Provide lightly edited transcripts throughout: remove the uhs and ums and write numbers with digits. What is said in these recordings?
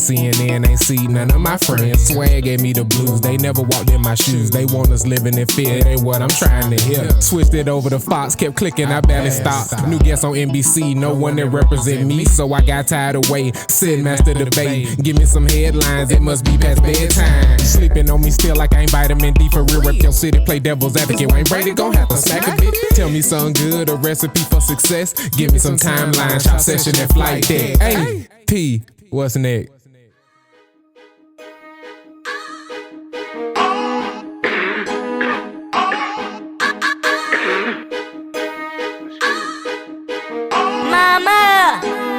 CNN ain't see none of my friends. Swag gave me the blues, they never walked in my shoes. They want us living in fear, it ain't what I'm trying to hear. Switched it over to Fox, kept clicking, I barely stopped. New guest on NBC, no one that represent me, so I got tired of waiting. Sid master debate, give me some headlines, it must be past bedtime. Sleeping on me still like I ain't vitamin D for real. Rep your city, play devil's advocate. Wayne Brady gon' have to smack a bit. Tell me something good, a recipe for success. Give me some timeline, shop session and flight deck. Hey, P, what's next?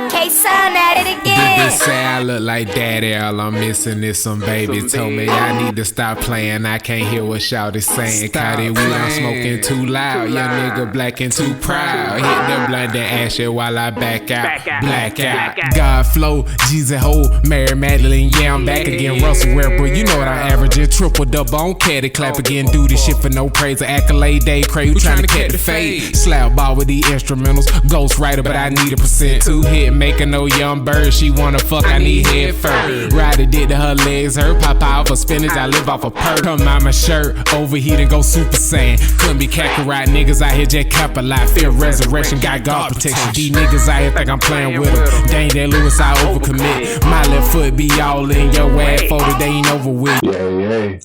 K-Son at it again. Did they say I look like daddy? All I'm missing is some baby. Told me I need to stop playing. I can't hear what Shawty saying. Caught it weed, I'm smoking too loud. Young nigga black and too proud. Hit the blunt and ash it while I back out. Black out. God flow, Jesus ho, Mary Magdalene. Yeah, I'm back again. Russell Westbrook, you know what I averaging. Triple double on caddy, clap again. Do this shit for no praise or accolade. Day crazy, trying to catch the fade. Slap ball with these instrumentals. Ghostwriter, but I need a percent. 2 hit maker, no young bird. She wanna fuck, I need head fur. Rider did to her legs hurt. Pop out for spinach, I live off a perk. Come out my shirt, overheat and go super saiyan. Couldn't be Kakarot niggas out here just cap a lot. Fear resurrection, got God protection. These niggas out here think I'm playing with them. Dang that Lewis, I overcommit. My left foot be all in your ass for the day ain't over with. Yeah.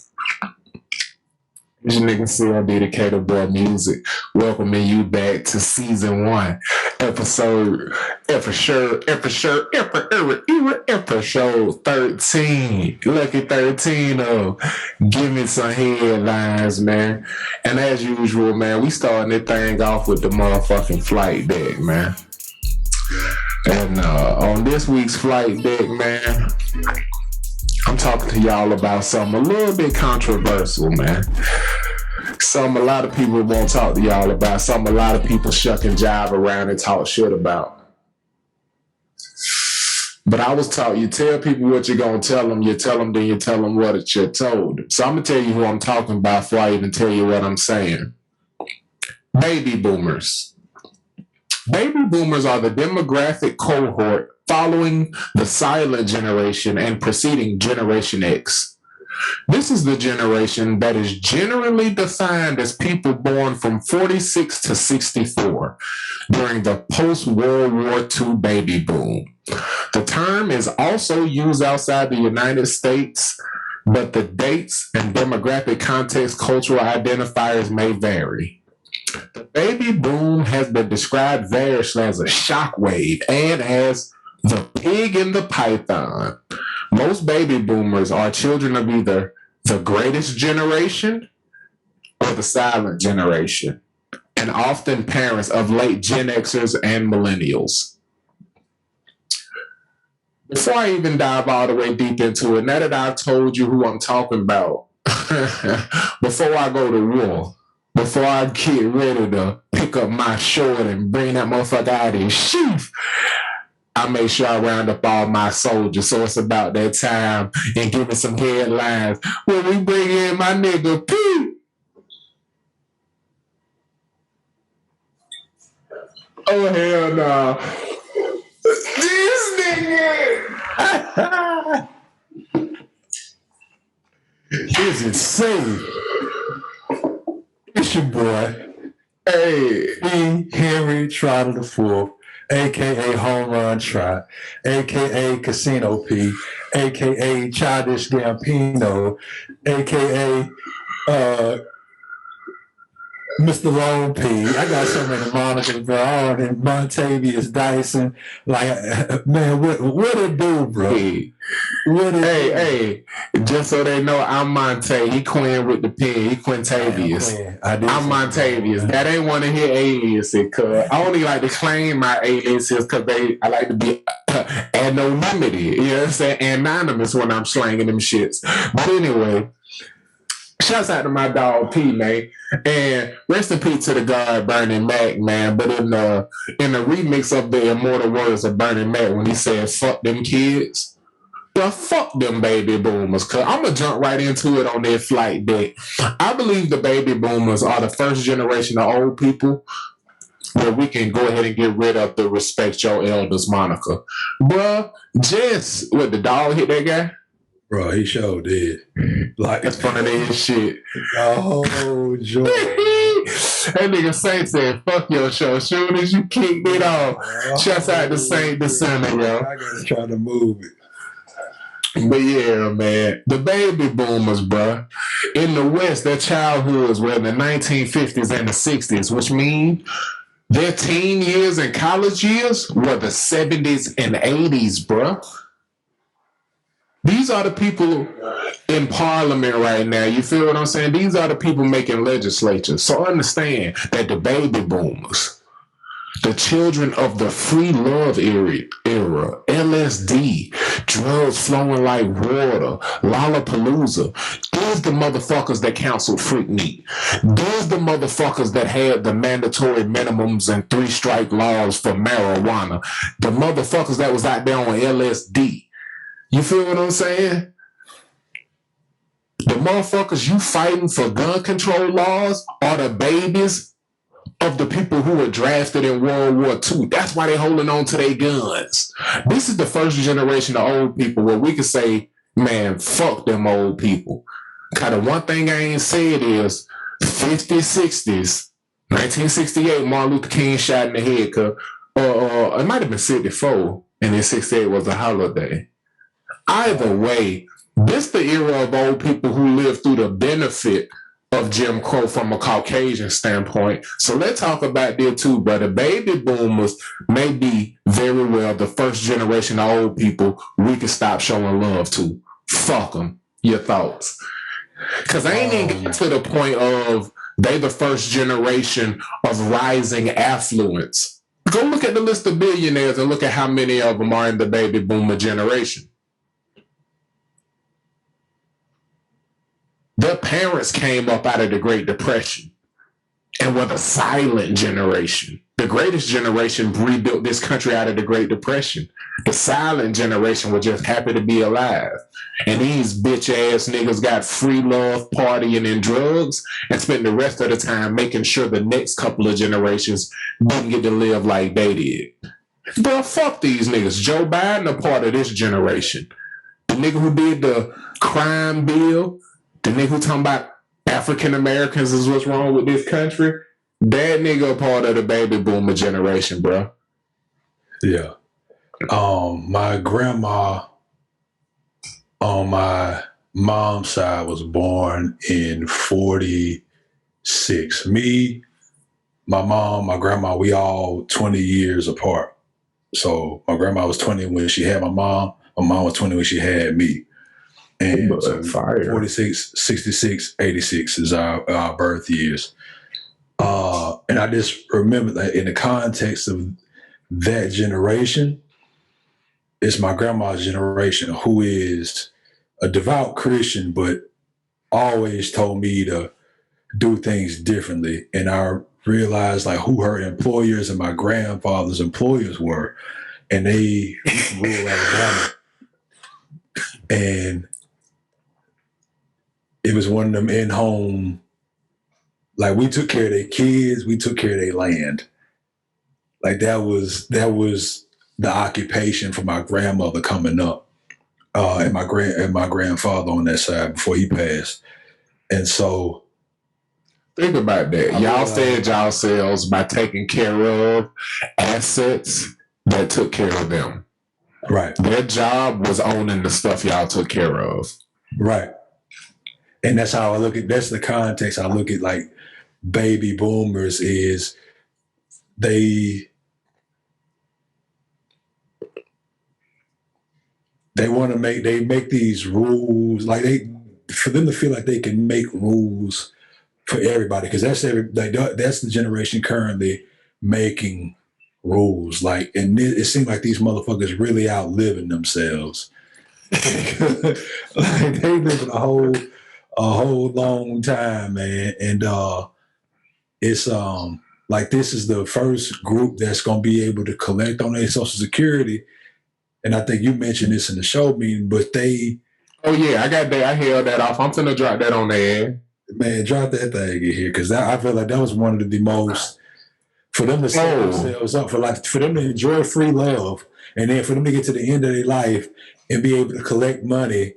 This nigga C.O.D, DecaturboyMusic, welcoming you back to season 1, episode 13. Lucky 13 of Gimme Some Headlines, man. And as usual, man, we starting this thing off with the motherfucking flight deck, man. And on this week's flight deck, man, I'm talking to y'all about something a little bit controversial, man. Something a lot of people won't talk to y'all about. Something a lot of people shuck and jive around and talk shit about. But I was taught, you tell people what you're going to tell them, you tell them, then you tell them what you're told. So I'm going to tell you who I'm talking about before I even tell you what I'm saying. Baby boomers. Baby boomers are the demographic cohort following the silent generation and preceding Generation X. This is the generation that is generally defined as people born from 46 to 64 during the post-World War II baby boom. The term is also used outside the United States, but the dates and demographic context, cultural identifiers may vary. The baby boom has been described variously as a shockwave and as the pig in the python. Most baby boomers are children of either the greatest generation or the silent generation, and often parents of late Gen Xers and millennials. Before I even dive all the way deep into it, now that I've told you who I'm talking about, before I go to war, before I get ready to pick up my sword and bring that motherfucker out of his sheath, I make sure I round up all my soldiers. So it's about that time and give me some headlines when we bring in my nigga P. Oh, hell no. This nigga is insane. It's your boy, E. Henry Trotter the Fourth, a.k.a. Home Run Trot, a.k.a. Casino P, a.k.a. Childish Gambino, a.k.a. Mr. Lone P. I got so many monikers, bro. All them Montavious Dyson. Like, man, what it do, bro? Hey, just so they know, I'm Monte. He Quinn with the pen. He Quintavious. I'm Montavious. That ain't one of his aliases, cuz I only like to claim my aliases because I like to be anonymity. You know what I'm saying? Anonymous when I'm slanging them shits. But anyway, shouts out to my dog P, man. And rest in peace to the god Bernie Mac, man. But in the remix of the immortal words of Bernie Mac, when he said, fuck them kids, the fuck them baby boomers. Cause I'm gonna jump right into it on their flight deck. I believe the baby boomers are the first generation of old people with where we can go ahead and get rid of the respect your elders moniker. Bruh, Jess, what, the dog hit that guy? Bro, he sure did. Like, that's funny as shit. Oh, joy. That nigga Saint said, fuck your show. Soon as you kicked it off. Shouts out to Saint the Center, yo. I gotta try to move it. But yeah, man, the baby boomers, bruh, in the West, their childhoods were in the 1950s and the 60s, which means their teen years and college years were the 70s and 80s, bruh. These are the people in parliament right now. You feel what I'm saying? These are the people making legislature. So understand that the baby boomers, the children of the free love era, LSD, drugs flowing like water, Lollapalooza, these the motherfuckers that counseled Freak Meat. These the motherfuckers that had the mandatory minimums and 3-strike laws for marijuana. The motherfuckers that was out there on LSD. You feel what I'm saying? The motherfuckers you fighting for gun control laws are the babies of the people who were drafted in World War II. That's why they holding on to their guns. This is the first generation of old people where we can say, man, fuck them old people. Kind of one thing I ain't said is 50s, 60s, 1968, Martin Luther King shot in the head. It might have been 64, and then 68 was a holiday. Either way, this the era of old people who lived through the benefit of Jim Crow from a Caucasian standpoint. So let's talk about that too, brother. Baby boomers may be very well the first generation of old people we can stop showing love to. Fuck them. Your thoughts? Because I ain't even get to the point of they the first generation of rising affluence. Go look at the list of billionaires and look at how many of them are in the baby boomer generation. Their parents came up out of the Great Depression and were the silent generation. The greatest generation rebuilt this country out of the Great Depression. The silent generation was just happy to be alive. And these bitch-ass niggas got free love, partying, and drugs and spent the rest of the time making sure the next couple of generations didn't get to live like they did. But fuck these niggas. Joe Biden a part of this generation. The nigga who did the crime bill, the nigga who talking about African Americans is what's wrong with this country, that nigga a part of the baby boomer generation, bro. Yeah. My grandma on my mom's side was born in 46. Me, my mom, my grandma, we all 20 years apart. So my grandma was 20 when she had my mom was 20 when she had me. And so 46, 66, 86 is our birth years. And I just remember that in the context of that generation, it's my grandma's generation who is a devout Christian, but always told me to do things differently. And I realized like who her employers and my grandfather's employers were. And they ruled Alabama. And it was one of them in-home, like we took care of their kids, we took care of their land. Like that was the occupation for my grandmother coming up, and my grandfather on that side before he passed. And so, think about that. Y'all fed yourselves by taking care of assets that took care of them. Right. Their job was owning the stuff y'all took care of. Right. And that's how I look at, that's the context I look at like baby boomers is they want to make these rules, like for them to feel like they can make rules for everybody, because that's the generation currently making rules. Like, and it seems like these motherfuckers really outliving themselves. Like they living a whole long time, man. And it's like this is the first group that's gonna be able to collect on their Social Security. And I think you mentioned this in the show meeting, but they... Oh, yeah, I got that. I held that off. I'm finna drop that on there. Man, drop that thing in here, because I feel like that was one of the most For them to set themselves up for them to enjoy free love, and then for them to get to the end of their life and be able to collect money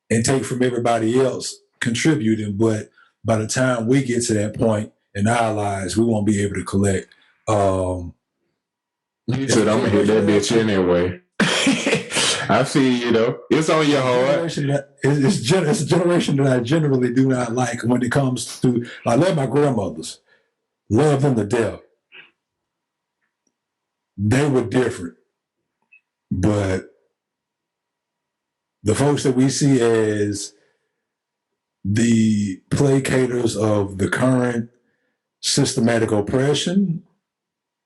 and take from everybody else contributing, but by the time we get to that point in our lives, we won't be able to collect. He said, "I'm gonna hit that bitch anyway." I feel you though. It's on your heart. It's a generation that I generally do not like when it comes to. I love my grandmothers, love them to death. They were different, but the folks that we see as the placators of the current systematic oppression,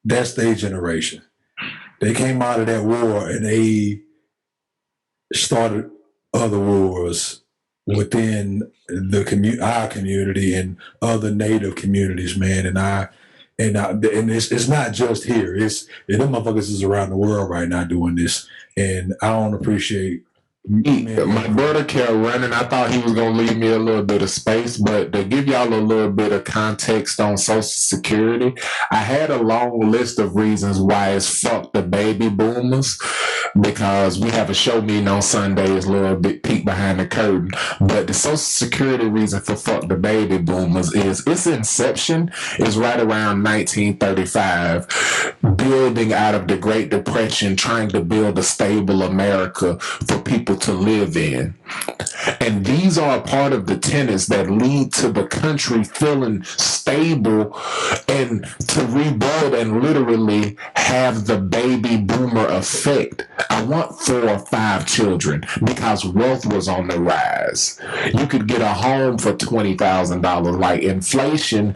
that's their generation. They came out of that war and they started other wars within our community and other Native communities, man. And it's not just here. Them motherfuckers is around the world right now doing this, and I don't appreciate. My brother kept running. I thought he was going to leave me a little bit of space, but to give y'all a little bit of context on Social Security, I had a long list of reasons why it's fuck the baby boomers, because we have a show meeting on Sundays, a little bit peek behind the curtain. But the Social Security reason for fuck the baby boomers is its inception is right around 1935, building out of the Great Depression, trying to build a stable America for people to live in. And these are a part of the tenets that lead to the country feeling stable and to rebuild and literally have the baby boomer effect. I want 4 or 5 children because wealth was on the rise. You could get a home for $20,000. Like inflation,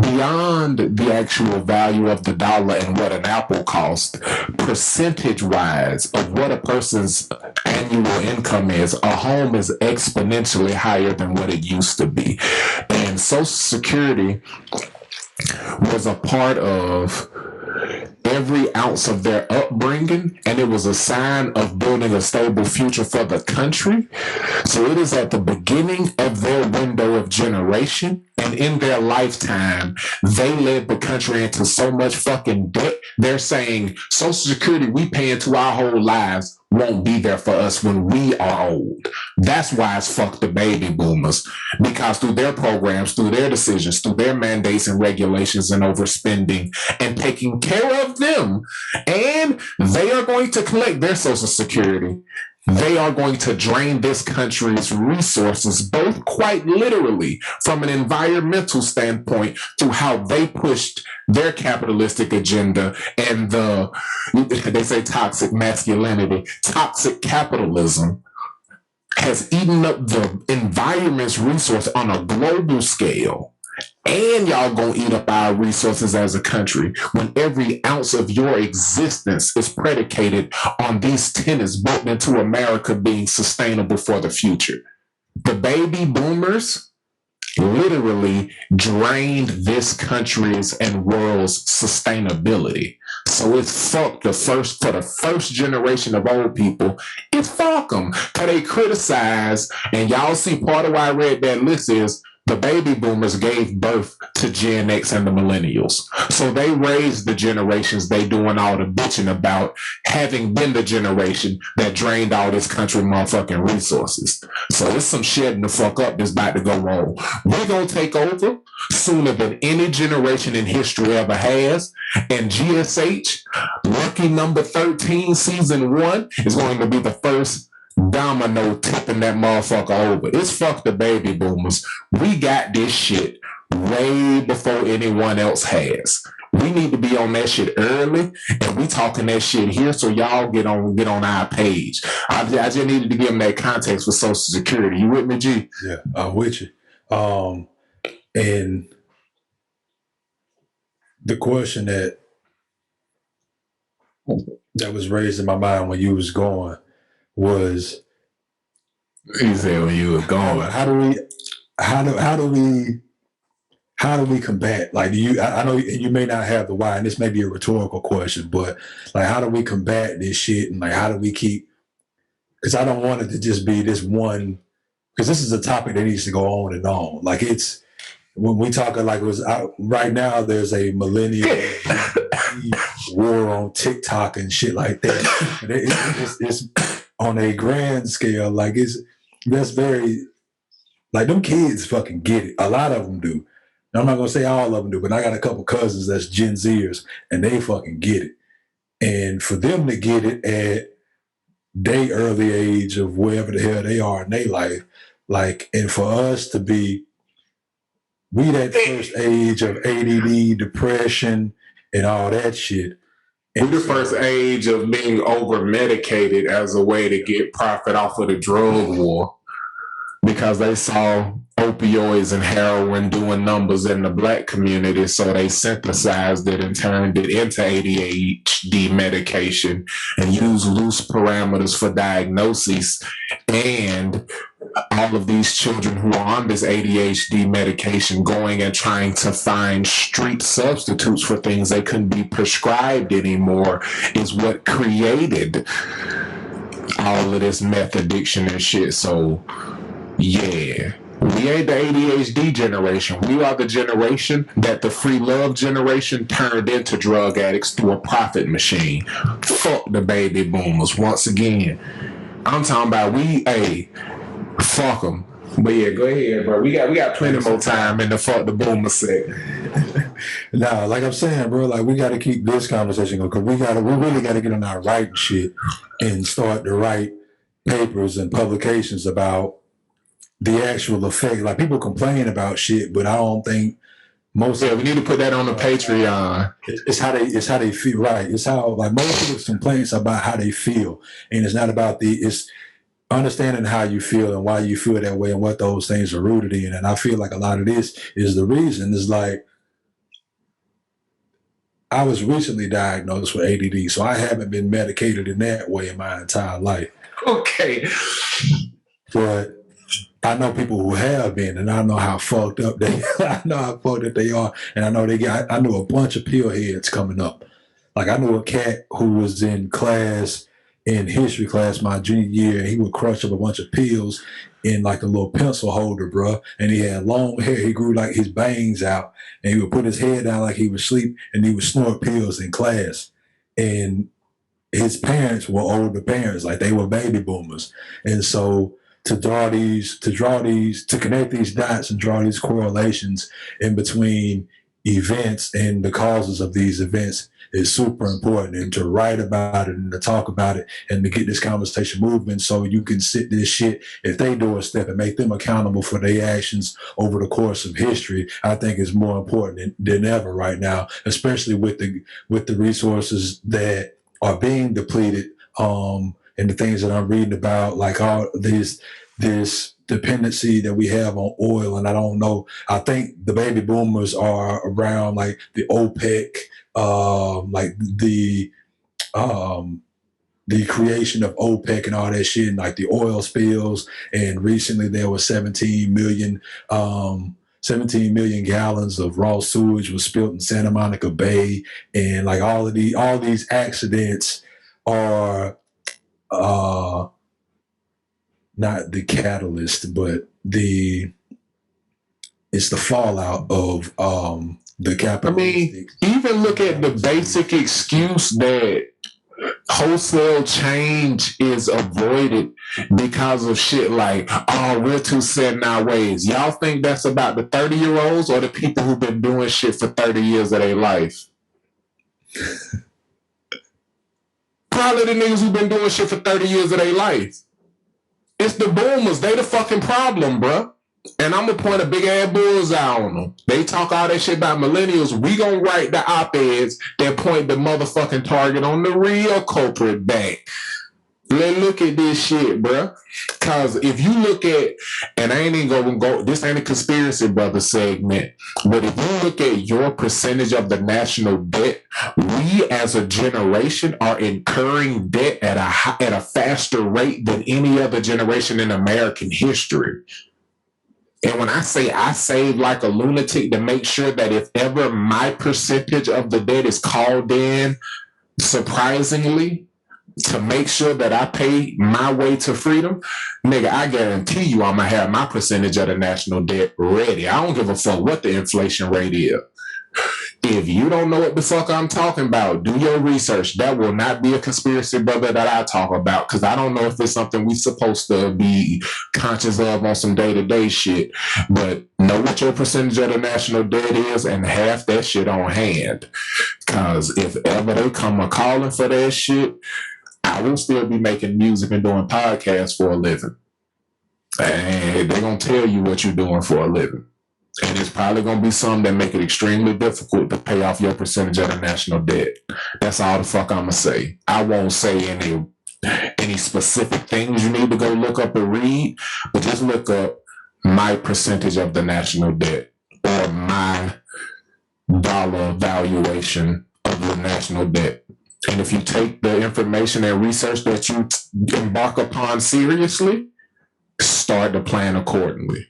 beyond the actual value of the dollar and what an apple costs, percentage-wise of what a person's annual income is, a home is exponentially higher than what it used to be. And Social Security was a part of every ounce of their upbringing, and it was a sign of building a stable future for the country. So it is at the beginning of their window of generation, and in their lifetime, they led the country into so much fucking debt. They're saying Social Security we pay into our whole lives won't be there for us when we are old. That's why it's fuck the baby boomers, because through their programs, through their decisions, through their mandates and regulations and overspending and taking care of them, and they are going to collect their Social Security. They are going to drain this country's resources, both quite literally from an environmental standpoint through how they pushed their capitalistic agenda and they say toxic masculinity, toxic capitalism has eaten up the environment's resource on a global scale. And y'all gonna eat up our resources as a country when every ounce of your existence is predicated on these tenets built into America being sustainable for the future. The baby boomers literally drained this country's and world's sustainability. So it's fuck for the first generation of old people. It's fuck them. Cause they criticize, and y'all see part of why I read that list is the baby boomers gave birth to Gen X and the millennials. So they raised the generations they doing all the bitching about, having been the generation that drained all this country motherfucking resources. So it's some shit the fuck up that's about to go on. We're going to take over sooner than any generation in history ever has. And GSH, lucky number 13, season 1, is going to be the first domino tipping that motherfucker over. It's fuck the baby boomers. We got this shit way before anyone else has. We need to be on that shit early, and we talking that shit here, so y'all get on our page. I just needed to give them that context for Social Security. You with me, G? Yeah, I'm with you. And the question that was raised in my mind when you was going was, you said when you were going, how do we combat, like, I know you may not have the why, and this may be a rhetorical question, but like, how do we combat this shit, and like, how do we keep, because I don't want it to just be this one, because this is a topic that needs to go on and on. Like, when we talking like it was right now, there's a millennial war on TikTok and shit like that. It's on a grand scale. Like that's very like them kids fucking get it. A lot of them do. I'm not gonna say all of them do, but I got a couple cousins that's Gen Zers and they fucking get it. And for them to get it at their early age of wherever the hell they are in their life, like, and for us to be, we that first age of ADD, depression, and all that shit. And we the first age of being over medicated as a way to get profit off of the drug war, because they saw opioids and heroin doing numbers in the black community, so they synthesized it and turned it into ADHD medication and used loose parameters for diagnosis. And all of these children who are on this ADHD medication going and trying to find street substitutes for things they couldn't be prescribed anymore is what created all of this meth addiction and shit. So yeah, we ain't the ADHD generation. We are the generation that the free love generation turned into drug addicts through a profit machine. Fuck the baby boomers once again. I'm talking about fuck them. But yeah, go ahead, bro. We got plenty more time in the fuck the boomer set. Nah, like I'm saying, bro, like we got to keep this conversation going, because we really got to get on our writing shit and start to write papers and publications about the actual effect. Like people complain about shit, but I don't think most. Yeah, we need to put that on the Patreon. It's how they feel, right? It's how like most people's complaints about how they feel, and it's not about it's understanding how you feel and why you feel that way and what those things are rooted in. And I feel like a lot of this is the reason. Is like I was recently diagnosed with ADD, so I haven't been medicated in that way in my entire life. Okay, but I know people who have been, and I know how fucked up they. I know how fucked up they are, and I know I knew a bunch of pill heads coming up. Like I knew a cat who was in history class my junior year, and he would crush up a bunch of pills in like a little pencil holder, bro. And he had long hair. He grew like his bangs out, and he would put his head down like he would sleep, and he would snort pills in class. And his parents were older parents, like they were baby boomers, and so. To connect these dots and draw these correlations in between events and the causes of these events is super important, and to write about it and to talk about it and to get this conversation moving so you can sit this shit if they do a step and make them accountable for their actions over the course of history, I think is more important than ever right now, especially with the resources that are being depleted, and the things that I'm reading about, like all this dependency that we have on oil. And I don't know, I think the baby boomers are around like the OPEC, like the creation of OPEC and all that shit, and like the oil spills. And recently there was 17 million gallons of raw sewage was spilled in Santa Monica Bay. And like all these accidents are not the catalyst, but it's the fallout of the capitalistic. I mean, even look at the basic excuse that wholesale change is avoided because of shit like, oh, we're too set in our ways. Y'all think that's about the 30-year-olds or the people who've been doing shit for 30 years of their life? Probably the niggas who've been doing shit for 30 years of their life. It's the boomers. They the fucking problem, bruh. And I'm gonna point a big ass bullseye on them. They talk all that shit about millennials. We gonna write the op-eds that point the motherfucking target on the real culprit back. Let's look at this shit, bruh. Cause if you look at, and I ain't even gonna go, this ain't a conspiracy brother segment, but if you look at your percentage of the national debt, we as a generation are incurring debt at a faster rate than any other generation in American history. And when I say I save like a lunatic to make sure that if ever my percentage of the debt is called in, surprisingly, to make sure that I pay my way to freedom, nigga, I guarantee you I'm going to have my percentage of the national debt ready. I don't give a fuck what the inflation rate is. If you don't know what the fuck I'm talking about, do your research. That will not be a conspiracy, brother, that I talk about, because I don't know if it's something we supposed to be conscious of on some day-to-day shit. But know what your percentage of the national debt is and have that shit on hand. Because if ever they come a calling for that shit, I will still be making music and doing podcasts for a living. And they're going to tell you what you're doing for a living. And it's probably going to be something that make it extremely difficult to pay off your percentage of the national debt. That's all the fuck I'm going to say. I won't say any specific things you need to go look up and read, but just look up my percentage of the national debt or my dollar valuation of the national debt. And if you take the information and research that you embark upon seriously, start to plan accordingly.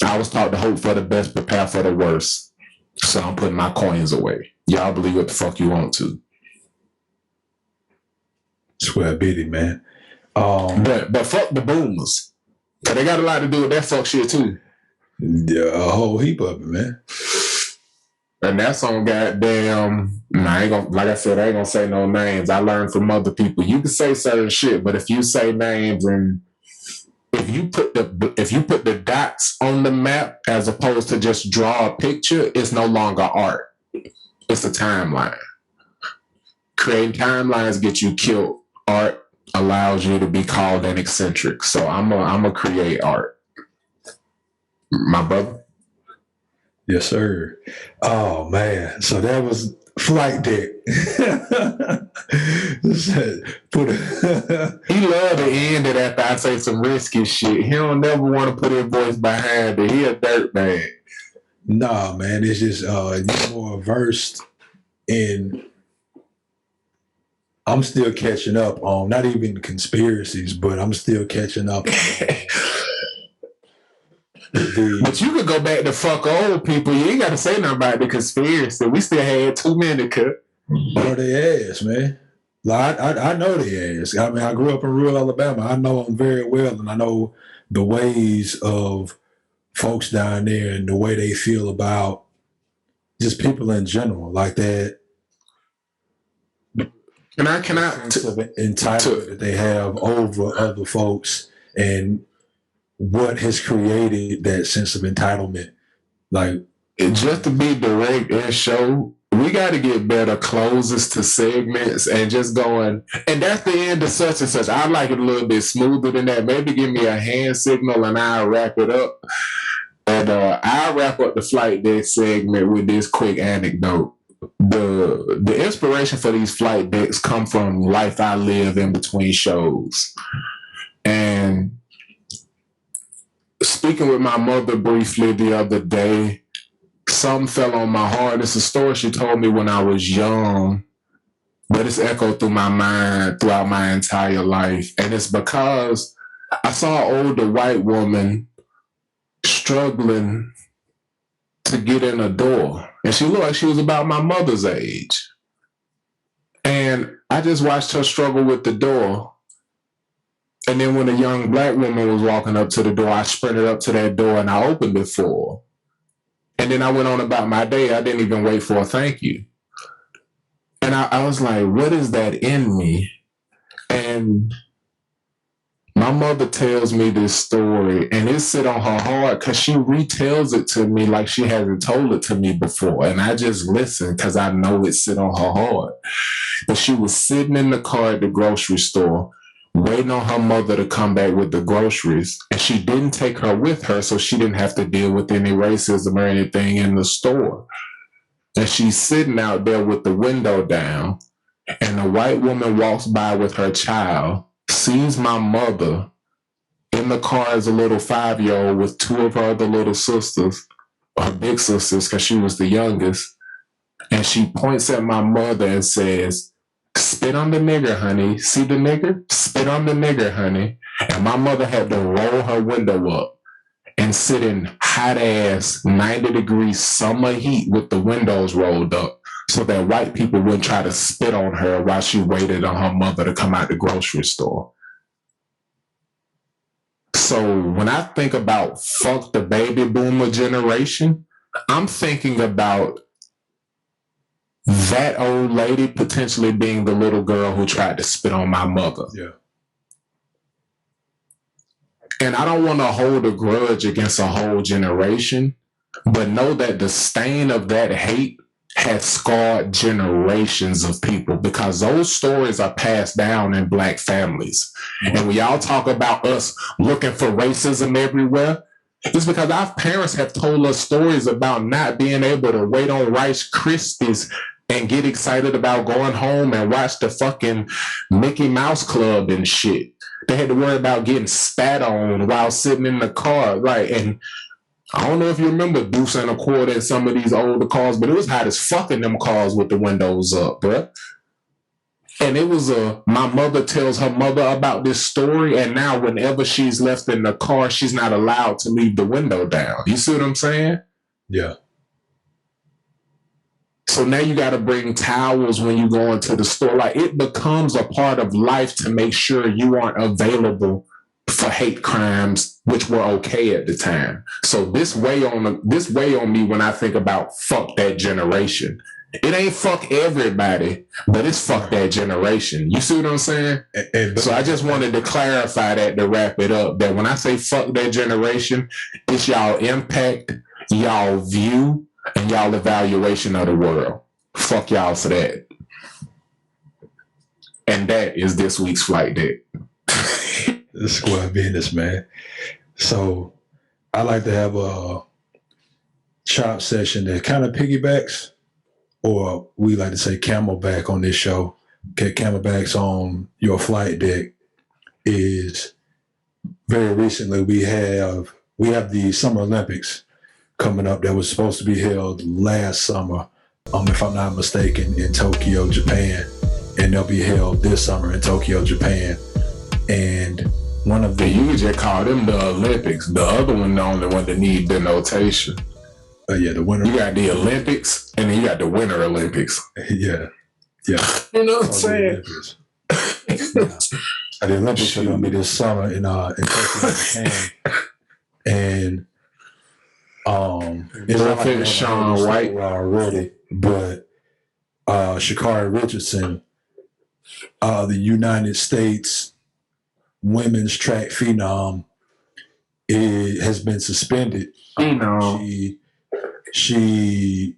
I was taught to hope for the best, prepare for the worst. So I'm putting my coins away. Y'all believe what the fuck you want to. Swear beat it, man. But fuck the boomers. Cause they got a lot to do with that fuck shit too. Yeah, a whole heap of it, man. And that's on goddamn. I ain't gonna, like I said, I ain't gonna say no names. I learned from other people. You can say certain shit, but if you say names and if you put the dots on the map as opposed to just draw a picture, it's no longer art. It's a timeline. Creating timelines get you killed. Art allows you to be called an eccentric. So I'm a create art. My brother. Yes, sir. Oh man. So that was Flight Deck. He love to end it after I say some risky shit. He don't never want to put his voice behind it. He a dirt bag. Nah, man. It's just you're more versed in. I'm still catching up on not even conspiracies, but I'm still catching up on but you could go back to fuck old people. You ain't got to say nothing about the conspiracy. We still had too many cut. Know they ass, man. Like, I know they ass. I mean, I grew up in rural Alabama. I know them very well, and I know the ways of folks down there and the way they feel about just people in general, like that. Can I sense of entitlement that they have over other folks and what has created that sense of entitlement? Like, just to be direct and show, we got to get better closes to segments and just going, and that's the end of such and such. I like it a little bit smoother than that. Maybe give me a hand signal and I'll wrap it up. And I'll wrap up the Flight Deck segment with this quick anecdote. The inspiration for these flight decks come from life I live in between shows. And speaking with my mother briefly the other day, something fell on my heart. It's a story she told me when I was young, but it's echoed through my mind throughout my entire life. And it's because I saw an older white woman struggling to get in a door. And she looked like she was about my mother's age. And I just watched her struggle with the door. And then when a young black woman was walking up to the door, I sprinted up to that door and I opened it for her. And then I went on about my day. I didn't even wait for a thank you. And I was like, what is that in me? And my mother tells me this story, and it sit on her heart because she retells it to me like she hasn't told it to me before. And I just listen because I know it sit on her heart. But she was sitting in the car at the grocery store, waiting on her mother to come back with the groceries. And she didn't take her with her, so she didn't have to deal with any racism or anything in the store. And she's sitting out there with the window down, and a white woman walks by with her child, sees my mother in the car as a little 5-year-old with two of her other little sisters, her big sisters, because she was the youngest. And she points at my mother and says, "Spit on the nigger, honey. See the nigger? Spit on the nigger, honey." And my mother had to roll her window up and sit in hot ass 90-degree summer heat with the windows rolled up so that white people wouldn't try to spit on her while she waited on her mother to come out the grocery store. So when I think about fuck the baby boomer generation, I'm thinking about that old lady potentially being the little girl who tried to spit on my mother. Yeah. And I don't want to hold a grudge against a whole generation, but know that the stain of that hate has scarred generations of people, because those stories are passed down in Black families. Mm-hmm. And when y'all talk about us looking for racism everywhere, it's because our parents have told us stories about not being able to wait on Rice Krispies and get excited about going home and watch the fucking Mickey Mouse Club and shit. They had to worry about getting spat on while sitting in the car, right? And I don't know if you remember Deuce and a Quarter in some of these older cars, but it was hot as fuck in them cars with the windows up, bruh. And it was my mother tells her mother about this story, and now whenever she's left in the car, she's not allowed to leave the window down. You see what I'm saying? Yeah. So now you got to bring towels when you go into the store. Like, it becomes a part of life to make sure you aren't available for hate crimes, which were okay at the time. So this weigh on me when I think about fuck that generation. It ain't fuck everybody, but it's fuck that generation. You see what I'm saying? So I just wanted to clarify that to wrap it up, that when I say fuck that generation, it's y'all impact, y'all view, and y'all evaluation of the world. Fuck y'all for that. And that is this week's Flight Deck. This squad business, man. So I like to have a chop session that kind of piggybacks, or we like to say camelback on this show. Okay, camelbacks on your flight deck is very recently we have the Summer Olympics coming up that was supposed to be held last summer, if I'm not mistaken, in Tokyo, Japan, and they'll be held this summer in Tokyo, Japan. And one of the you just call them the Olympics. The other one, the only one that need denotation. Yeah, the winter. You got the Olympics, and then you got the Winter Olympics. Yeah. You know what I'm saying? The Olympics are going to be this summer in Tokyo, Japan, and it's not like Sean White already, but Sha'Carri Richardson, the United States women's track phenom, has been suspended. She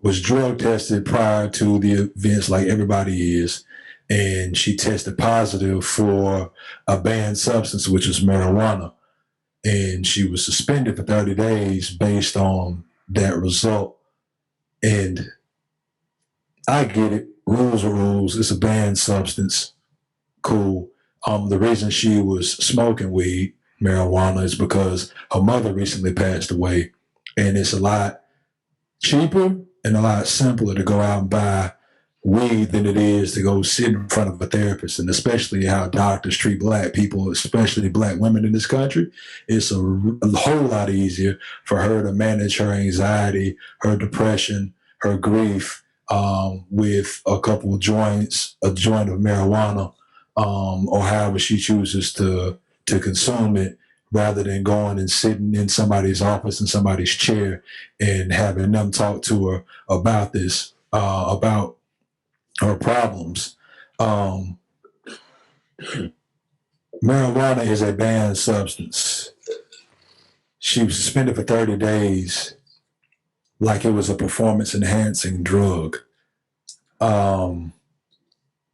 was drug tested prior to the events, like everybody is, and she tested positive for a banned substance, which was marijuana. And she was suspended for 30 days based on that result. And I get it. Rules are rules. It's a banned substance. Cool. The reason she was smoking weed, marijuana, is because her mother recently passed away. And it's a lot cheaper and a lot simpler to go out and buy weed than it is to go sit in front of a therapist. And especially how doctors treat Black people, especially Black women in this country, it's a whole lot easier for her to manage her anxiety, her depression, her grief with a couple of joints, a joint of marijuana, or however she chooses to consume it, rather than going and sitting in somebody's office, in somebody's chair, and having them talk to her about this, about her problems. Marijuana is a banned substance. She was suspended for 30 days like it was a performance-enhancing drug. And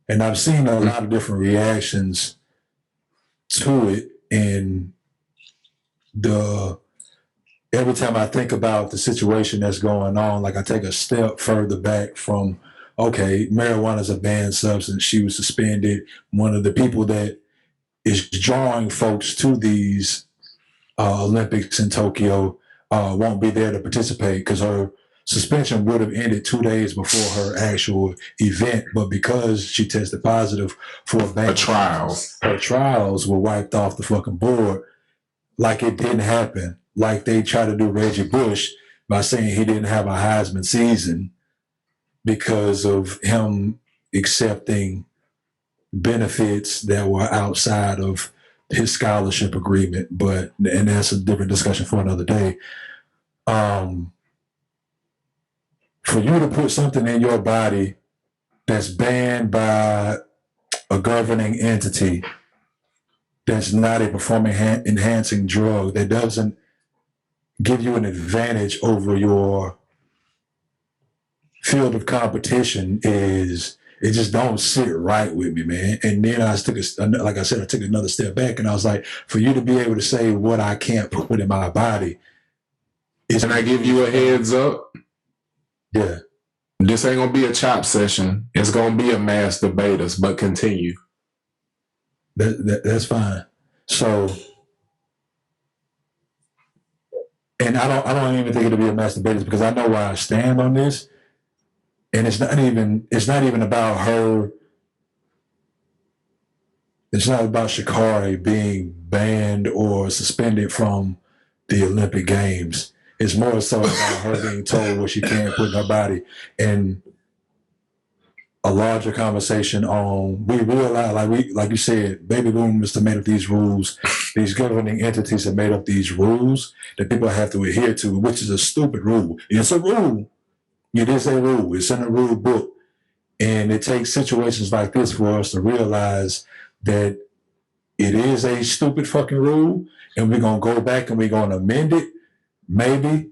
I've seen a lot of different reactions to it, and every time I think about the situation that's going on, like I take a step further back from, okay, marijuana is a banned substance. She was suspended. One of the people that is drawing folks to these Olympics in Tokyo won't be there to participate because her suspension would have ended 2 days before her actual event. But because she tested positive for her trials were wiped off the fucking board. Like it didn't happen. Like they tried to do Reggie Bush by saying he didn't have a Heisman season. because of him accepting benefits that were outside of his scholarship agreement. And that's a different discussion for another day. For you to put something in your body that's banned by a governing entity, that's not a performance-enhancing drug, that doesn't give you an advantage over your field of competition, it just don't sit right with me, man. And then I took another step back, and I was like, for you to be able to say what I can't put in my body, can I give you a heads up? Yeah. This ain't gonna be a chop session. It's gonna be a mass debaters, but continue. That's fine. So, and I don't even think it'll be a mass debaters because I know where I stand on this. And it's not even about her. It's not about Sha'Carri being banned or suspended from the Olympic Games. It's more so about her being told what she can't put in her body, and a larger conversation on, we realize, like you said, baby boomers have made up these rules. These governing entities have made up these rules that people have to adhere to, which is a stupid rule. It's a rule. It is a rule. It's in a rule book. And it takes situations like this for us to realize that it is a stupid fucking rule, and we're going to go back and we're going to amend it, maybe.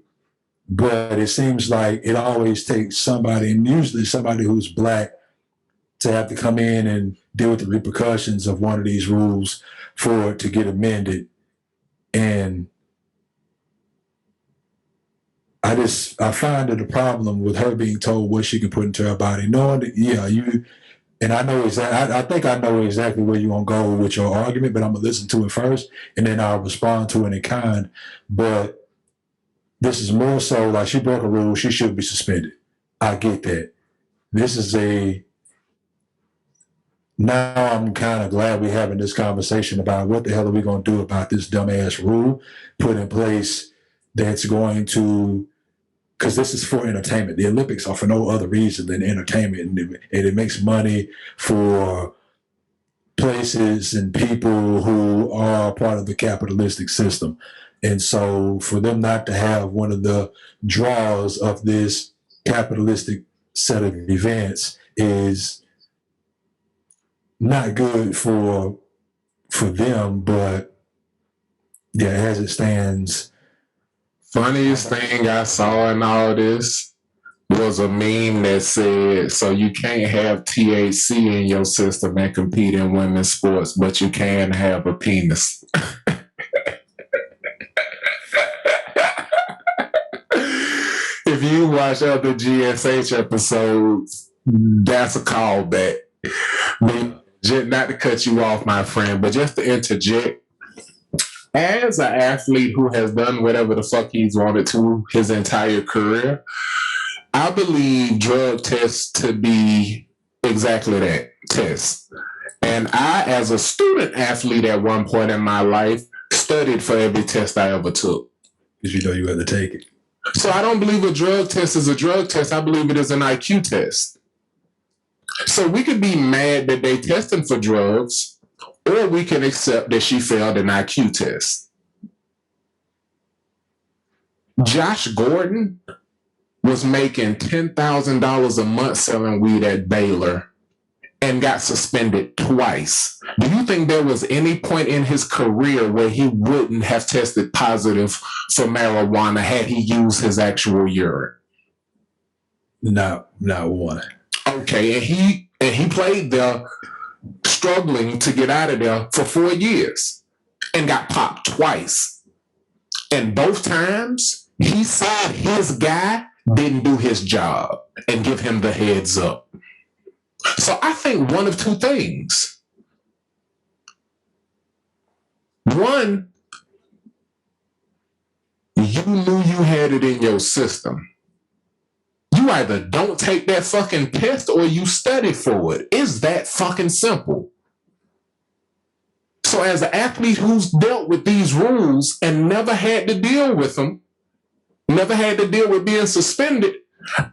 But it seems like it always takes somebody, and usually somebody who's black, to have to come in and deal with the repercussions of one of these rules for it to get amended. And I find it a problem with her being told what she can put into her body, knowing that, and I think I know exactly where you're going to go with your argument, but I'm going to listen to it first, and then I'll respond to it in kind. But this is more so like she broke a rule, she should be suspended. I get that. Now I'm kind of glad we're having this conversation about what the hell are we going to do about this dumbass rule put in place that's going to, because this is for entertainment. The Olympics are for no other reason than entertainment, and it makes money for places and people who are part of the capitalistic system. And so for them not to have one of the draws of this capitalistic set of events is not good for them, but yeah, as it stands. Funniest thing I saw in all this was a meme that said, so you can't have THC in your system and compete in women's sports, but you can have a penis. If you watch other GSH episodes, that's a callback. Not to cut you off, my friend, but just to interject, as an athlete who has done whatever the fuck he's wanted to his entire career, I believe drug tests to be exactly that, tests. And I, as a student athlete at one point in my life, studied for every test I ever took. Because you had to take it. So I don't believe a drug test is a drug test. I believe it is an IQ test. So we could be mad that they testing for drugs, or we can accept that she failed an IQ test. Josh Gordon was making $10,000 a month selling weed at Baylor and got suspended twice. Do you think there was any point in his career where he wouldn't have tested positive for marijuana had he used his actual urine? Not one. Okay, and he played there struggling to get out of there for 4 years and got popped twice. And both times, he said his guy didn't do his job and give him the heads up. So I think one of two things. One, you knew you had it in your system. You either don't take that fucking test or you study for it. It's that fucking simple. So as an athlete who's dealt with these rules and never had to deal with them, never had to deal with being suspended,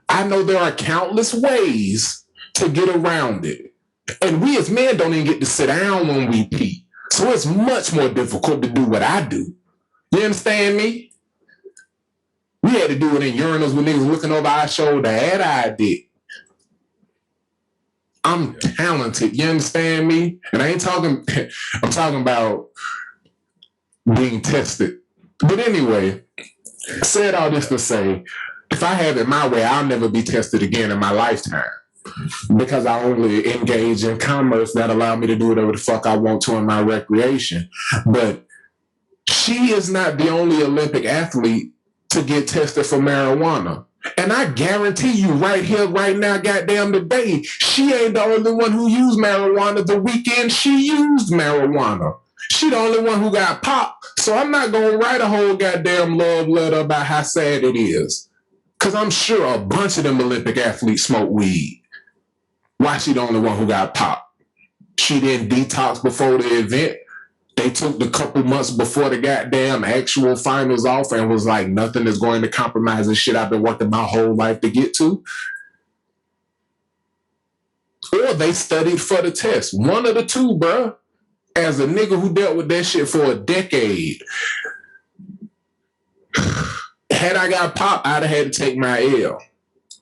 I know there are countless ways to get around it. And we as men don't even get to sit down when we pee. So it's much more difficult to do what I do. You understand me? We had to do it in urinals with niggas looking over our shoulder. That I did. I'm talented. You understand me? And I ain't talking, I'm talking about being tested. But anyway, I said all this to say, if I have it my way, I'll never be tested again in my lifetime. Because I only engage in commerce that allow me to do whatever the fuck I want to in my recreation. But she is not the only Olympic athlete to get tested for marijuana. And I guarantee you right here, right now, goddamn today, she ain't the only one who used marijuana the weekend she used marijuana. She the only one who got popped. So I'm not going to write a whole goddamn love letter about how sad it is. Because I'm sure a bunch of them Olympic athletes smoke weed. Why she the only one who got popped? She didn't detox before the event. They took the couple months before the goddamn actual finals off and was like, nothing is going to compromise this shit I've been working my whole life to get to. Or they studied for the test. One of the two, bruh. As a nigga who dealt with that shit for a decade, had I got popped, I'd have had to take my L.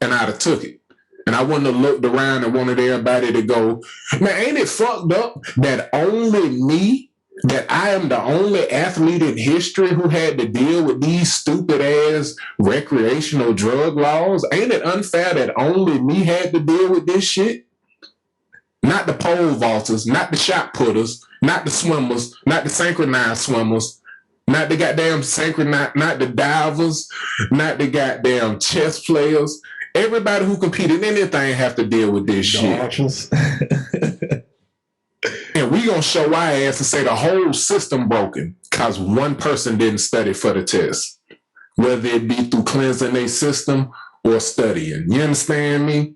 And I'd have took it. And I wouldn't have looked around and wanted everybody to go, man, ain't it fucked up that only me, that I am the only athlete in history who had to deal with these stupid ass recreational drug laws? Ain't it unfair that only me had to deal with this shit? Not the pole vaulters, not the shot putters, not the swimmers, not the synchronized swimmers, not the goddamn synchronized, not the divers, not the goddamn chess players. Everybody who competed in anything have to deal with this shit. And we gonna show our ass and say the whole system broken because one person didn't study for the test, whether it be through cleansing their system or studying. You understand me?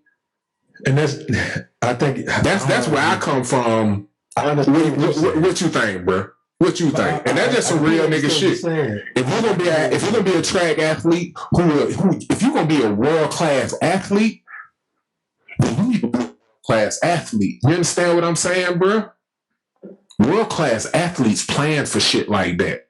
And I think that's where I come from. What you think, bro? What you think? And that's just some real nigga shit. If you're gonna be a track athlete, if you're gonna be a world class athlete, then you need to be a world class athlete. You understand what I'm saying, bro? World class athletes plan for shit like that.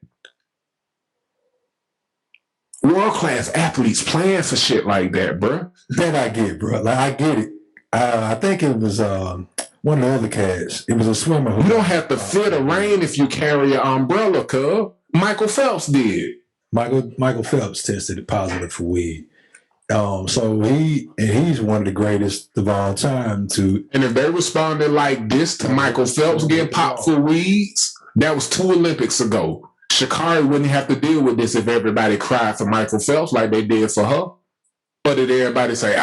World class athletes plan for shit like that, bro. That I get, bro. Like I get it. I think it was one of the other cats. It was a swimmer. You don't have to fear the rain if you carry an umbrella, cuz. Michael Phelps did. Michael Phelps tested positive for weed. So he's one of the greatest of all time to. And if they responded like this to Michael Phelps getting popped for weeds, that was 2 Olympics ago. Sha'Carri wouldn't have to deal with this if everybody cried for Michael Phelps like they did for her. But did everybody say,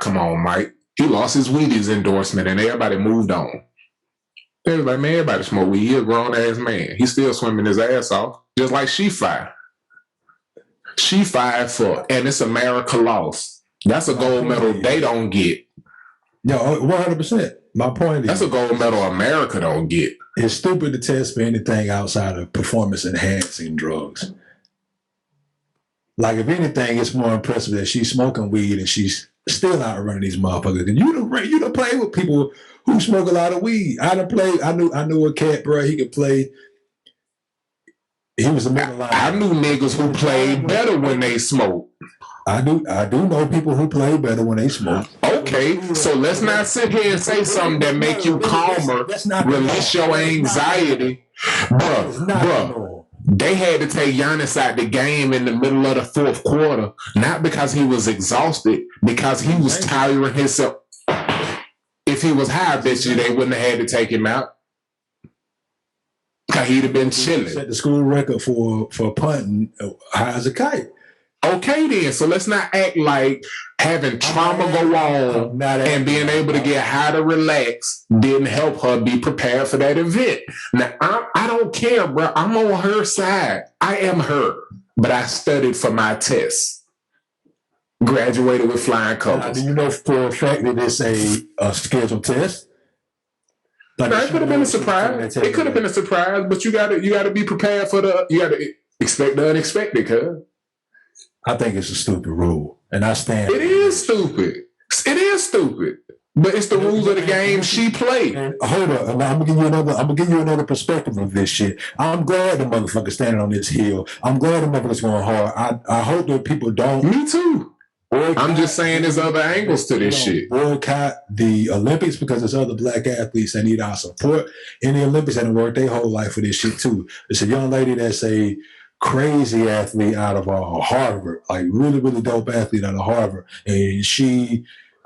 come on, Mike? He lost his Wheaties endorsement and everybody moved on. They was like, man, everybody smoke weed. He a grown-ass man. He's still swimming his ass off, just like she fired. She fired for, and it's America lost. That's a gold medal they don't get. No, 100%. My point is, that's a gold medal America don't get. It's stupid to test for anything outside of performance-enhancing drugs. Like, if anything, it's more impressive that she's smoking weed and she's still out running these motherfuckers. And you done play with people who smoke a lot of weed. I knew a cat, bro. He could play. He was a middle line. I knew niggas who played better when they smoked. I do know people who play better when they smoke. Okay, so let's not sit here and say something that make you calmer, release your anxiety. Bruh. They had to take Giannis out the game in the middle of the 4th quarter, not because he was exhausted, because he was tiring himself. If he was high, I bet you they wouldn't have had to take him out. Because he'd have been chilling. Set the school record for punting high as a kite. Okay then, so let's not act like having trauma go on and being able to get high to relax didn't help her be prepared for that event. Now, I don't care, bro. I'm on her side. I am her. But I studied for my test. Graduated with flying colors. Do you know for a fact that it's a scheduled test? Like it could have been a surprise. It could have been a surprise, but you gotta be prepared for you gotta expect the unexpected, cuz. I think it's a stupid rule. And I stand. It is is stupid. It is stupid. But it's the rules of the game she played. Hold on, I'm gonna give you another perspective of this shit. I'm glad the motherfucker standing on this hill. I'm glad the motherfucker's going hard. I hope that people don't. Me too. I'm just saying there's other angles to this shit. Boycott the Olympics because there's other black athletes that need our support in the Olympics and work their whole life for this shit too. It's a young lady that's a crazy athlete out of Harvard, like really, really dope athlete out of Harvard. And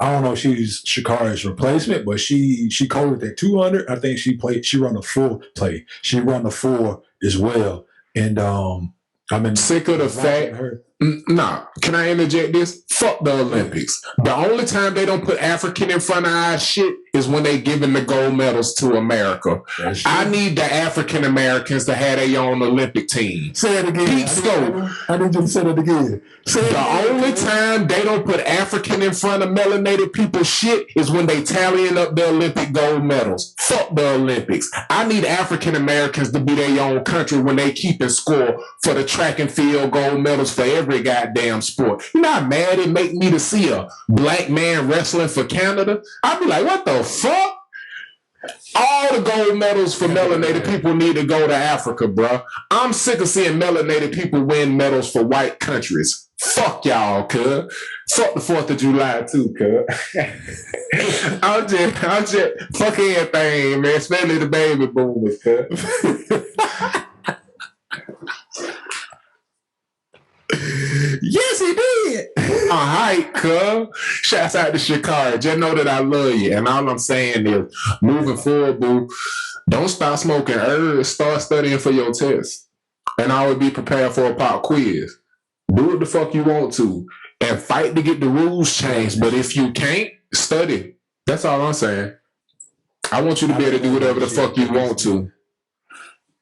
I don't know if she's Sha'Carri's replacement, but she coded at 200. I think she run a full play. She run a 4 as well. And I'm sick of the fact. Nah, can I interject this? Fuck the Olympics. The only time they don't put African in front of our shit is when they giving the gold medals to America. I need the African Americans to have their own Olympic team. Say it again. Pete Scope. I need you to say it again. Only time they don't put African in front of melanated people shit is when they tallying up the Olympic gold medals. Fuck the Olympics. I need African Americans to be their own country when they keeping score for the track and field gold medals for every goddamn sport. You're not mad it make me to see a black man wrestling for Canada? I'd be like, what the fuck? All the gold medals for melanated people need to go to Africa, bro. I'm sick of seeing melanated people win medals for white countries. Fuck y'all, cuz. Fuck the 4th of July too, cuz. I'm just fuck everything, man, especially the baby boomers, cuz. Yes, he did. All right, cuz. Shouts out to Sha'Carri. Just know that I love you. And all I'm saying is, moving forward, boo, don't stop smoking herbs. Start studying for your test. And I would be prepared for a pop quiz. Do what the fuck you want to. And fight to get the rules changed. But if you can't, study. That's all I'm saying. I want you to be able to do whatever the fuck you want to.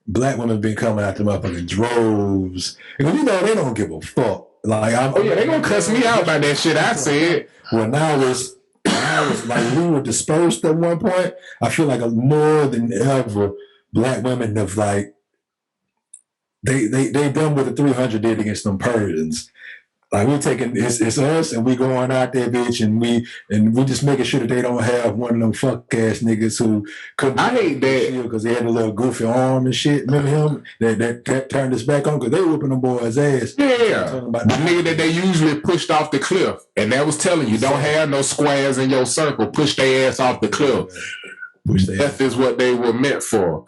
Black women been coming at them up in droves. Because you know they don't give a fuck. Like, they gonna cuss me out by that shit I said. When I was like, we were dispersed at one point. I feel like more than ever, black women have like they done what the 300 did against them Persians. Like, we're taking it's us and we going out there, bitch, and we just making sure that they don't have one of them fuck ass niggas who couldn't. I hate that because they had a little goofy arm and shit. Remember him that turned his back on because they whooping them boys' ass. Yeah, the nigga that they usually pushed off the cliff, and that was telling you don't have no squares in your circle. Push their ass off the cliff. Death is what they were meant for.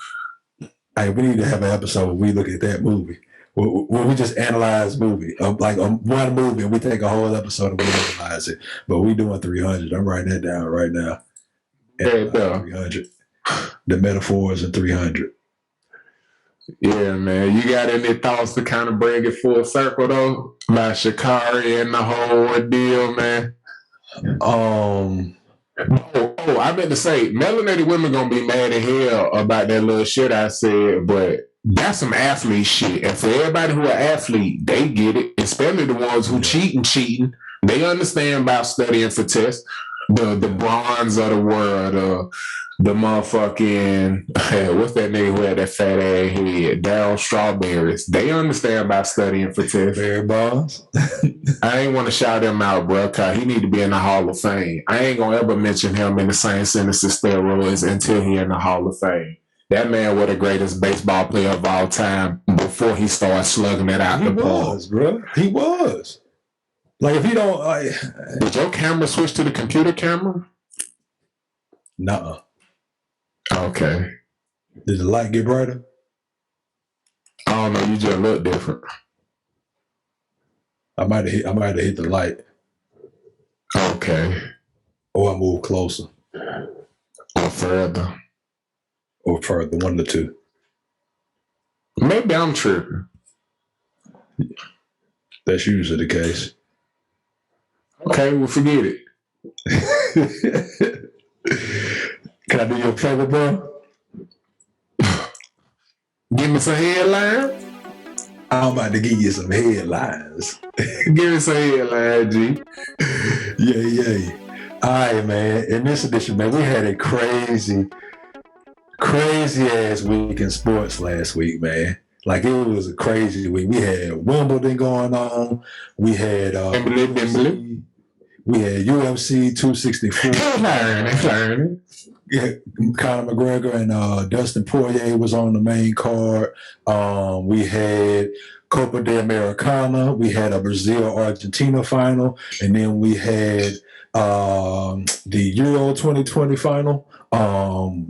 Hey, we need to have an episode where we look at that movie. Where we just analyze movie, one movie, and we take a whole episode and we analyze it. But we doing 300. I'm writing that down right now. 300. The metaphors in 300. Yeah, man. You got any thoughts to kind of bring it full circle, though? About Sha'Carri and the whole ordeal, man? I meant to say, melanated women gonna be mad as hell about that little shit I said, but that's some athlete shit. And for everybody who are athlete, they get it. Especially the ones who cheating. They understand about studying for tests. The bronze of the world, the motherfucking what's that nigga who had that fat ass head? Daryl Strawberries. They understand about studying for tests. Barry Bonds. I ain't want to shout him out, bro, cause he need to be in the Hall of Fame. I ain't gonna ever mention him in the same sentence as steroids until he in the Hall of Fame. That man was the greatest baseball player of all time before he started slugging it out the ball. Bro. He was. Like, if you don't... Did your camera switch to the computer camera? Nuh-uh. Okay. Did the light get brighter? I don't know. You just look different. I might have hit the light. Okay. Or I moved closer. Or further. One of the two. Maybe I'm tripping. That's usually the case. Okay, well, forget it. Can I do you a favor, bro? Give me some headlines. I'm about to give you some headlines. Give me some headlines, G. Yeah. All right, man. In this edition, man, we had a crazy ass week in sports last week, man. Like, it was a crazy week. We had Wimbledon going on. We had We had UFC 264. Learning. Yeah, Conor McGregor and Dustin Poirier was on the main card. We had Copa de Americana. We had a Brazil-Argentina final. And then we had the Euro 2020 final,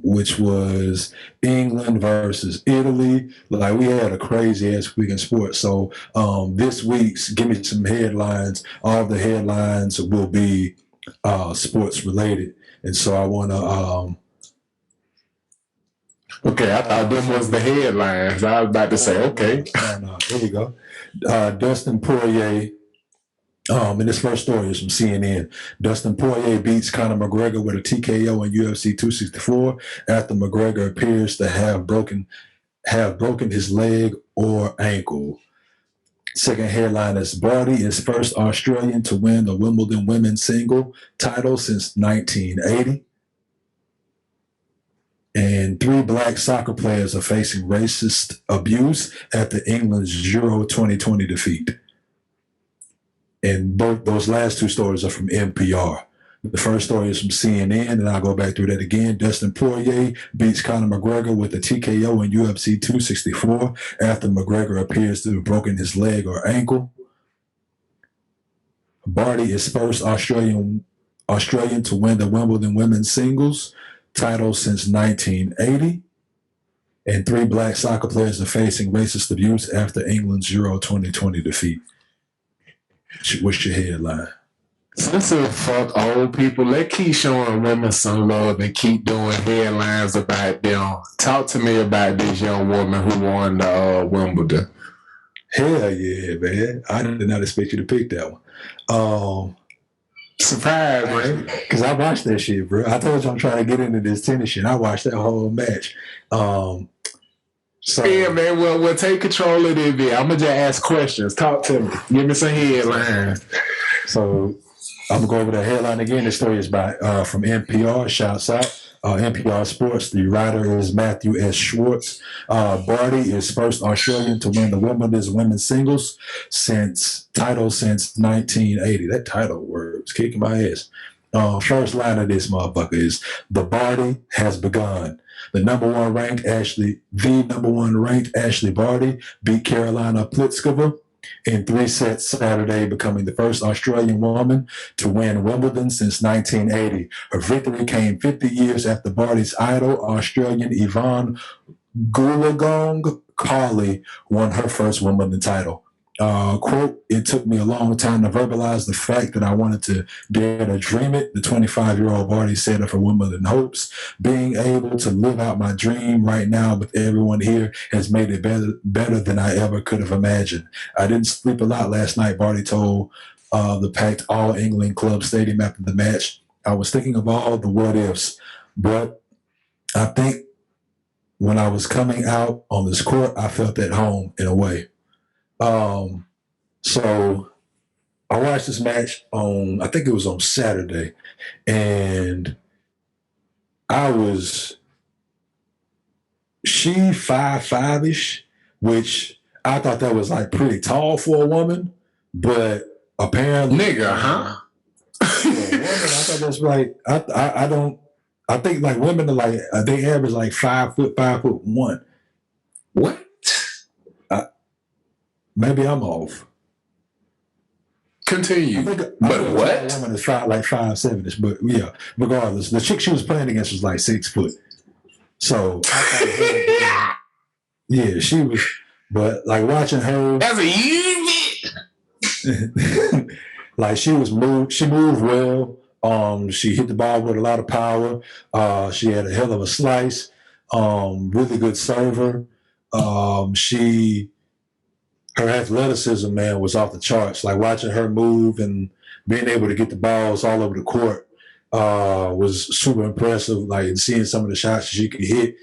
which was England versus Italy. Like, we had a crazy-ass week in sports. So this week's Give Me Some Headlines. All the headlines will be sports-related. And so I want to... Okay, I thought them was the headlines. I was about to say, okay. No, here we go. Dustin Poirier, and this first story is from CNN. Dustin Poirier beats Conor McGregor with a TKO in UFC 264 after McGregor appears to have broken his leg or ankle. Second headline is Barty is first Australian to win the Wimbledon women's single title since 1980. And 3 black soccer players are facing racist abuse after England's Euro 2020 defeat. And both those last 2 stories are from NPR. The first story is from CNN, and I'll go back through that again. Dustin Poirier beats Conor McGregor with a TKO in UFC 264 after McGregor appears to have broken his leg or ankle. Barty is first Australian to win the Wimbledon women's singles title since 1980. And 3 black soccer players are facing racist abuse after England's Euro 2020 defeat. What's your headline? Since fuck old people, let's keep showing women some love and keep doing headlines about them. Talk to me about this young woman who won the Wimbledon. Hell yeah, man. I did not expect you to pick that one. Surprise, man. Because I watched that shit, bro. I told you I'm trying to get into this tennis shit. I watched that whole match. So yeah, man. Well, we'll take control of this bit. I'm gonna just ask questions. Talk to me. Give me some headlines. So I'm gonna go over the headline again. This story is by from NPR. Shouts out NPR Sports. The writer is Matthew S. Schwartz. Barty is first Australian to win the Wimbledon women's singles title since 1980. That title word is kicking my ass. First line of this motherfucker is the Barty has begun. The number one ranked Ashley Barty beat Carolina Pliskova in 3 sets Saturday, becoming the first Australian woman to win Wimbledon since 1980. Her victory came 50 years after Barty's idol, Australian Yvonne Goolagong-Cawley, won her first Wimbledon title. Quote, "It took me a long time to verbalize the fact that I wanted to dare to dream it," the 25-year-old Barty said of her Wimbledon hopes. "Being able to live out my dream right now with everyone here has made it better than I ever could have imagined. I didn't sleep a lot last night," Barty told the packed All England Club Stadium after the match. "I was thinking of all the what ifs, but I think when I was coming out on this court, I felt at home in a way." So I watched this match I think it was on Saturday, and she 5'5"-ish, which I thought that was like pretty tall for a woman, but apparently, nigga, huh? Women, I thought that's like I think like women are like they average like 5 foot, 5'1". What? Maybe I'm off. Continue. I think what? A woman is like 5'7"-ish, but yeah. Regardless, the chick she was playing against was like 6 foot. So yeah, she was. But like watching her, that's a unit. Like she moved well. She hit the ball with a lot of power. She had a hell of a slice. Really good server. Her athleticism, man, was off the charts. Like watching her move and being able to get the balls all over the court was super impressive. Like seeing some of the shots she could hit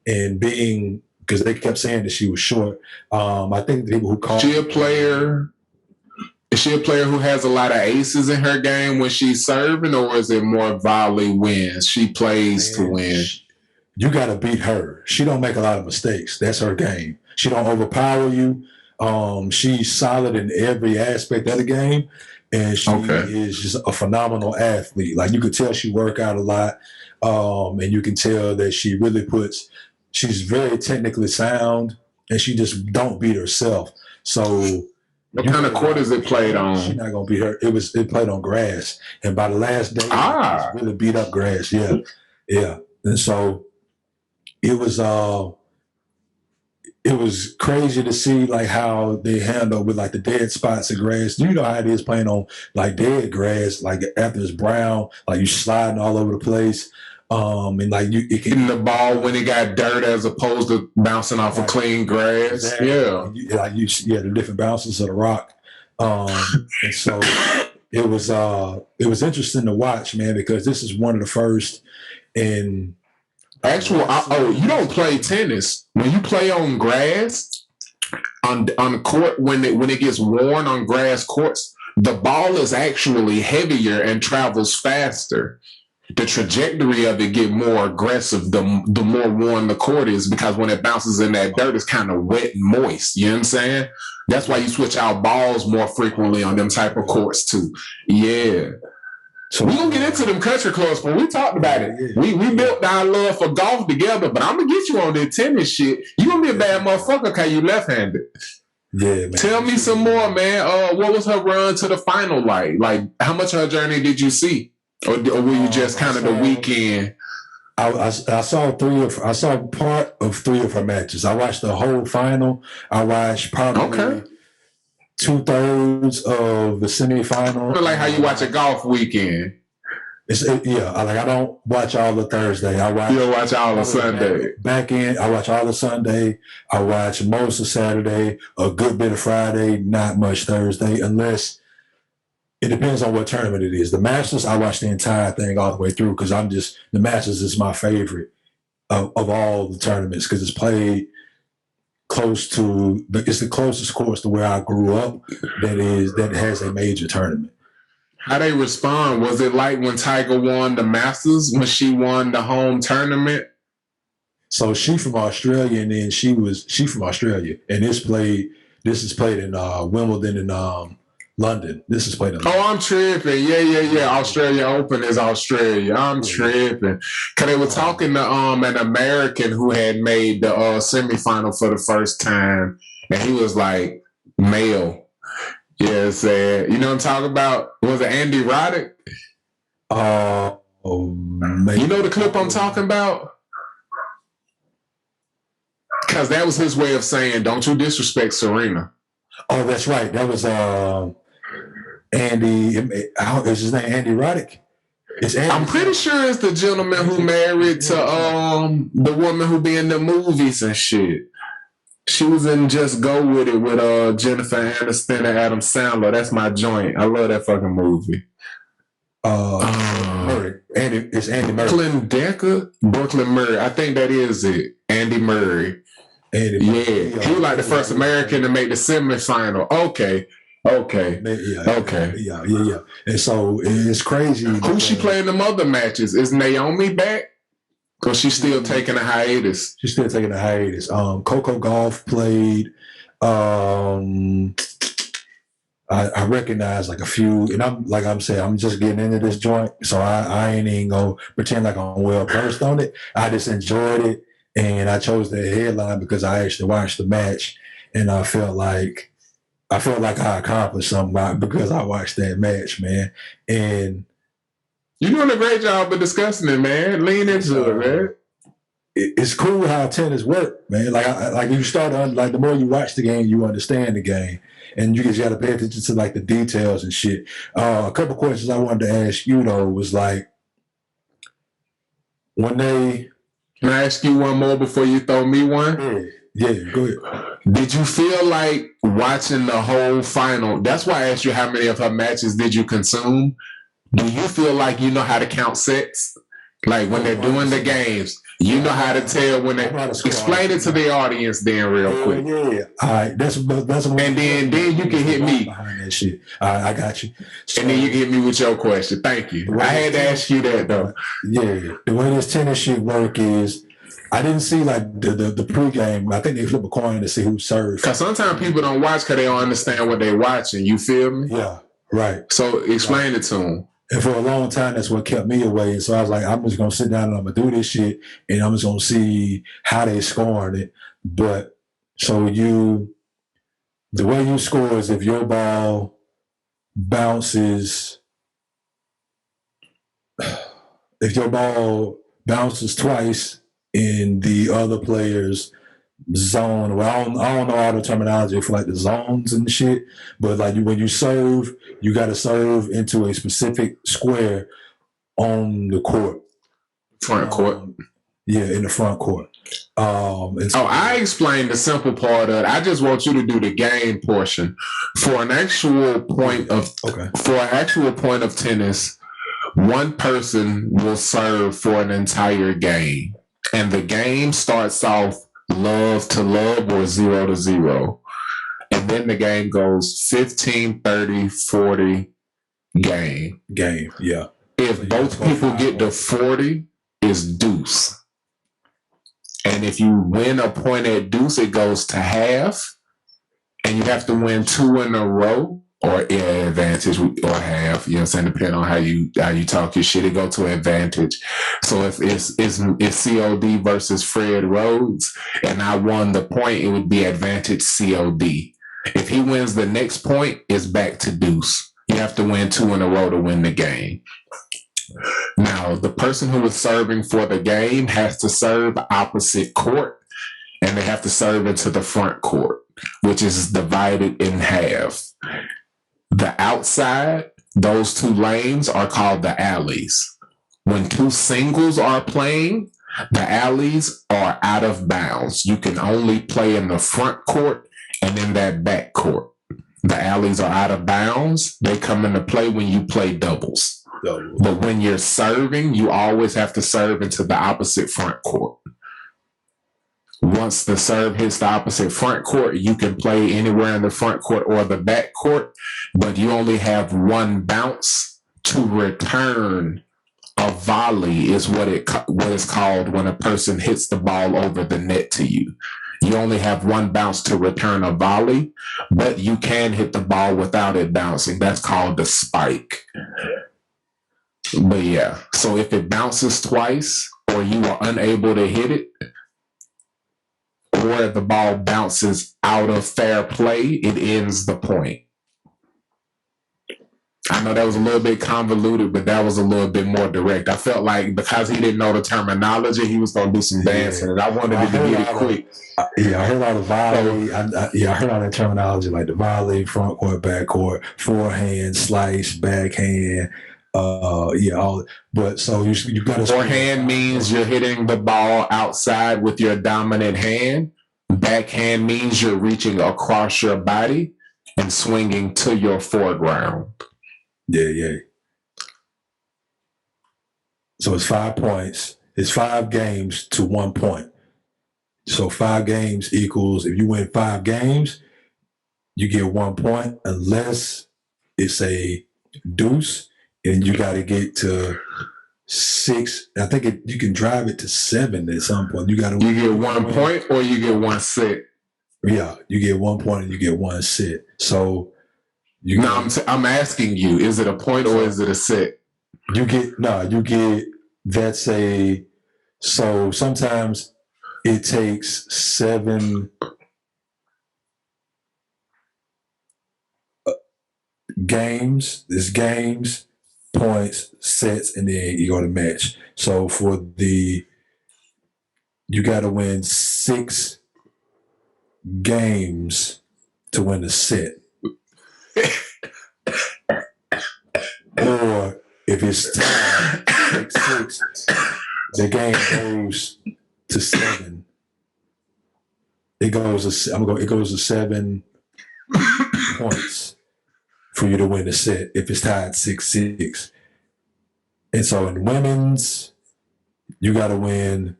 and because they kept saying that she was short. I think the people who called Is she a player who has a lot of aces in her game when she's serving, or is it more volley wins? She plays to win. You got to beat her. She don't make a lot of mistakes. That's her game. She don't overpower you. She's solid in every aspect of the game. and she is just a phenomenal athlete. Like you could tell she work out a lot, and you can tell that she really she's very technically sound, and she just don't beat herself. So what kind of court is it played on? She's not gonna beat her. It played on grass, and by the last day, it really beat up grass. Yeah, yeah. And so it was crazy to see like how they handle with like the dead spots of grass. You know how it is playing on like dead grass, like after it's brown, like you sliding all over the place. And like it can hitting the ball when it got dirt as opposed to bouncing off of clean grass. Exactly. Yeah. The different bounces of the rock. And so it was interesting to watch, man, because this is one of the first in you don't play tennis. When you play on grass, on the court, when it gets worn on grass courts, the ball is actually heavier and travels faster. The trajectory of it get more aggressive the more worn the court is, because when it bounces in that dirt, it's kind of wet and moist. You know what I'm saying? That's why you switch out balls more frequently on them type of courts too. Yeah. So we're going to get into them country clubs, but we talked about it. Yeah. We built our love for golf together, but I'm going to get you on that tennis shit. You going to be a bad motherfucker because you left-handed. Yeah, man. Tell me some more, man. What was her run to the final like? Like, how much of her journey did you see? Or were you just kind of the weekend? I saw part of 3 of her matches. I watched the whole final. I watched probably 2/3 of the semifinal. Like how you watch a golf weekend. I don't watch all the Thursday. You don't watch all the Sunday. Back in, I watch all the Sunday. I watch most of Saturday, a good bit of Friday, not much Thursday, unless it depends on what tournament it is. The Masters, I watch the entire thing all the way through because the Masters is my favorite of all the tournaments because it's played it's the closest course to where I grew up that has a major tournament. How they respond? Was it like when Tiger won the Masters, when she won the home tournament? So she from Australia, and then she from Australia, and this is played in Wimbledon and London. This is played in London. Oh, I'm tripping. Yeah. Australia Open is Australia. I'm tripping. Because they were talking to an American who had made the semifinal for the first time, and he was like, male. Yeah, sad. You know what I'm talking about? Was it Andy Roddick? Maybe. You know the clip I'm talking about? Because that was his way of saying, don't you disrespect Serena. Oh, that's right. That was Andy. Is his name Andy Roddick? I'm pretty sure it's the gentleman who married to the woman who be in the movies and shit. She was in Just Go With It with Jennifer Aniston and Adam Sandler. That's my joint. I love that fucking movie. Murray. It's Andy Murray. Brooklyn Decker? Brooklyn Murray. I think that is it. Andy Murray. He was like the first American to make the semifinal. Okay. Yeah. And so it's crazy. Who's she playing them other matches? Is Naomi back? Because she's still taking a hiatus. She's still taking a hiatus. Coco Gauff played. I recognize like a few, and I'm saying, I'm just getting into this joint, so I ain't even gonna pretend like I'm well versed on it. I just enjoyed it, and I chose the headline because I actually watched the match, and I felt like I accomplished something because I watched that match, man. And you're doing a great job of discussing it, man. Lean into it, man. It's cool how tennis work, man. Like you start like the more you watch the game, you understand the game, and you just got to pay attention to like the details and shit. A couple questions I wanted to ask you though was like, when they. Can I ask you one more before you throw me one? Yeah, go ahead. Did you feel like watching the whole final? That's why I asked you how many of her matches did you consume. Do you feel like you know how to count sets? Like when they're doing the games, you know how to tell when they explain it to the audience then real quick. Yeah. All right. That's and then you can hit me behind that shit. All right, I got you. So, and then you can hit me with your question. Thank you. I had to ask you that though. Yeah. The way this tennis shit work is I didn't see like the pregame. I think they flip a coin to see who serves. Because sometimes people don't watch because they don't understand what they're watching. You feel me? Yeah. Right. So explain it to him. And for a long time, that's what kept me away. So I was like, I'm just going to sit down and I'm going to do this shit and I'm just going to see how they scoring it. But so the way you score is if your ball bounces twice in the other player's zone. Well, I don't know all the terminology for like the zones and shit, but like when you serve, you got to serve into a specific square on the court. Front court. Yeah, in the front court. I explained the simple part of it. I just want you to do the game portion. For an actual point of tennis, one person will serve for an entire game. And the game starts off love to love or 0-0. And then the game goes 15, 30, 40 game. Game, yeah. If both people get to 40, it's deuce. And if you win a point at deuce, it goes to half. And you have to win 2 in a row or advantage or half. You know what I'm saying? Depending on how you talk your shit, it go to advantage. So if it's C.O.D. versus Fred Rhodes and I won the point, it would be advantage C.O.D. If he wins the next point, it's back to deuce. You have to win 2 in a row to win the game. Now, the person who is serving for the game has to serve opposite court, and they have to serve into the front court, which is divided in half. The outside, those 2 lanes are called the alleys. When 2 singles are playing, the alleys are out of bounds. You can only play in the front court and in that back court. The alleys are out of bounds. They come into play when you play doubles. But when you're serving, you always have to serve into the opposite front court. Once the serve hits the opposite front court, you can play anywhere in the front court or the back court, but you only have 1 bounce to return. A volley is what is called when a person hits the ball over the net to you. You only have 1 bounce to return a volley, but you can hit the ball without it bouncing. That's called the spike. But yeah, so if it bounces twice or you are unable to hit it, or if the ball bounces out of fair play, it ends the point. I know that was a little bit convoluted, but that was a little bit more direct. I felt like because he didn't know the terminology, he was going to do some dancing, and I wanted to get it quick. I heard all the volley. I heard all that terminology, like the volley, front court, back court, forehand, slice, backhand. But so you got to. Forehand means you're hitting the ball outside with your dominant hand. Backhand means you're reaching across your body and swinging to your foreground. Yeah. So it's 5 points. It's 5 games to 1 point. So 5 games equals, if you win 5 games, you get 1 point, unless it's a deuce and you got to get to 6. I think you can drive it to 7 at some point. You get 1 point or you get 1 set. Yeah, you get 1 point and you get 1 set. So I'm asking you, is it a point or is it a set? So sometimes it takes 7 games. There's games, points, sets, and then you go to match. So you got to win 6 games to win the set. Or if it's tied, 6, the game goes to 7. It goes to 7 points for you to win the set if it's tied 6-6. And so in women's, you got to win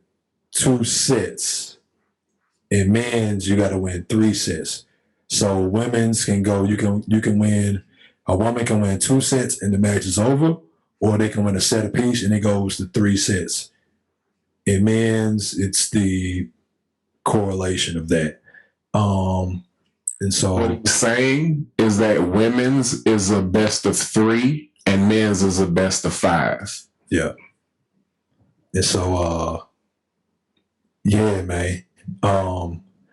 2 sets. In men's, you got to win 3 sets. So women's can go. You can win. A woman can win 2 sets and the match is over, or they can win a set apiece and it goes to 3 sets. In men's, it's the correlation of that. And so what he's saying is that women's is a best of 3 and men's is a best of 5. Yeah. And so yeah, man.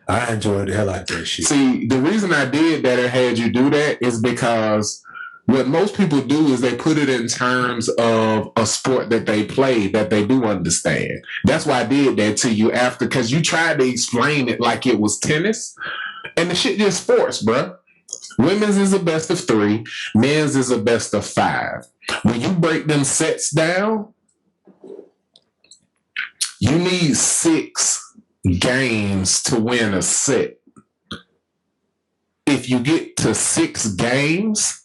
I enjoyed the hell out of that shit. See, the reason I did that or had you do that is because what most people do is they put it in terms of a sport that they play that they do understand. That's why I did that to you after, because you tried to explain it like it was tennis, and the shit just sports, bruh. Women's is a best of 3, men's is a best of 5. When you break them sets down, you need 6 games to win a set. If you get to 6 games,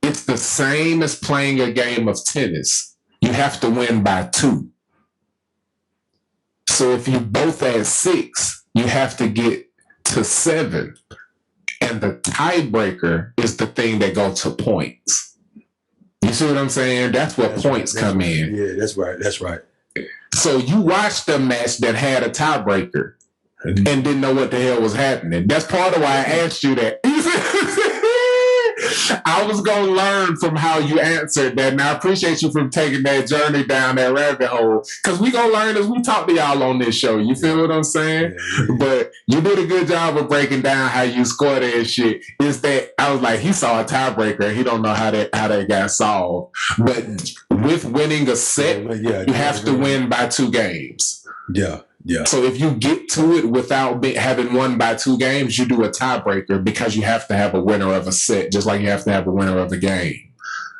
it's the same as playing a game of tennis. You have to win by 2. So if you both at 6, you have to get to 7. And the tiebreaker is the thing that goes to points. You see what I'm saying? That's where points come in. Yeah, that's right. That's right. So you watched a match that had a tiebreaker and didn't know what the hell was happening. That's part of why I asked you that. I was going to learn from how you answered that. And I appreciate you for taking that journey down that rabbit hole. Because we going to learn as we talk to y'all on this show. You feel what I'm saying? Yeah. But you did a good job of breaking down how you scored that shit. Is that I was like, he saw a tiebreaker. He don't know how that got solved. But with winning a set, you have to win by 2 games. Yeah. Yeah. So if you get to it without having won by 2 games, you do a tiebreaker because you have to have a winner of a set, just like you have to have a winner of a game.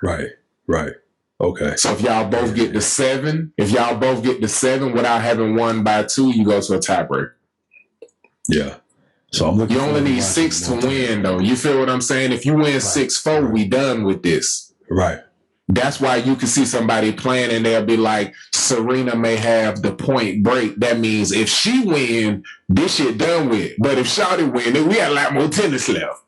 Right. Right. Okay. So if y'all both get to 7, without having won by 2, you go to a tiebreaker. Yeah. So I'm looking. You only need 6 to win, though. You feel what I'm saying? If you win 6-4, we done with this. Right. That's why you can see somebody playing and they'll be like, Serena may have the point break. That means if she win, this shit done with. But if Sha'Carri win, then we got a lot more tennis left.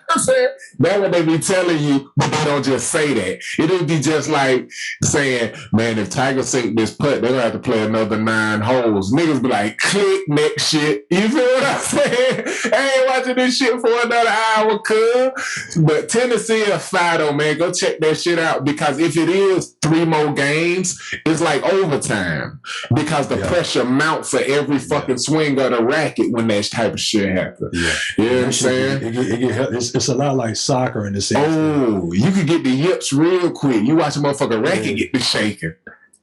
I'm saying? That's what they be telling you, but they don't just say that. It'll be just like saying, man, if Tiger sink this putt, they're going to have to play another 9 holes. Niggas be like, click, next shit. You feel what I'm saying? I ain't watching this shit for another hour, cuz. But Tennessee a fight, man. Go check that shit out, because if it is 3 more games, it's like overtime, because the pressure mounts for every fucking swing of the racket when that type of shit happens. Yeah. You know what I'm saying? It's a lot like soccer in the sense. Oh, you can get the yips real quick. You watch a motherfucking racket get the shaking.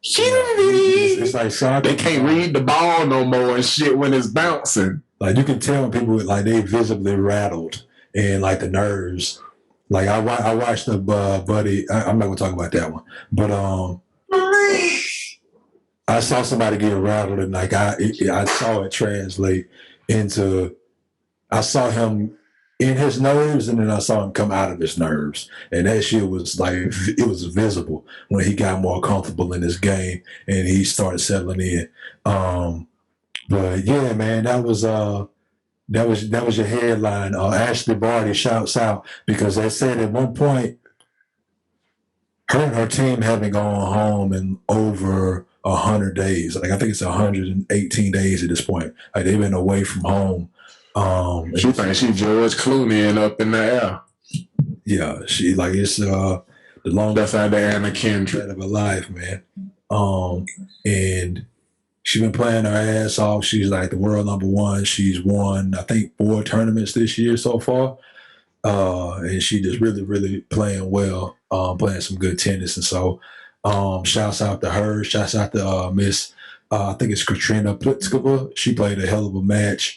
It's like soccer. They can't read the ball no more and shit when it's bouncing. Like you can tell when people like they visibly rattled and like the nerves. Like I watched the buddy. I'm not gonna talk about that one, but I saw somebody get rattled and like I saw it translate into. I saw him in his nerves, and then I saw him come out of his nerves. And that shit was like, it was visible when he got more comfortable in his game and he started settling in. But yeah, man, that was your headline. Ashley Barty shouts out because they said at one point her and her team haven't gone home in over 100 days. Like I think it's 118 days at this point. Like they've been away from home. She thinks she George Clooney and up in the air. Yeah, she like it's the longest that's out there Anna Kendrick of her life, man. And she's been playing her ass off. She's like the world #1. She's won I think 4 tournaments this year so far. And she just really, really playing well, playing some good tennis. And so shouts out to her. Shouts out to Miss I think it's Katrina Pliskova. She played a hell of a match.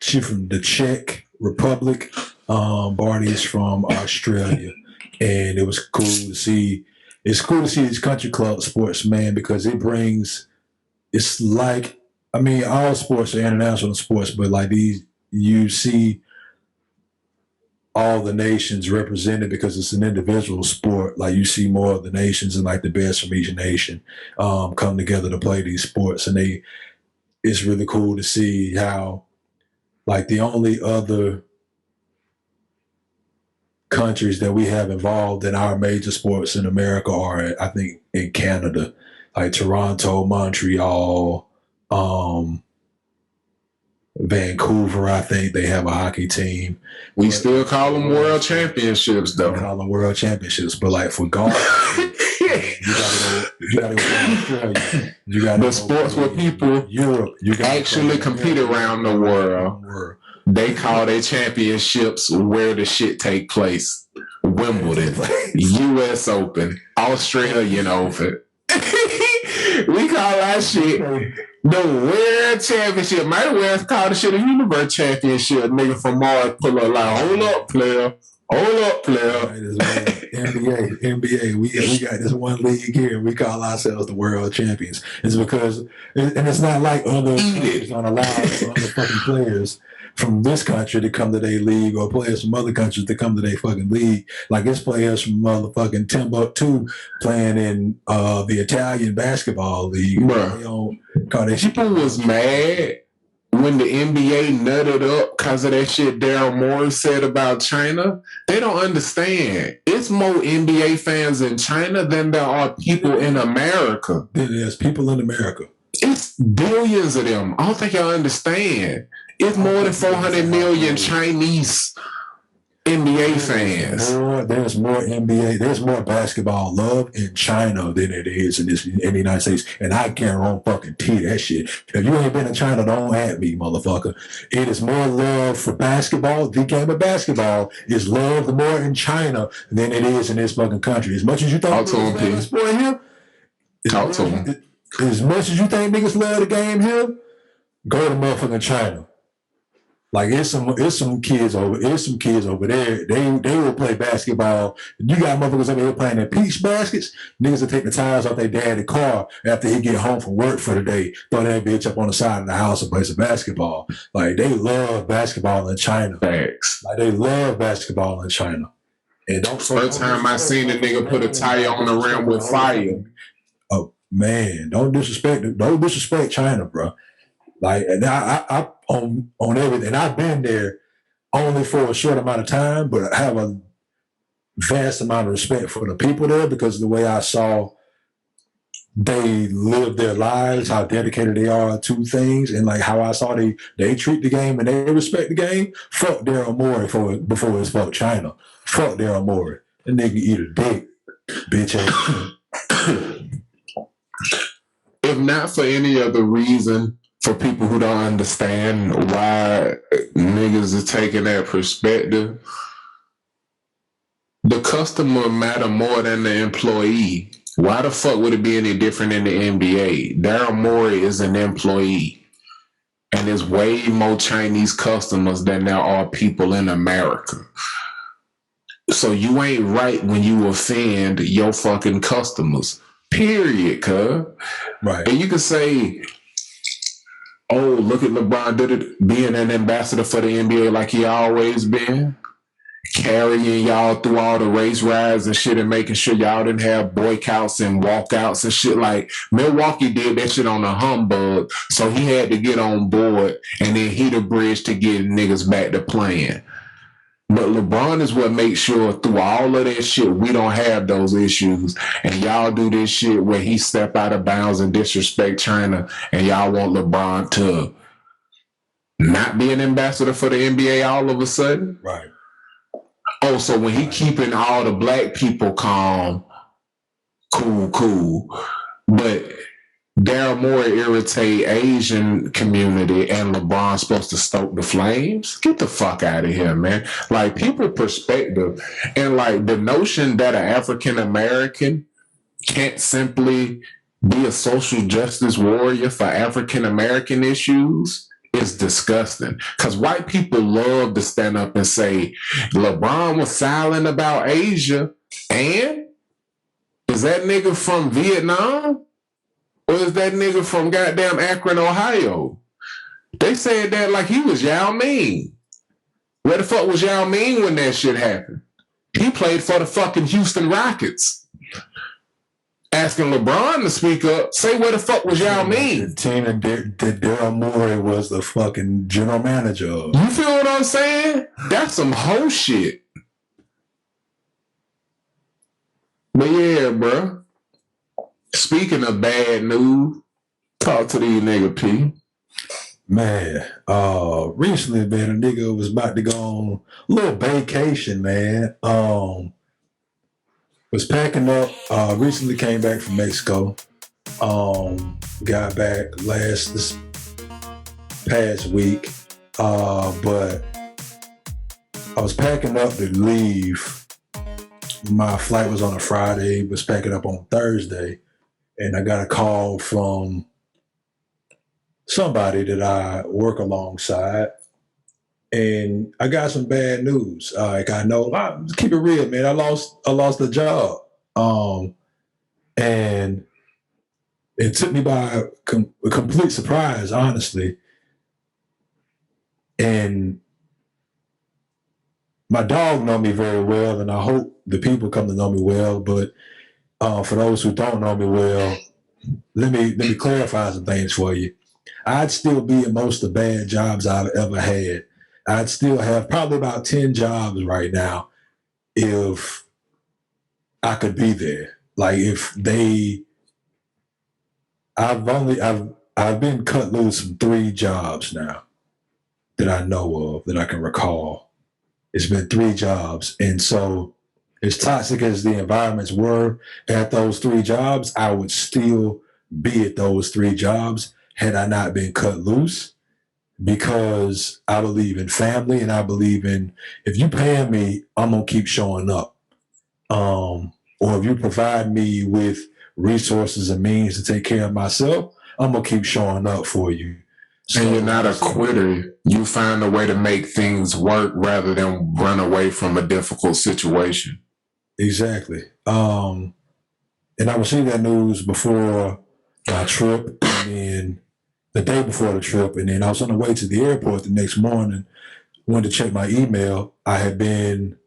She's from the Czech Republic. Barty's from Australia. And it was cool to see. It's cool to see these country club sports, man, because it's like, I mean, all sports are international sports, but like these, you see all the nations represented because it's an individual sport. Like you see more of the nations and like the best from each nation come together to play these sports. And it's really cool to see how like the only other countries that we have involved in our major sports in America are, I think, in Canada, like Toronto, Montreal, Vancouver, I think they have a hockey team. We still call them world championships, though. We call them world championships, but like for golf, you gotta go to Australia. You gotta the sports where people Europe, actually compete around the world. They call their championships where the shit take place. Wimbledon, U.S. Open, Australian Open. We call that shit the World Championship. Might as well call the shit a Universe Championship. Nigga from Mars pull up like, hold up, player. Hold up, player. NBA. We got this one league here. We call ourselves the world champions. It's because, and it's not like other countries don't allow other fucking players from this country to come to their league or players from other countries to come to their fucking league. Like it's players from motherfucking Timbuktu playing in the Italian basketball league. People was mad when the NBA nutted up because of that shit Daryl Morey said about China. They don't understand. It's more NBA fans in China than there are people in America. There's people in America. It's billions of them. I don't think y'all understand. It's more than 400 million Chinese NBA fans. There's more NBA. There's more basketball love in China than it is in the United States. And I can't fucking tee that shit. If you ain't been in China, don't at me, motherfucker. It is more love for basketball. The game of basketball is loved more in China than it is in this fucking country. As much as you think sport here, as much as you think niggas love the game here, go to motherfucking China. Like it's some kids over there. They will play basketball. You got motherfuckers over here playing in peach baskets. Niggas will take the tires off their dad's car after he get home from work for the day. Throw that bitch up on the side of the house and play some basketball. Like they love basketball in China. Thanks. Like they love basketball in China. And first time I seen a nigga put a tire on the rim with fire. Oh man, don't disrespect China, bro. Like, and I on everything. I've been there only for a short amount of time, but I have a vast amount of respect for the people there because of the way I saw they live their lives, how dedicated they are to things, and like how I saw they treat the game and they respect the game. Fuck Daryl Morey before it's fuck China. Fuck Daryl Morey. That nigga eat a dick, bitch ass. If not for any other reason, for people who don't understand why niggas is taking that perspective, the customer matter more than the employee. Why the fuck would it be any different in the NBA? Daryl Morey is an employee, and there's way more Chinese customers than there are people in America. So you ain't right when you offend your fucking customers. Period, cuz. Right. And you can say, oh, look at LeBron being an ambassador for the NBA like he always been, carrying y'all through all the race rides and shit and making sure y'all didn't have boycotts and walkouts and shit. Like Milwaukee did that shit on a humbug, so he had to get on board and then he the bridge to get niggas back to playing. But LeBron is what makes sure through all of that shit, we don't have those issues. And y'all do this shit where he step out of bounds and disrespect China, and y'all want LeBron to not be an ambassador for the NBA all of a sudden? Right. Oh, so when he keeping all the black people calm, cool. But Daryl Morey irritate Asian community and LeBron's supposed to stoke the flames? Get the fuck out of here, man. Like, people perspective and like the notion that an African American can't simply be a social justice warrior for African American issues is disgusting. Because white people love to stand up and say, LeBron was silent about Asia, and is that nigga from Vietnam? Or is that nigga from goddamn Akron, Ohio? They said that like he was Yao Ming. Where the fuck was Yao Ming when that shit happened? He played for the fucking Houston Rockets. Asking LeBron to speak up, say where the fuck was Yao Ming? The team that Daryl Morey was the fucking general manager of. You feel what I'm saying? That's some whole shit. But yeah, bro. Speaking of bad news, Talk to these nigga, P. Man, recently, man, a nigga was about to go on a little vacation, man. Was packing up, recently came back from Mexico. Got back this past week. But I was packing up to leave. My flight was on a Friday, was packing up on Thursday, and I got a call from somebody that I work alongside, and I got some bad news. Like I know, keep it real, man. I lost the job, and it took me by a complete surprise, honestly. And my dog know me very well, and I hope the people come to know me well. But for those who don't know me well, let me clarify some things for you. I'd still be in most of the bad jobs I've ever had. I'd still have probably about 10 jobs right now if I could be there. Like if I've been cut loose from 3 jobs now that I know of, that I can recall. It's been 3 jobs. And so as toxic as the environments were at those 3 jobs, I would still be at those 3 jobs had I not been cut loose, because I believe in family and I believe in, if you paying me, I'm going to keep showing up. Or if you provide me with resources and means to take care of myself, I'm going to keep showing up for you. So, and you're not a quitter. You find a way to make things work rather than run away from a difficult situation. Exactly. And I received that news before my trip, and then the day before the trip, and then I was on the way to the airport the next morning, went to check my email. I had been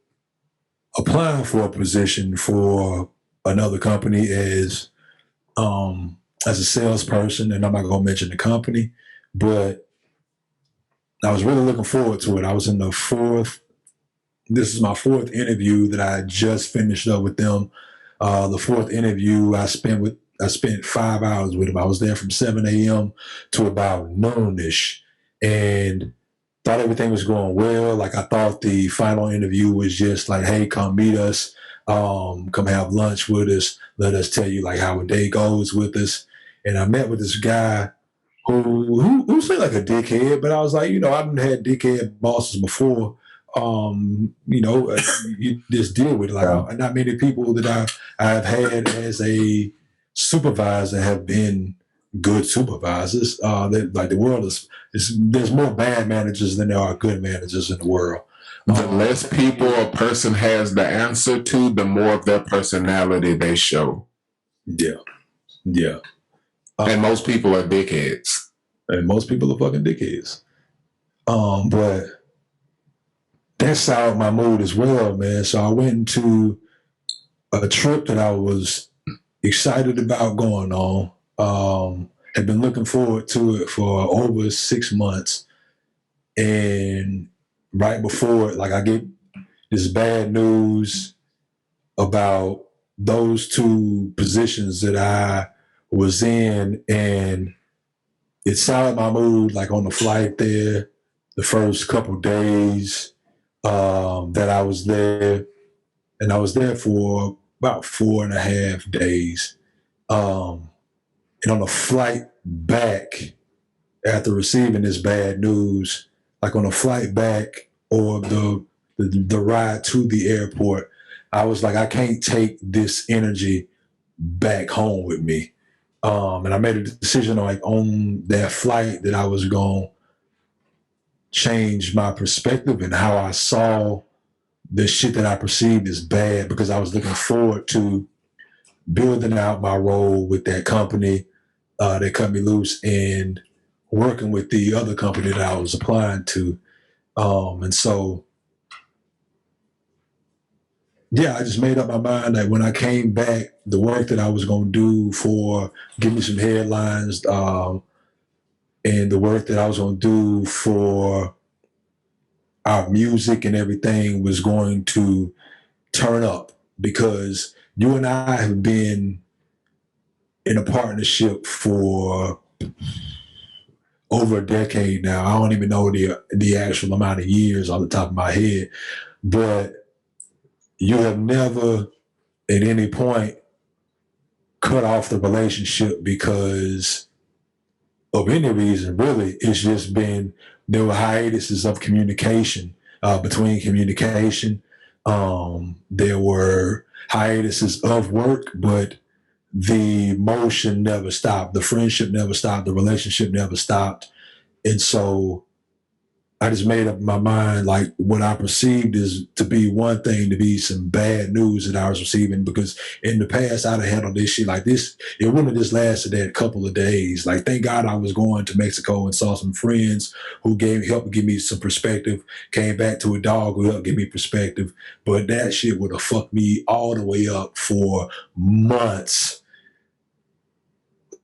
applying for a position for another company as a salesperson, and I'm not going to mention the company, but I was really looking forward to it. I was in this is my 4th interview that I just finished up with them. The 4th interview I spent 5 hours with them. I was there from 7 a.m. to about noonish, and thought everything was going well. Like I thought the final interview was just like, hey, come meet us, come have lunch with us, let us tell you like how a day goes with us. And I met with this guy who seemed like a dickhead, but I was like, I've had dickhead bosses before. You just deal with it. Like not many people that I've had as a supervisor have been good supervisors. Like the world there's more bad managers than there are good managers in the world. The less people a person has the answer to, the more of their personality they show. Yeah. And most people are dickheads. And most people are fucking dickheads. But that soured my mood as well, man. So I went into a trip that I was excited about going on. Had been looking forward to it for over 6 months. And right before it, like I get this bad news about those 2 positions that I was in, and it soured my mood like on the flight there, the first couple days that I was there. And I was there for about 4.5 days. And on the flight back, after receiving this bad news, like on the flight back or the ride to the airport, I was like, I can't take this energy back home with me. And I made a decision like on that flight that I was going to change my perspective and how I saw the shit that I perceived as bad, because I was looking forward to building out my role with that company that cut me loose and working with the other company that I was applying to. And so, yeah, I just made up my mind that when I came back, the work that I was going to do for Gimme Some Headlines and the work that I was going to do for our music and everything was going to turn up, because you and I have been in a partnership for over a decade now. I don't even know the actual amount of years off the top of my head, but you have never at any point cut off the relationship because of any reason, really. It's just been, there were hiatuses of communication, between communication. There were hiatuses of work, but the motion never stopped. The friendship never stopped. The relationship never stopped. And so I just made up my mind, like what I perceived is to be one thing, to be some bad news that I was receiving, because in the past I'd have handled this shit like this. It wouldn't have just lasted that couple of days. Like, thank God I was going to Mexico and saw some friends who helped give me some perspective, came back to a dog who helped give me perspective. But that shit would have fucked me all the way up for months.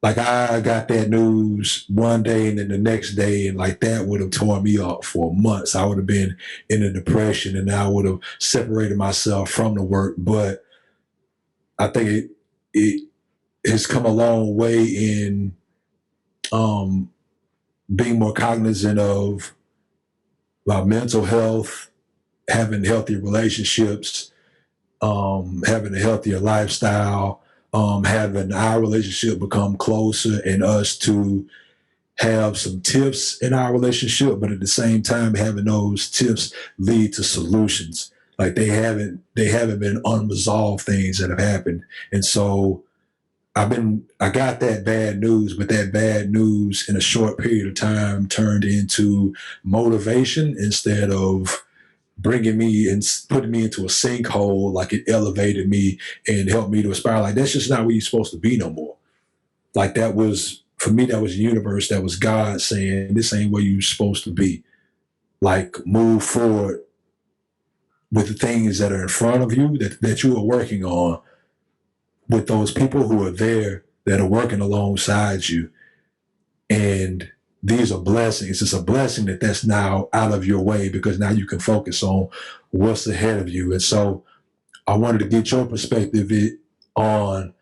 Like, I got that news one day and then the next day, and like that would have torn me up for months. I would have been in a depression and I would have separated myself from the work. But I think it has come a long way in being more cognizant of my mental health, having healthy relationships, having a healthier lifestyle, having our relationship become closer and us to have some tips in our relationship, but at the same time having those tips lead to solutions. Like, they haven't been unresolved things that have happened. And so I got that bad news, but that bad news in a short period of time turned into motivation instead of bringing me and putting me into a sinkhole. Like, it elevated me and helped me to aspire. Like, that's just not where you're supposed to be no more. Like, that was, for me, that was the universe, that was God saying, this ain't where you're supposed to be. Like, move forward with the things that are in front of you that you are working on, with those people who are there that are working alongside you. And these are blessings. It's a blessing that that's now out of your way, because now you can focus on what's ahead of you. And so I wanted to get your perspective on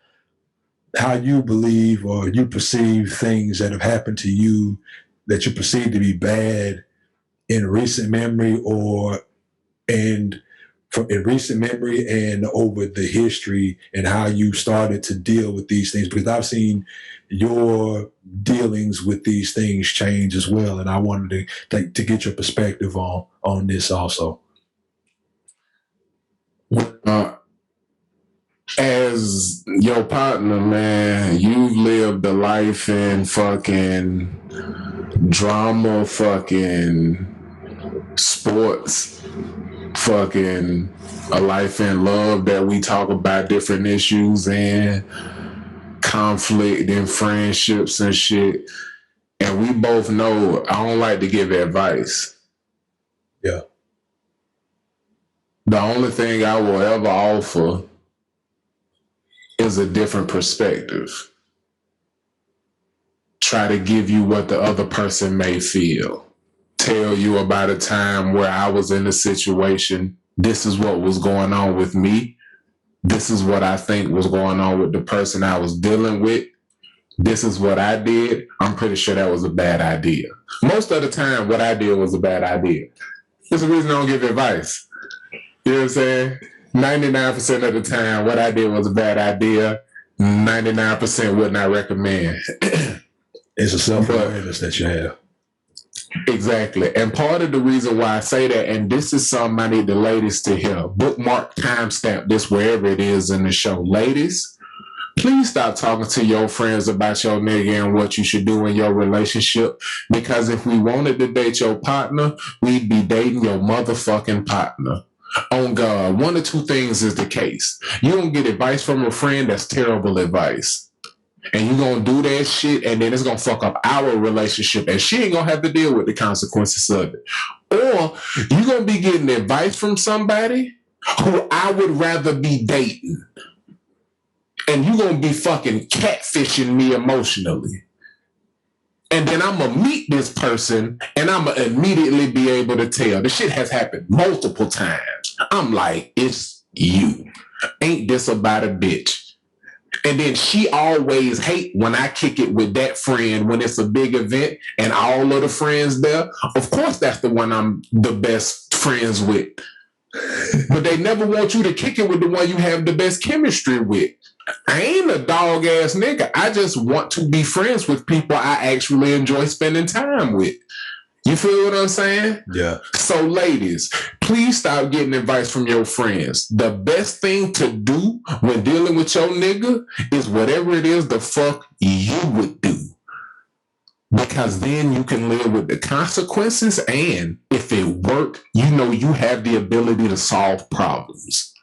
how you believe or you perceive things that have happened to you that you perceive to be bad in recent memory, in recent memory and over the history, and how you started to deal with these things, because I've seen your dealings with these things change as well. And I wanted to get your perspective on this also. As your partner, man, you've lived a life in fucking drama, fucking sports, fucking a life in love that we talk about different issues and conflict and friendships and shit. And we both know I don't like to give advice. Yeah. The only thing I will ever offer is a different perspective. Try to give you what the other person may feel. Tell you about a time where I was in a situation. This is what was going on with me. This is what I think was going on with the person I was dealing with. This is what I did. I'm pretty sure that was a bad idea. Most of the time, what I did was a bad idea. There's a reason I don't give advice. You know what I'm saying? 99% of the time, what I did was a bad idea. 99% would not recommend. It's a self-awareness that you have. Exactly. And part of the reason why I say that, and this is something I need the ladies to hear, bookmark, timestamp this wherever it is in the show. Ladies, please stop talking to your friends about your nigga and what you should do in your relationship. Because if we wanted to date your partner, we'd be dating your motherfucking partner. On God, one or two things is the case. You don't get advice from a friend, that's terrible advice. And you're going to do that shit, and then it's going to fuck up our relationship, and she ain't going to have to deal with the consequences of it. Or you're going to be getting advice from somebody who I would rather be dating. And you're going to be fucking catfishing me emotionally. And then I'm going to meet this person, and I'm going to immediately be able to tell. This shit has happened multiple times. I'm like, it's you. Ain't this about a bitch? And then she always hate when I kick it with that friend when it's a big event and all of the friends there. Of course, that's the one I'm the best friends with. But they never want you to kick it with the one you have the best chemistry with. I ain't a dog ass nigga. I just want to be friends with people I actually enjoy spending time with. You feel what I'm saying? Yeah. So ladies, please stop getting advice from your friends. The best thing to do when dealing with your nigga is whatever it is the fuck you would do. Because then you can live with the consequences, and if it worked, you know you have the ability to solve problems.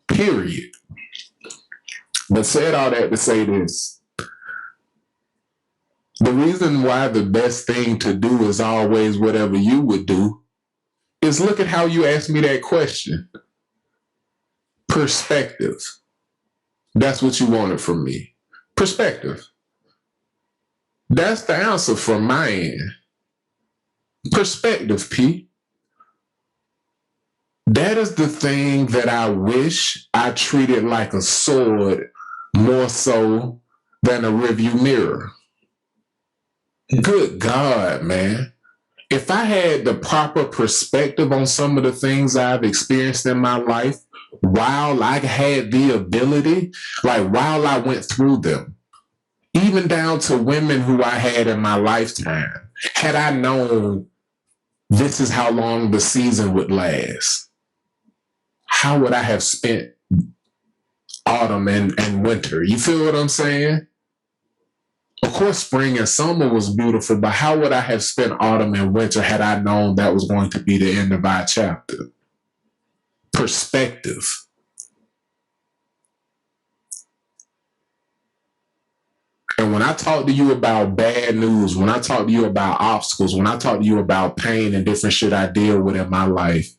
Period. But said all that to say this. The reason why the best thing to do is always whatever you would do is look at how you asked me that question. Perspective. That's what you wanted from me. Perspective. That's the answer from my end. Perspective, P. That is the thing that I wish I treated like a sword more so than a rearview mirror. Good God, man. If I had the proper perspective on some of the things I've experienced in my life while I had the ability, like while I went through them, even down to women who I had in my lifetime, had I known this is how long the season would last, how would I have spent autumn and winter? You feel what I'm saying? Of course, spring and summer was beautiful, but how would I have spent autumn and winter had I known that was going to be the end of our chapter? Perspective. And when I talk to you about bad news, when I talk to you about obstacles, when I talk to you about pain and different shit I deal with in my life,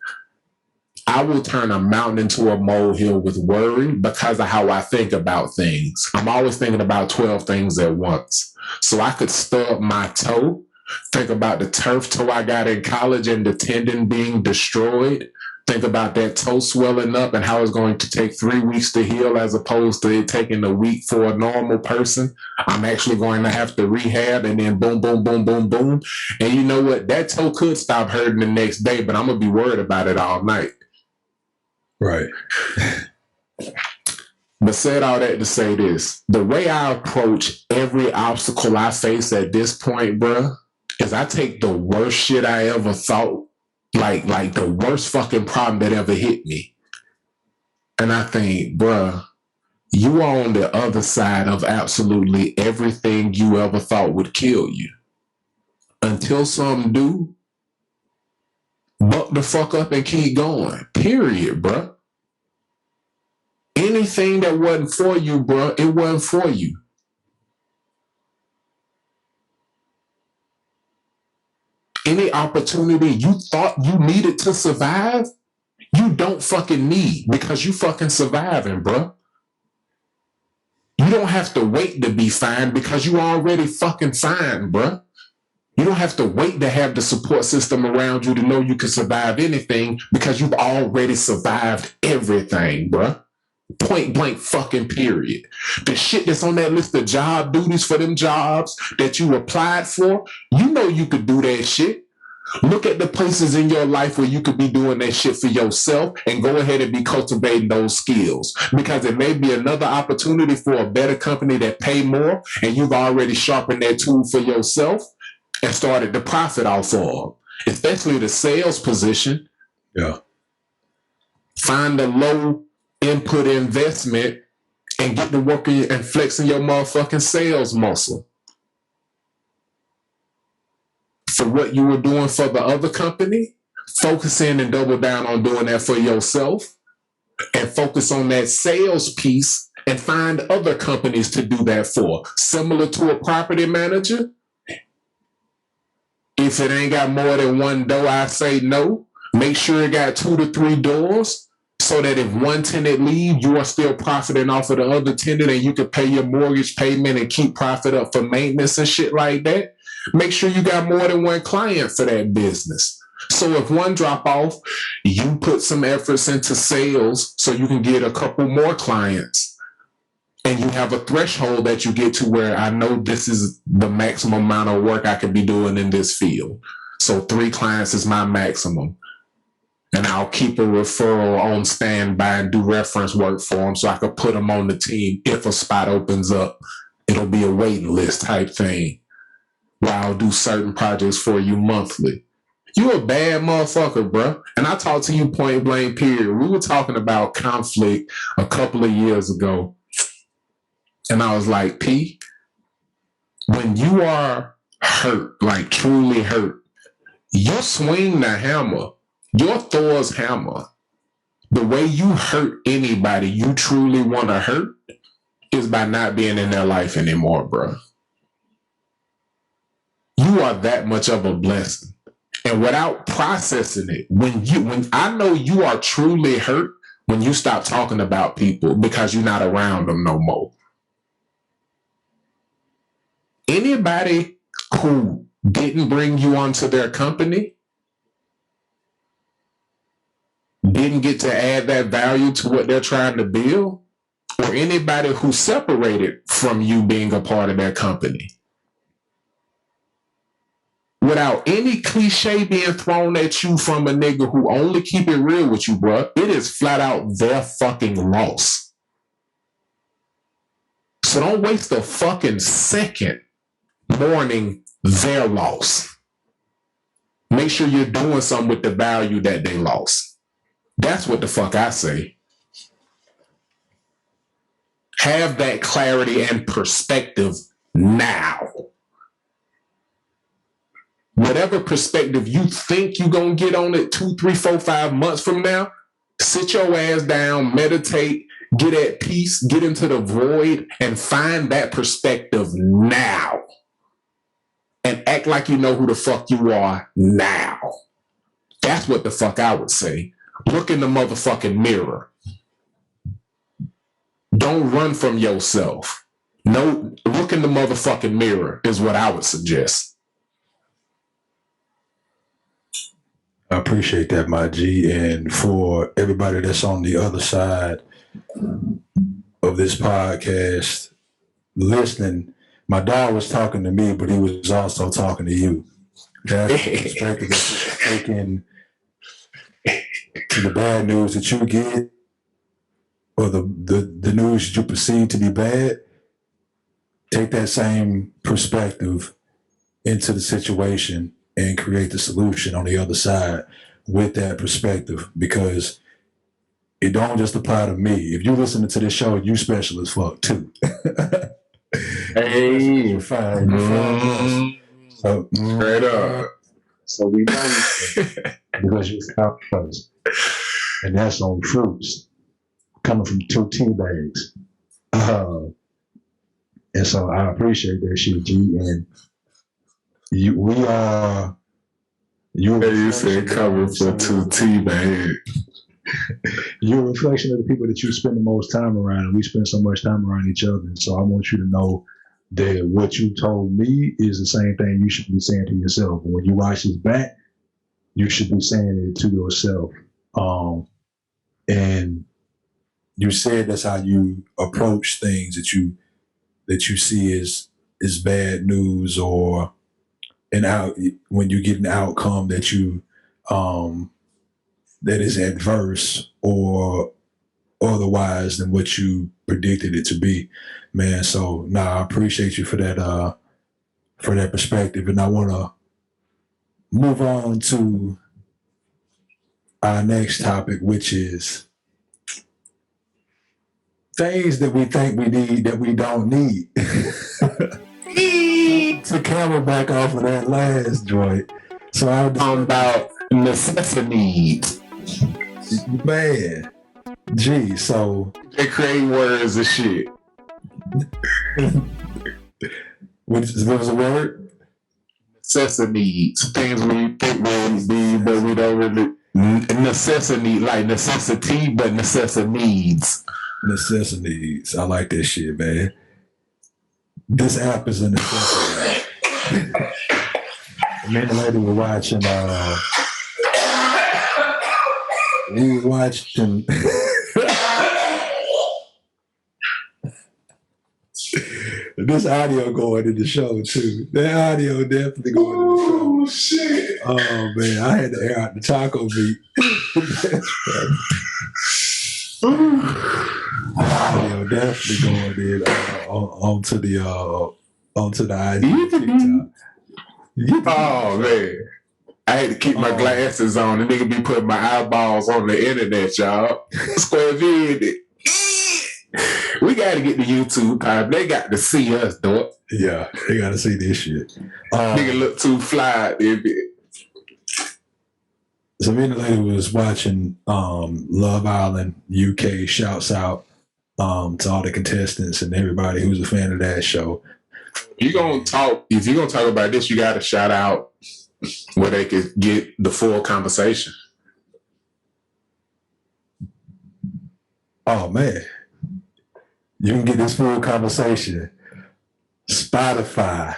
I will turn a mountain into a molehill with worry because of how I think about things. I'm always thinking about 12 things at once. So I could stub my toe, think about the turf toe I got in college and the tendon being destroyed, think about that toe swelling up and how it's going to take 3 weeks to heal as opposed to it taking a week for a normal person. I'm actually going to have to rehab and then boom, boom, boom, boom, boom. And you know what? That toe could stop hurting the next day, but I'm going to be worried about it all night. Right. But said all that to say this. The way I approach every obstacle I face at this point, bruh, is I take the worst shit I ever thought, like the worst fucking problem that ever hit me. And I think, bruh, you are on the other side of absolutely everything you ever thought would kill you. Until some do, buck the fuck up and keep going. Period, bruh. Anything that wasn't for you, bruh, it wasn't for you. Any opportunity you thought you needed to survive, you don't fucking need because you fucking surviving, bruh. You don't have to wait to be fine because you already fucking fine, bruh. You don't have to wait to have the support system around you to know you can survive anything because you've already survived everything, bruh. Point blank fucking period. The shit that's on that list of job duties for them jobs that you applied for, you know you could do that shit. Look at the places in your life where you could be doing that shit for yourself and go ahead and be cultivating those skills because it may be another opportunity for a better company that pay more and you've already sharpened that tool for yourself and started to profit off of, especially the sales position. Yeah. Find a low input investment and get to working and flexing your motherfucking sales muscle. For what you were doing for the other company, focus in and double down on doing that for yourself and focus on that sales piece and find other companies to do that for. Similar to a property manager, if it ain't got more than one door, I say no. Make sure it got 2 to 3 doors so that if one tenant leaves, you are still profiting off of the other tenant and you can pay your mortgage payment and keep profit up for maintenance and shit like that. Make sure you got more than one client for that business. So if one drop off, you put some efforts into sales so you can get a couple more clients. And you have a threshold that you get to where I know this is the maximum amount of work I could be doing in this field. So 3 clients is my maximum. And I'll keep a referral on standby and do reference work for them so I can put them on the team. If a spot opens up, it'll be a waiting list type thing where I'll do certain projects for you monthly. You a bad motherfucker, bro. And I talked to you point blank, period. We were talking about conflict a couple of years ago. And I was like, P, when you are hurt, like truly hurt, you swing the hammer. Your Thor's hammer. The way you hurt anybody you truly want to hurt is by not being in their life anymore, bro. You are that much of a blessing. And without processing it, when I know you are truly hurt, when you stop talking about people because you're not around them no more. Anybody who didn't bring you onto their company, didn't get to add that value to what they're trying to build, or anybody who separated from you being a part of their company, without any cliche being thrown at you from a nigga who only keep it real with you, bro, it is flat out their fucking loss. So don't waste a fucking second mourning their loss. Make sure you're doing something with the value that they lost. That's what the fuck I say. Have that clarity and perspective now. Whatever perspective you think you're going to get on it 2, 3, 4, 5 months from now, sit your ass down, meditate, get at peace, get into the void, and find that perspective now. And act like you know who the fuck you are now. That's what the fuck I would say. Look in the motherfucking mirror. Don't run from yourself. No, look in the motherfucking mirror is what I would suggest. I appreciate that, my G. And for everybody that's on the other side of this podcast listening, my dad was talking to me, but he was also talking to you. That's the perspective that you're taking to the bad news that you get, or the news that you perceive to be bad. Take that same perspective into the situation and create the solution on the other side with that perspective, because it don't just apply to me. If you're listening to this show, you special as fuck too. Hey, you're fine. So, straight up. So we know because you're out first. And that's on fruits coming from 2 tea bags. And so I appreciate that shit, G. And we are. You said coming from 2 tea bags. You're a reflection of the people that you spend the most time around, and we spend so much time around each other. And so I want you to know that what you told me is the same thing you should be saying to yourself. And when you watch this back, you should be saying it to yourself. And you said that's how you approach things that you see as bad news, or when you get an outcome that you that is adverse or otherwise than what you predicted it to be, man. So I appreciate you for that perspective. And I want to move on to our next topic, which is things that we think we need that we don't need. To camera back off of that last joint. So I'm talking about necessi-needs. Man. Gee, so they create words and shit. What was the word? Necessi-needs. Things we think we need, but we don't really. Necessity, like necessity, but necessi-needs. Necessi-needs. I like that shit, man. This app is a necessity. Me and the lady were watching We were watching. This audio going in the show too. That audio definitely going in the show. Oh shit! Oh man, I had to air out the taco meat. Audio definitely going in onto the IG TikTok. Oh man, I had to keep my glasses on. The nigga be putting my eyeballs on the internet, y'all. Square vid. We got to get the YouTube time. They got to see us, dog. Yeah, they got to see this shit. Nigga look too fly. So me and the lady was watching Love Island UK. Shouts out to all the contestants and everybody who's a fan of that show. If you're gonna talk about this, you got to shout out where they could get the full conversation. Oh man, you can get this full conversation. Spotify,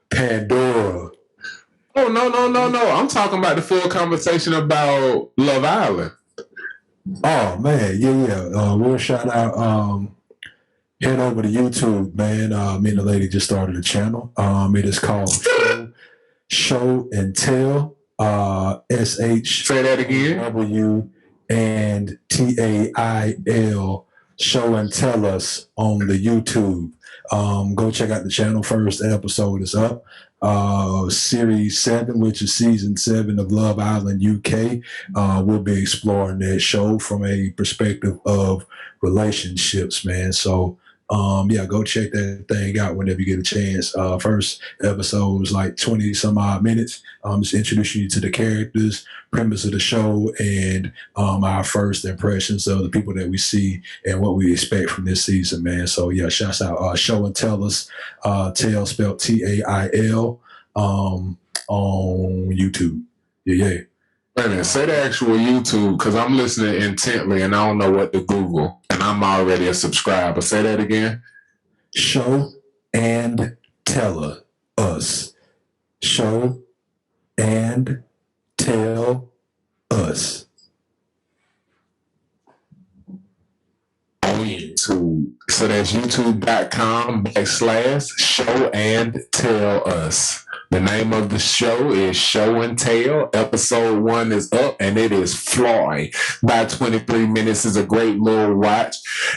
Pandora. Oh no! I'm talking about the full conversation about Love Island. Oh man, yeah. We'll shout out. Head over to YouTube, man. Me and the lady just started a channel. It is called Show and Tell. SH. Say that again. W and TAIL. Show and Tell Us on the YouTube. Go check out the channel. First episode is up. Series 7, which is season 7 of Love Island UK. We'll be exploring that show from a perspective of relationships, man. So go check that thing out whenever you get a chance. First episode was like 20 some odd minutes. Just introducing you to the characters, premise of the show, and our first impressions of the people that we see and what we expect from this season, man. So yeah, shouts out Show and Tell Us, Tell spelled TAIL, on YouTube. Yeah. Wait a minute, say the actual YouTube, because I'm listening intently and I don't know what to Google, and I'm already a subscriber. Say that again. Show and Tell Us. Show and Tell Us. On YouTube. So that's youtube.com/Show and Tell Us. The name of the show is Show and Tell. Episode 1 is up and it is flying. By 23 minutes is a great little watch.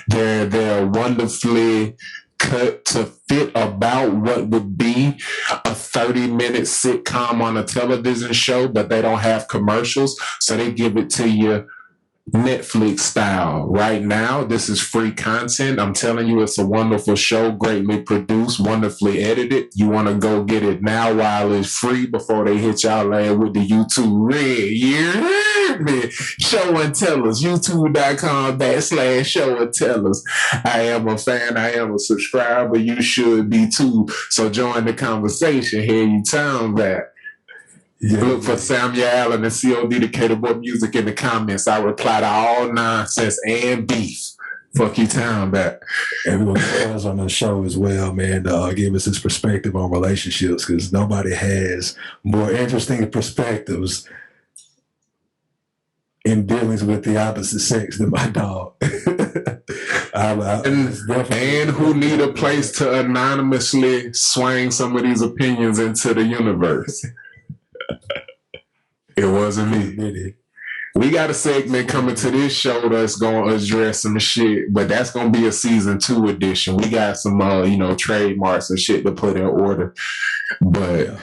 They're wonderfully cut to fit about what would be a 30-minute sitcom on a television show, but they don't have commercials, so they give it to you Netflix style. Right now, this is free content. I'm telling you, it's a wonderful show, greatly produced, wonderfully edited. You want to go get it now while it's free before they hit y'all land with the YouTube red. You heard me? Show and Tell Us. YouTube.com/Show and Tell Us. I am a fan. I am a subscriber. You should be too. So join the conversation. Hear you time back. Yeah. Look for Samuel Allen and C.O.D. DecaturboyMusic in the comments. I reply to all nonsense and beef. Fuck you, time back. Everyone else on the show as well, man, to give us his perspective on relationships, because nobody has more interesting perspectives in dealings with the opposite sex than my dog. And who need a place to anonymously swing some of these opinions into the universe. It wasn't me. We got a segment coming to this show that's going to address some shit, but that's going to be a season 2 edition. We got some, trademarks and shit to put in order, but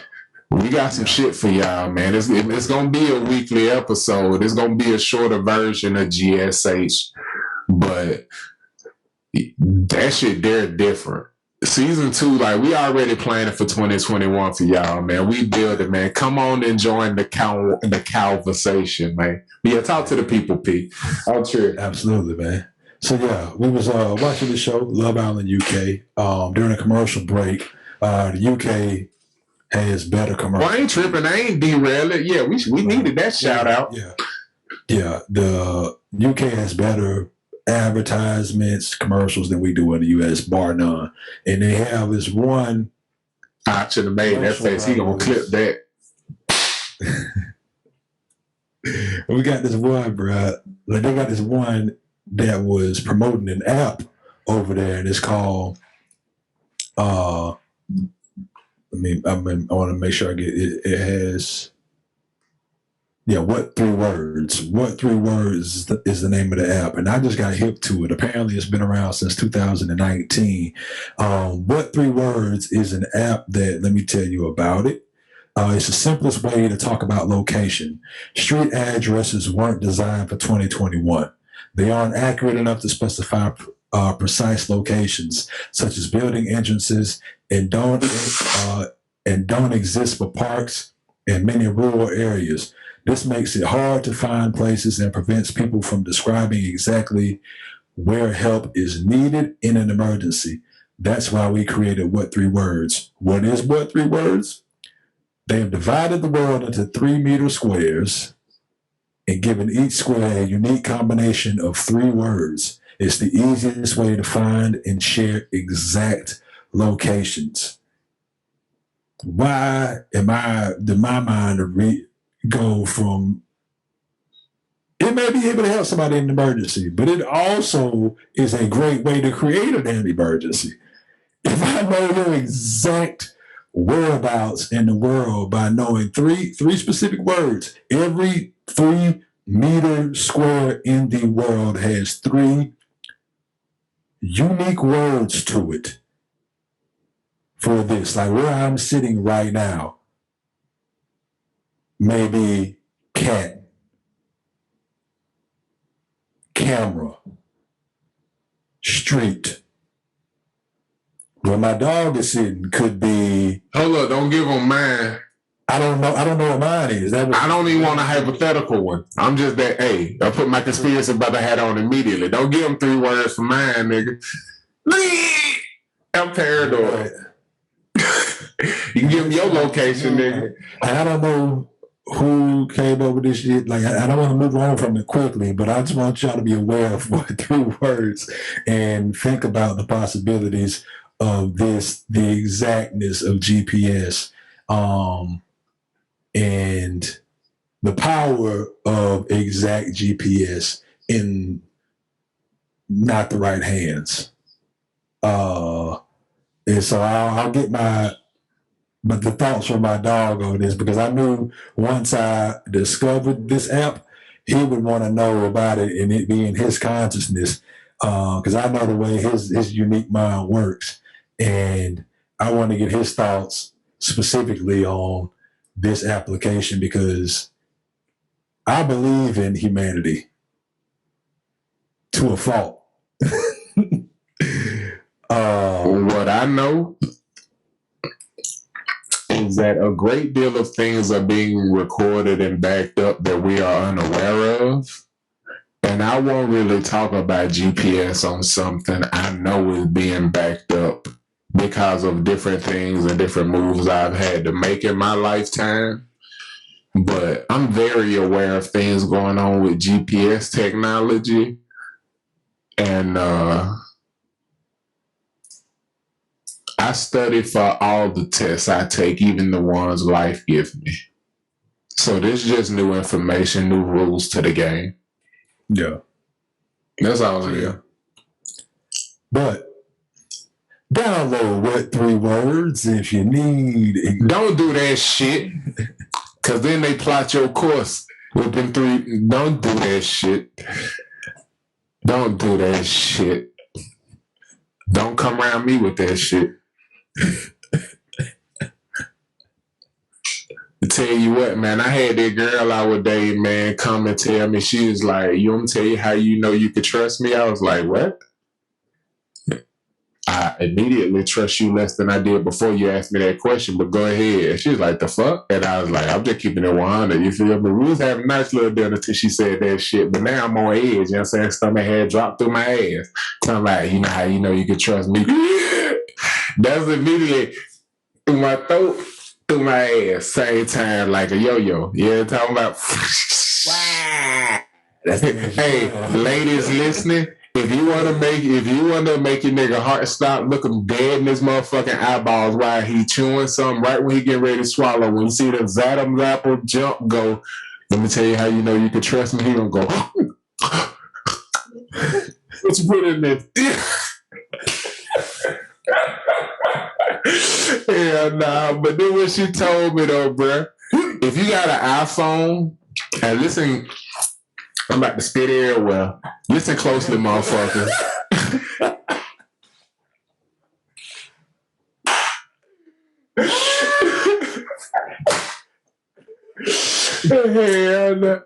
we got some shit for y'all, man. It's going to be a weekly episode. It's going to be a shorter version of GSH, but that shit, they're different. Season 2, like, we already planning for 2021 for y'all, man. We build it, man. Come on and join the conversation, man. Yeah, talk to the people, P. I'll cheer. Absolutely, man. So yeah, we was watching the show Love Island UK. During a commercial break, the UK has better commercials. Well, I ain't tripping. I ain't derailing. Yeah, we needed that shout out. Yeah. The UK has better advertisements, commercials than we do in the US, bar none. And they have this one. I should have made that face. He gonna clip that. We got this one, bro. Like they got this one that was promoting an app over there, and it's called. I want to make sure I get it. It has. Yeah, What 3 Words? What 3 Words is the name of the app, and I just got hip to it. Apparently, it's been around since 2019. What 3 Words is an app that, let me tell you about it. It's the simplest way to talk about location. Street addresses weren't designed for 2021. They aren't accurate enough to specify precise locations, such as building entrances, and don't exist for parks and many rural areas. This makes it hard to find places and prevents people from describing exactly where help is needed in an emergency. That's why we created What 3 Words. What is What 3 Words? They have divided the world into 3-meter squares and given each square a unique combination of 3 words. It's the easiest way to find and share exact locations. Why did my mind go from it may be able to help somebody in an emergency, but it also is a great way to create a damn emergency. If I know your exact whereabouts in the world by knowing three specific words, every 3-meter square in the world has 3 unique words to it for this. Like where I'm sitting right now, maybe cat, camera, street. Where my dog is sitting could be. Hold up, don't give them mine. I don't know what mine is. I don't even want a hypothetical one. I'm just that, hey, I put my conspiracy brother hat on immediately. Don't give them 3 words for mine, nigga. I'm paranoid. You can give them your location, nigga. I don't know who came up with this shit. Like, I don't want to move on from it quickly, but I just want y'all to be aware of What 3 Words and think about the possibilities of this, the exactness of GPS, and the power of exact GPS in not the right hands. And so I'll get the thoughts from my dog on this, because I knew once I discovered this app, he would want to know about it and it be in his consciousness, because I know the way his unique mind works. And I want to get his thoughts specifically on this application, because I believe in humanity to a fault. What I know is that a great deal of things are being recorded and backed up that we are unaware of. And I won't really talk about GPS on something I know is being backed up because of different things and different moves I've had to make in my lifetime. But I'm very aware of things going on with GPS technology. And I study for all the tests I take, even the ones life gives me. So this is just new information, new rules to the game. Yeah. That's all it is. But download What 3 Words if you need. Don't do that shit, because then they plot your course with them 3. Don't do that shit. Don't do that shit. Don't come around me with that shit. To tell you what, man, I had that girl I was dating, man, come and tell me, she was like, you want me to tell you how you know you could trust me? I was like, what? I immediately trust you less than I did before you asked me that question, but go ahead. She was like, the fuck? And I was like, I'm just keeping it 100. You feel me? We was having a nice little dinner till she said that shit, but now I'm on edge. You know what I'm saying? Stomach had dropped through my ass. So I'm like, you know how you know you can trust me? That's immediately through my throat, through my ass, same time, like a yo-yo. You know what I'm talking about? Hey, ladies listening, if you want to make your nigga heart stop, look him dead in his motherfucking eyeballs while he chewing something right when he get ready to swallow. When you see the zatum zapple jump go, Let me tell you how you know you can trust me. He gonna go, what you put in there? Hell nah, but then what she told me though, bruh, if you got an iPhone, and listen, I'm about to spit air well. Listen closely, motherfucker. Hell no.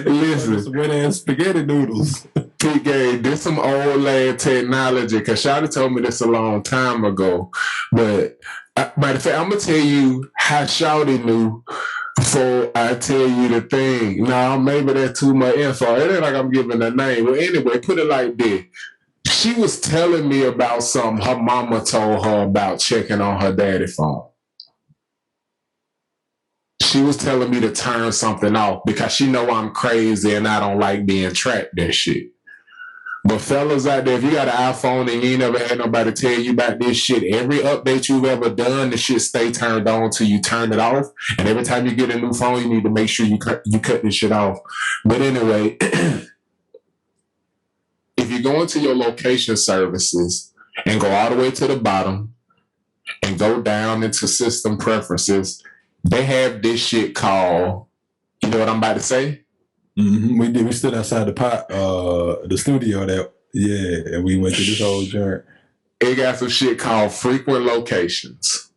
Listen, wet ass spaghetti noodles. PK, this some old lad technology. Cause Shawty told me this a long time ago. But matter of fact, I'm gonna tell you how Shawty knew before I tell you the thing. Now maybe that's too much info. It ain't like I'm giving a name. But anyway, put it like this. She was telling me about something her mama told her about checking on her daddy phone. She was telling me to turn something off because she know I'm crazy and I don't like being tracked and shit. But fellas out there, if you got an iPhone and you ain't never had nobody tell you about this shit, every update you've ever done, the shit stay turned on till you turn it off. And every time you get a new phone, you need to make sure you cut this shit off. But anyway, if you go into your location services and go all the way to the bottom and go down into system preferences, they have this shit called, you know what I'm about to say? Mm-hmm. We did. We stood outside the studio and we went through this whole journey. It got some shit called frequent locations.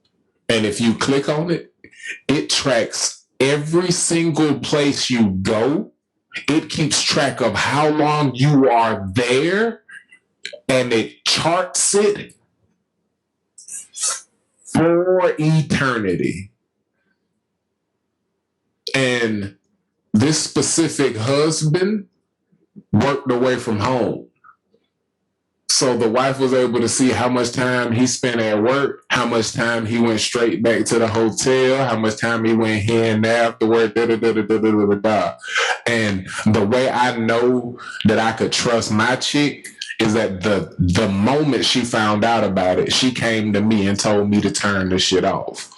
And if you click on it, it tracks every single place you go. It keeps track of how long you are there, and it charts it for eternity. And this specific husband worked away from home. So the wife was able to see how much time he spent at work, how much time he went straight back to the hotel, how much time he went here and there after work, And the way I know that I could trust my chick is that the moment she found out about it, she came to me and told me to turn the shit off.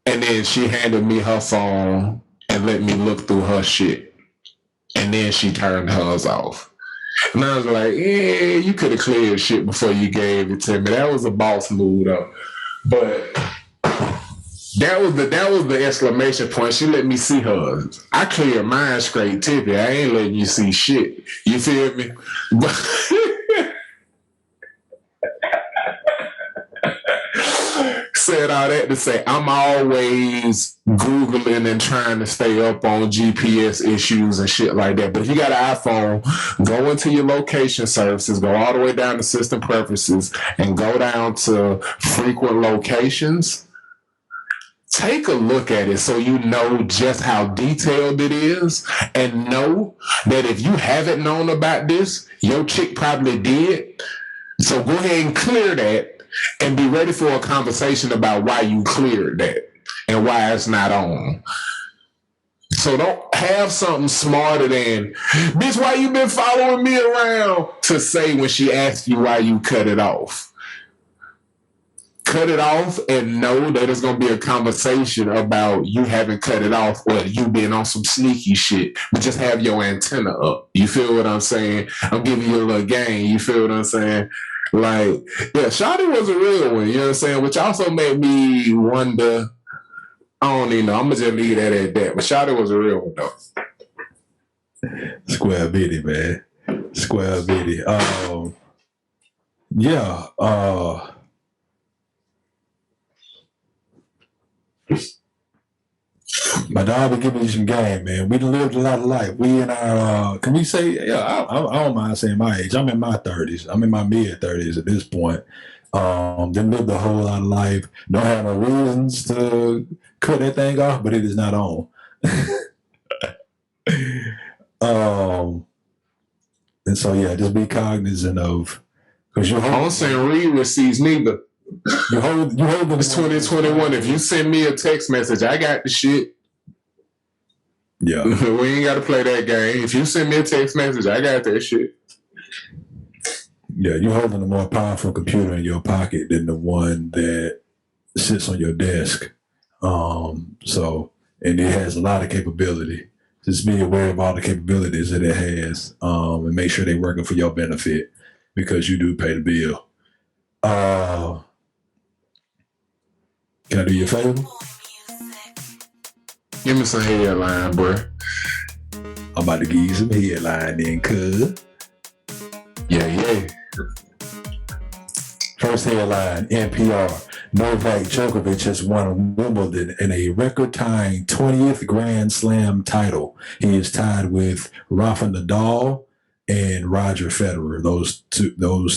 And then she handed me her phone and let me look through her shit. And then she turned hers off. And I was like, yeah, you could have cleared shit before you gave it to me. That was a boss move though. But that was the exclamation point. She let me see hers. I cleared mine straight tippy. I ain't letting you see shit. You feel me? Said all that to say I'm always Googling and trying to stay up on GPS issues and shit like that. But if you got an iPhone, go into your location services, go all the way down to system preferences, and go down to frequent locations. Take a look at it so you know just how detailed it is, and know that if you haven't known about this, your chick probably did. So go ahead and clear that. And be ready for a conversation about why you cleared that and why it's not on. So don't have something smarter than, bitch, why you been following me around, to say when she asks you why you cut it off. Cut it off and know that it's going to be a conversation about you having cut it off or you being on some sneaky shit. But just have your antenna up. You feel what I'm saying? I'm giving you a little game. You feel what I'm saying? Like, yeah, Shawty was a real one, you know what I'm saying? Which also made me wonder, I don't even know, I'm going to just leave that at that. But Shawty was a real one, though. Square bitty, man. Square bitty. My dog been giving you some game, man. We done lived a lot of life. We in our, can we say, I don't mind saying my age. I'm in my 30s. I'm in my mid-30s at this point. Then lived a whole lot of life. Don't have no reasons to cut that thing off, but it is not on. And so, yeah, just be cognizant of, because you're I don't say read receipts neither. You hold It's 2021. If you send me a text message, I got the shit. Yeah. We ain't got to play that game. If you send me a text message, I got that shit. Yeah, you're holding a more powerful computer in your pocket than the one that sits on your desk. And it has a lot of capability. Just be aware of all the capabilities that it has, and make sure they're working for your benefit because you do pay the bill. Can I do you a favor? Give me some headline, bro. I'm about to give you some headline then, cuz. Yeah. First headline, NPR. Novak Djokovic has won Wimbledon in a record-tying 20th Grand Slam title. He is tied with Rafa Nadal and Roger Federer. Those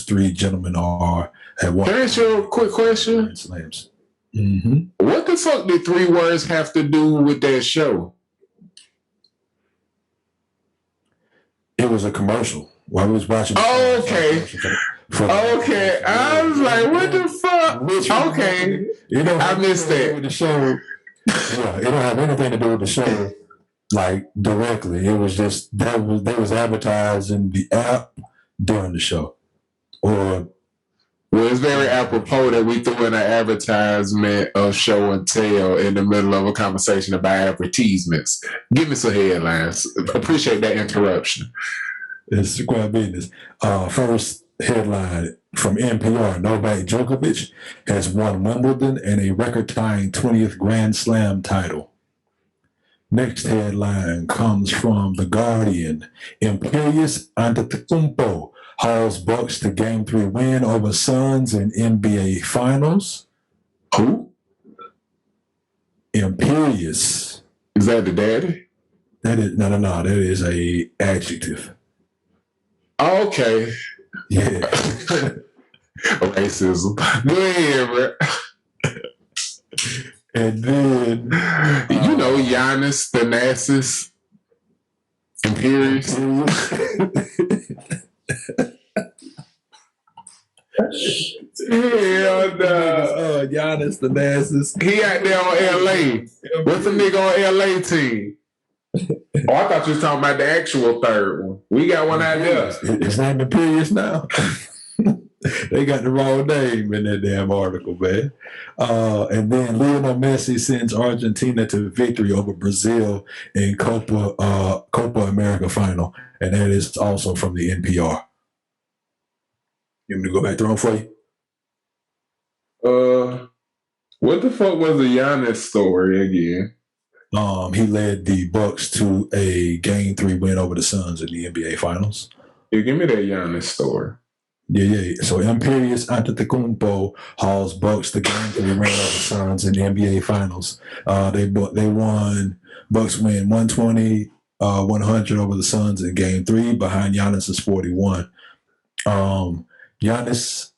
three gentlemen have won. Can I ask you a quick question? Grand Slams. Mm-hmm. What the fuck did 3 words have to do with that show? It was a commercial. While I was watching. Oh, okay. Okay. I was like, what the fuck? Okay. I missed that. With the show. Yeah, it don't have anything to do with the show, like directly. It was just they was advertising the app during the show. Well, it's very apropos that we threw in an advertisement of show and tell in the middle of a conversation about advertisements. Give me some headlines. Appreciate that interruption. It's square business. First headline from NPR, Novak Djokovic has won Wimbledon and a record-tying 20th Grand Slam title. Next headline comes from The Guardian. Imperious Antetokounmpo hauls Bucks to Game 3 win over Suns in NBA Finals. Who? Imperious. Is that the daddy? That is no. That is a adjective. Okay. Yeah. Racism. Go ahead, bro. And then Giannis, the Necessi-needs, Imperious. Hell no. Giannis, the Necessi-needs. He out there on LA. What's the nigga on LA team? Oh, I thought you was talking about the actual third one. We got one out there. His name Imperious now. They got the wrong name in that damn article, man. And then Lionel Messi sends Argentina to victory over Brazil in Copa America final. And that is also from the NPR. You want me to go back through them for you? What the fuck was the Giannis story again? He led the Bucks to a Game 3 win over the Suns in the NBA Finals. Yeah, give me that Giannis story. Yeah. So Imperious Antetokounmpo hauls Bucks to Game 3 win over the Suns in the NBA Finals. They won. Bucks win 120-100 over the Suns in Game 3 behind Giannis' 41. Giannis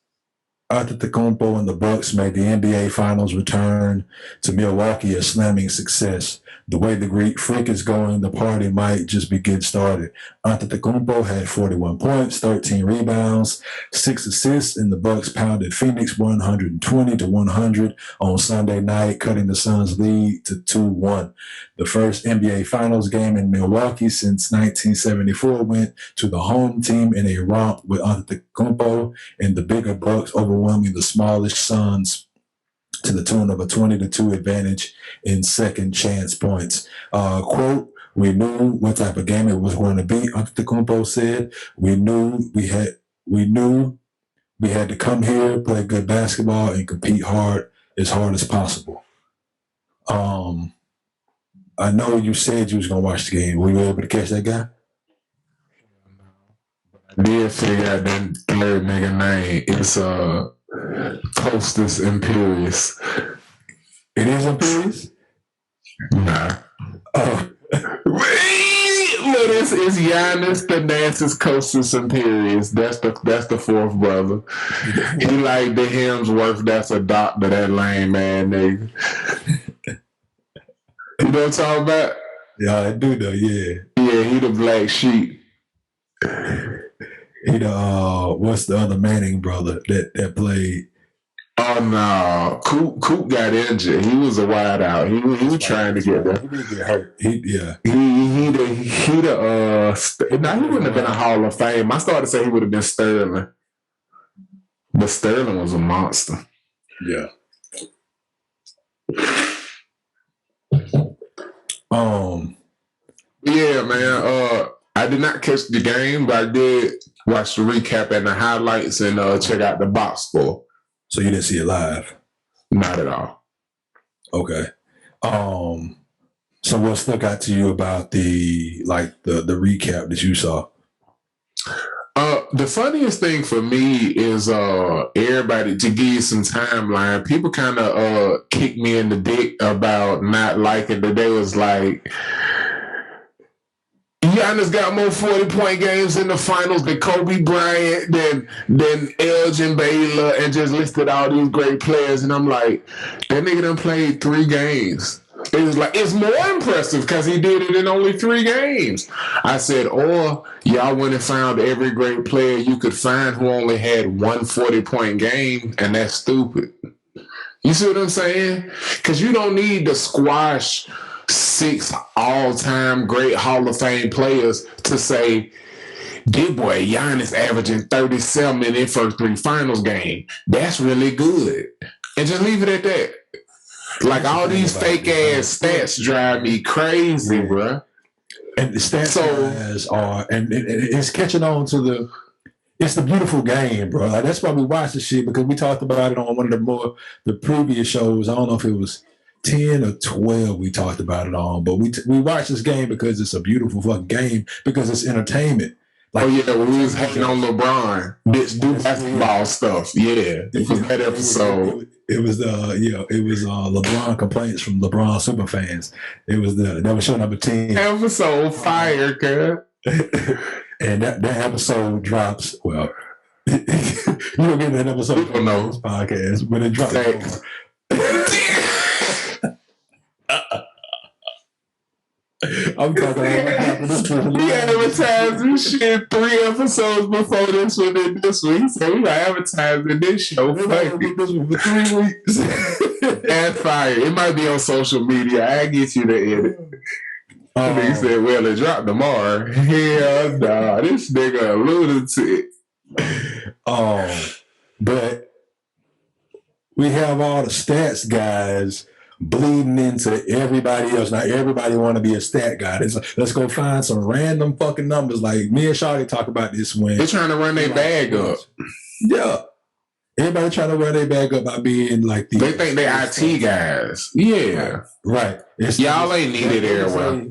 Antetokounmpo and the Bucks made the NBA Finals return to Milwaukee a slamming success. The way the Greek Freak is going, the party might just be getting started. Antetokounmpo had 41 points, 13 rebounds, 6 assists, and the Bucks pounded Phoenix 120-100 on Sunday night, cutting the Suns' lead to 2-1. The first NBA Finals game in Milwaukee since 1974 went to the home team in a romp with Antetokounmpo and the bigger Bucks overwhelming the smallish Suns to the tune of a 20-2 advantage in second chance points. Quote, we knew what type of game it was going to be, Antetokounmpo said. We knew we had to come here, play good basketball, and compete hard as possible. I know you said you was going to watch the game. Were you able to catch that guy? I did figure out that third nigga name. It's Costas Imperious. It is Imperious? Nah. Oh. Look, it's Giannis, the Necessi-needs, Costas Imperious. That's the fourth brother. He like the Hemsworth. That's a doctor. That lame man nigga. You know what I'm talking about? Yeah, I do though. Yeah. Yeah, he the black sheep. He the what's the other Manning brother that played? Oh no, Coop got injured. He was a wide out. He was trying to get there. He did get hurt. He wouldn't have been a Hall of Fame. I started to say he would have been Sterling. But Sterling was a monster. Yeah. Yeah, man. I did not catch the game, but I did watch the recap and the highlights and check out the box score. So you didn't see it live? Not at all. Okay. So what stuck out to you about the recap that you saw? The funniest thing for me is everybody, to give you some timeline, people kind of kicked me in the dick about not liking that. They was like, Giannis got more 40-point games in the finals than Kobe Bryant, than Elgin Baylor, and just listed all these great players. And I'm like, that nigga done played 3 games. It was like, it's more impressive because he did it in only 3 games. I said, or y'all went and found every great player you could find who only had one 40-point game, and that's stupid. You see what I'm saying? Because you don't need to squash 6 all-time great Hall of Fame players to say, this boy Giannis averaging 37 in his first 3 finals game. That's really good. And just leave it at that. Like, all these fake-ass stats drive me crazy, bro. And the stats are, and it's catching on to it's the beautiful game, bro. Like, that's why we watch this shit, because we talked about it on one of the previous shows. I don't know if it was 10 or 12 we talked about it on, but we watch this game because it's a beautiful fucking game, because it's entertainment. Like, when we was hating on LeBron, bitch, do basketball stuff. Yeah, it was that episode. It was LeBron complaints from LeBron superfans. It was that was show number 10. Episode fire, cuz. And that episode drops. Well, you don't get that episode. We don't know this podcast, but it drops. I'm talking about we advertised this shit 3 episodes before this one and this week. So we were advertising this show for 3 weeks. And fire. It might be on social media. I get you to edit. He said, well, it dropped tomorrow. Hell nah. This nigga alluded to it. But we have all the stats guys bleeding into everybody else. Now everybody want to be a stat guy. It's like, let's go find some random fucking numbers. Like me and Sha'Carri talk about this when they're trying to run their bag up. Yeah. Everybody trying to run their bag up by being like they think they IT guys. Yeah. Right. Y'all ain't needed everywhere.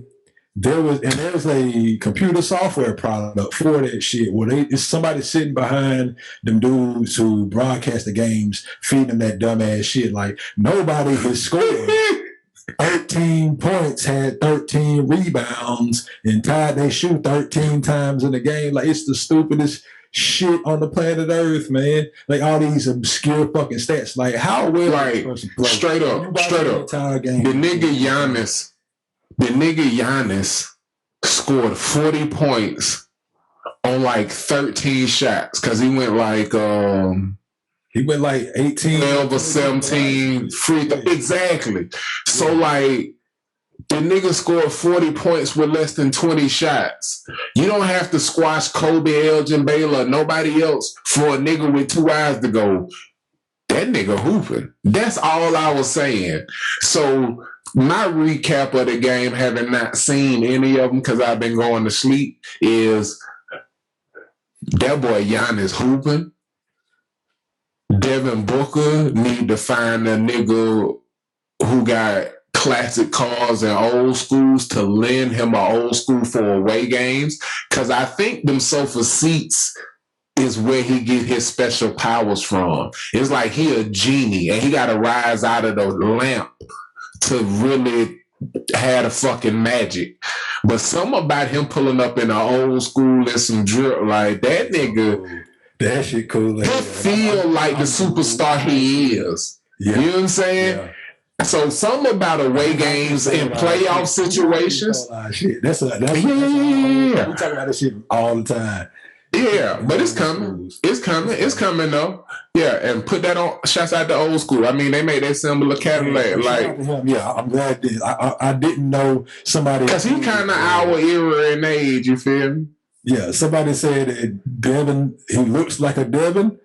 There was a computer software product for that shit where it's somebody sitting behind them dudes who broadcast the games, feeding them that dumbass shit. Like, nobody has scored 13 points, had 13 rebounds, and tied their shoe 13 times in the game. Like, it's the stupidest shit on the planet Earth, man. Like, all these obscure fucking stats. Like, how will straight up. The nigga Giannis scored 40 points on like 13 shots because he went like 18, 12 or 17 free throws. Exactly. So like the nigga scored 40 points with less than 20 shots. You don't have to squash Kobe, Elgin Baylor, nobody else for a nigga with 2 eyes to go, that nigga hooping. That's all I was saying. So my recap of the game, having not seen any of them because I've been going to sleep, is that boy Giannis hooping. Devin Booker need to find a nigga who got classic cars and old schools to lend him an old school for away games, because I think them sofa seats is where he get his special powers from. It's like he a genie and he got to rise out of the lamp to really have the fucking magic. But something about him pulling up in an old school and some drip, like that nigga, that shit cool. He feel like the superstar he is. Yeah. You know what I'm saying? Yeah. So something about away games and playoff situations. That's we talk about this shit all the time. Yeah, but it's coming. It's coming. It's coming though. Yeah, and put that on. Shouts out to old school. I mean, they made that symbol of Cadillac. Like, yeah, I'm glad. I didn't know somebody because he kind of our era and age. You feel me? Yeah, somebody said that Devin. He looks like a Devin.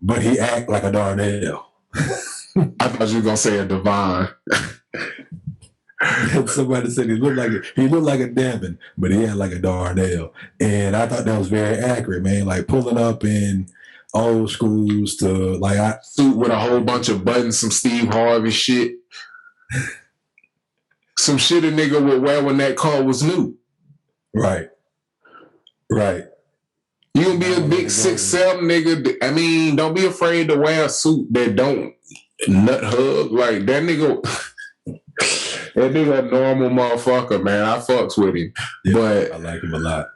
but he act like a Darnell. I thought you were gonna say a Devon. Somebody said he looked like a Devin, but he had like a Darnell, and I thought that was very accurate, man. Like pulling up in old schools to like suit with a whole bunch of buttons, some Steve Harvey shit, some shit a nigga would wear when that car was new. Right. You gonna be a big 6'7" nigga. I mean, don't be afraid to wear a suit that don't nut hug like that nigga. That nigga a normal motherfucker, man. I fucks with him. Yeah, but I like him a lot.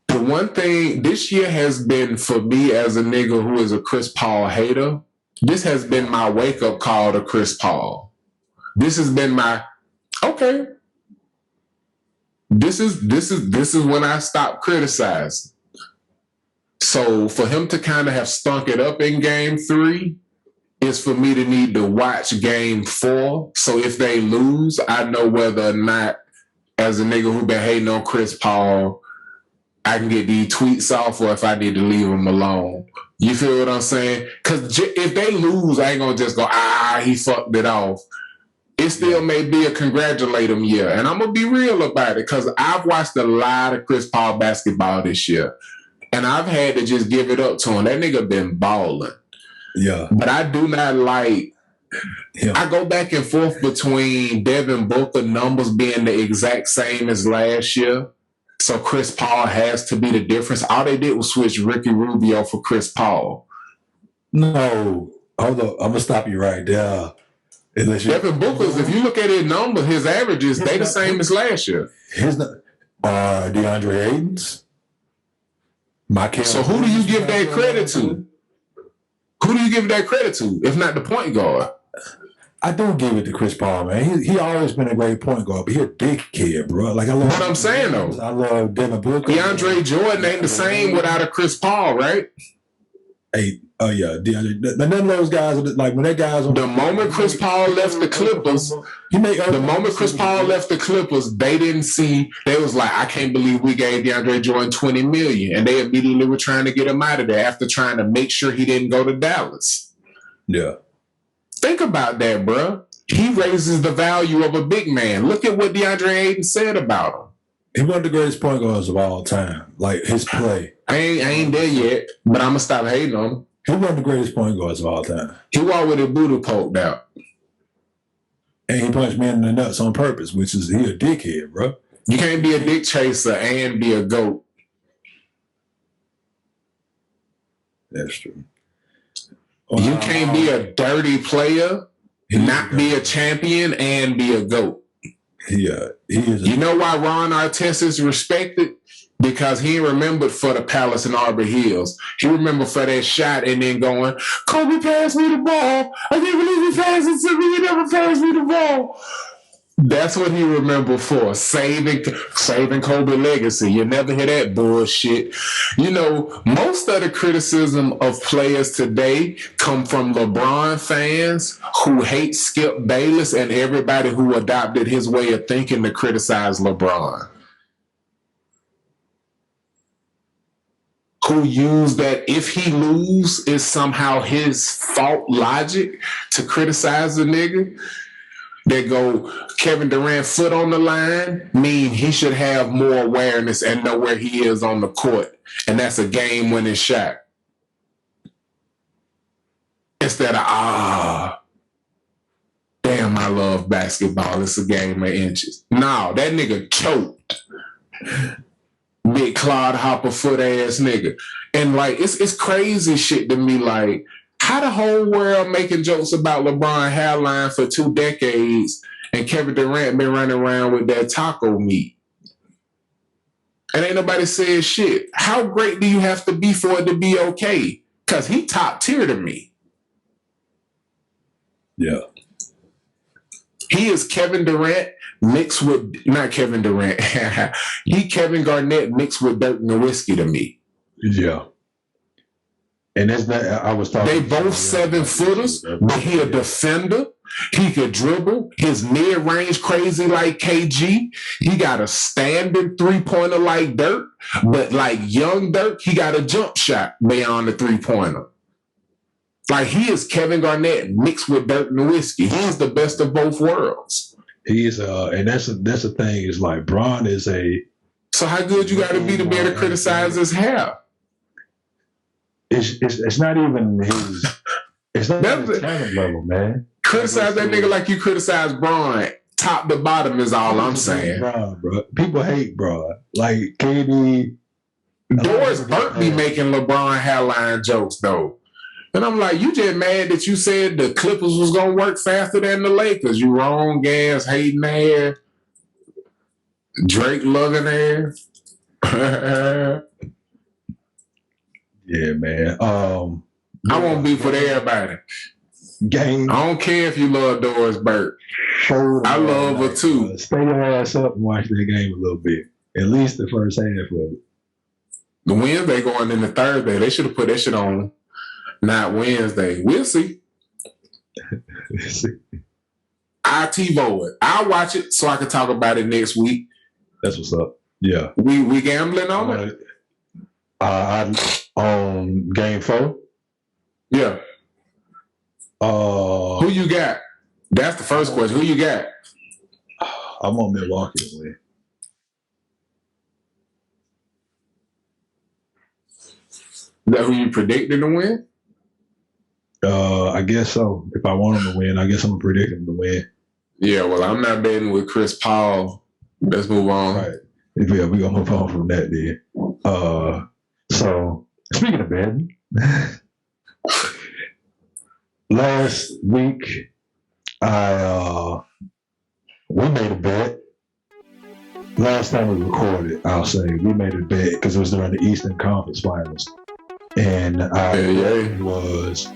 The one thing this year has been for me as a nigga who is a Chris Paul hater, this has been my wake-up call to Chris Paul. This has been my okay. This is when I stop criticizing. So for him to kind of have stunk it up in game 3 is for me to need to watch game 4. So if they lose, I know whether or not, as a nigga who been hating on Chris Paul, I can get these tweets off, or if I need to leave him alone. You feel what I'm saying? Because if they lose, I ain't gonna just go, he fucked it off. It still may be a congratulate him year. And I'm gonna be real about it, because I've watched a lot of Chris Paul basketball this year. And I've had to just give it up to him. That nigga been balling. Yeah. But I do not like, I go back and forth between Devin Booker numbers being the exact same as last year. So Chris Paul has to be the difference. All they did was switch Ricky Rubio for Chris Paul. No. Hold up. I'm going to stop you right there. Devin Booker's, if you look at his numbers, his averages, they the same as last year. DeAndre Ayton's? So who do you give that credit to? Who do you give that credit to, if not the point guard? I don't give it to Chris Paul, man. He always been a great point guard, but he a big kid, bro. Like I love what I'm saying though. I love Devin Booker. DeAndre Jordan ain't the same without a Chris Paul, right? Yeah, DeAndre. None of those guys, like when that guy's on the moment Chris Paul left the Clippers, they didn't see. They was like, I can't believe we gave DeAndre Jordan $20 million, and they immediately were trying to get him out of there after trying to make sure he didn't go to Dallas. Yeah, think about that, bro. He raises the value of a big man. Look at what DeAndre Ayton said about him. He one of the greatest point guards of all time. Like his play. I ain't there yet, but I'm gonna stop hating on him. He one of the greatest point guards of all time. He walked with his booty poked out. And he punched me in the nuts on purpose, which is he a dickhead, bro. You can't be a dick chaser and be a GOAT. That's true. You can't be a dirty player, not be a champion, and be a GOAT. Yeah, he is. You know why Ron Artest is respected? Because he remembered for the Palace in Arbor Hills. He remembered for that shot and then going, Kobe passed me the ball. I can't believe he passed it to me. He never passed me the ball. That's what he remembered for, saving Kobe legacy. You never hear that bullshit. You know, most of the criticism of players today come from LeBron fans who hate Skip Bayless and everybody who adopted his way of thinking to criticize LeBron. Who use that if he lose is somehow his fault logic to criticize the nigga. They go, Kevin Durant foot on the line, mean he should have more awareness and know where he is on the court. And that's a game-winning shot. Instead of, damn, I love basketball. It's a game of inches. No, that nigga choked. Big Claude Hopper foot ass nigga. And like, it's crazy shit to me. Like, how the whole world making jokes about LeBron hairline for 2 decades and Kevin Durant been running around with that taco meat? And ain't nobody said shit. How great do you have to be for it to be okay? Because he top tier to me. Yeah. He is Kevin Durant mixed with, not Kevin Durant. He Kevin Garnett mixed with Dirk Nowitzki to me. Yeah. And that's not, I was talking. They both 7-footers, but he a defender. He could dribble. His mid-range crazy like KG. He got a standard 3-pointer like Dirk, but like young Dirk, he got a jump shot beyond the 3-pointer. Like, he is Kevin Garnett mixed with Dirk Nowitzki. He's the best of both worlds. He's and that's the thing is like Bron is a. So how good you got to be able to criticize his hair? It's not even his. It's not his talent level, man. Criticize that nigga like you criticize Bron. Top to bottom is all I'm saying. Bron, bro. People hate Bron. Like KD. Doris Burke be making LeBron hairline jokes though. And I'm like, you just mad that you said the Clippers was gonna work faster than the Lakers. You wrong ass, hating ass, Drake loving ass. Yeah, man. I won't be for everybody. Game. I don't care if you love Doris Burke. I love her too. Stay your ass up and watch that game a little bit. At least the first half of it. The Wednesday going in the Thursday. They should have put that shit on not Wednesday. We'll see. I TiVo it. I'll watch it so I can talk about it next week. That's what's up. Yeah. We gambling on it? On game 4? Yeah. Who you got? That's the first question. Who you got? I'm on Milwaukee to win. Is that who you predicted to win? I guess so. If I want him to win, I guess I'm predicting him to win. Yeah, well, I'm not betting with Chris Paul. Let's move on. Right. Yeah, we're going to move on from that then. So, speaking of betting, last week, we made a bet. Last time we recorded, I'll say, we made a bet because it was during the Eastern Conference Finals. And was,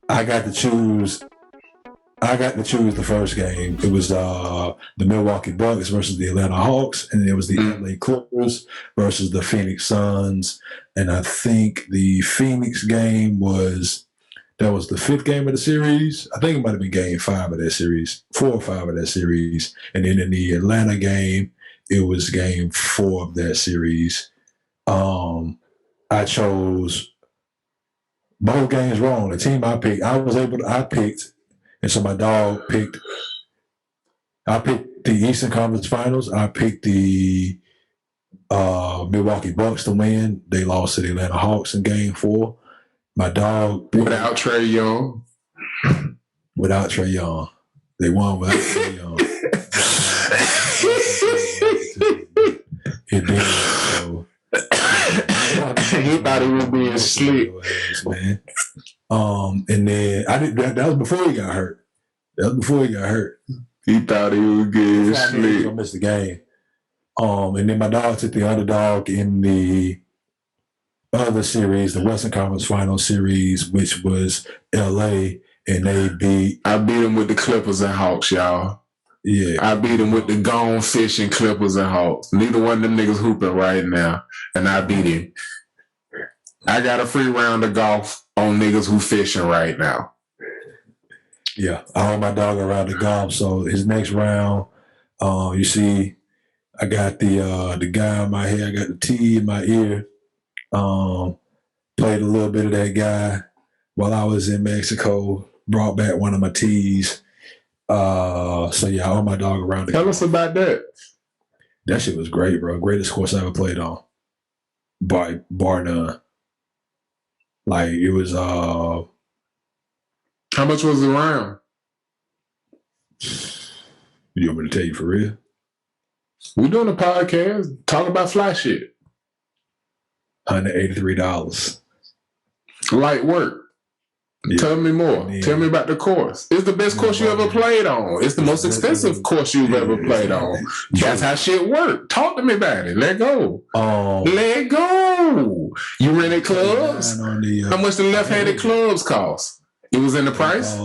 I got to choose the first game. It was the Milwaukee Bucks versus the Atlanta Hawks, and it was the LA Clippers versus the Phoenix Suns. And I think the Phoenix game was the 5th game of the series. I think it might have been game 5 of that series, 4 or 5 of that series. And then in the Atlanta game, it was game 4 of that series. I chose both games wrong. The team I picked, I picked, and so my dog picked. I picked the Eastern Conference Finals. I picked the Milwaukee Bucks to win. They lost to the Atlanta Hawks in game 4. My dog without Trae Young. Without Trae Young, they won without Trae Young. It did. So, he thought he was being asleep, man. And then that was before he got hurt. He thought he was getting asleep. He was gonna miss the game. And then my dog took the underdog in the other series, the Western Conference Final Series, which was LA, and I beat him with the Clippers and Hawks, y'all. Yeah. I beat him with the gone fishing Clippers and Hawks. Neither one of them niggas hooping right now. And I beat him. I got a free round of golf on niggas who fishing right now. Yeah. I own my dog around the golf. So his next round, you see, I got the guy in my hair, I got the T in my ear. Played a little bit of that guy while I was in Mexico, brought back one of my T's. So yeah, I own my dog around the Tell us about that. That shit was great, bro. Greatest course I ever played on. Bar none. Like it was How much was the round? You want me to tell you for real? We doing a podcast. Talk about fly shit. $183. Light work. Yeah. Tell me more. Yeah. Tell me about the course. It's the best course you ever played on. It's the most expensive course you've ever played on. That's how shit work. Talk to me about it. Let go. Let go. You rented clubs? How much the left-handed clubs cost? It was in the price?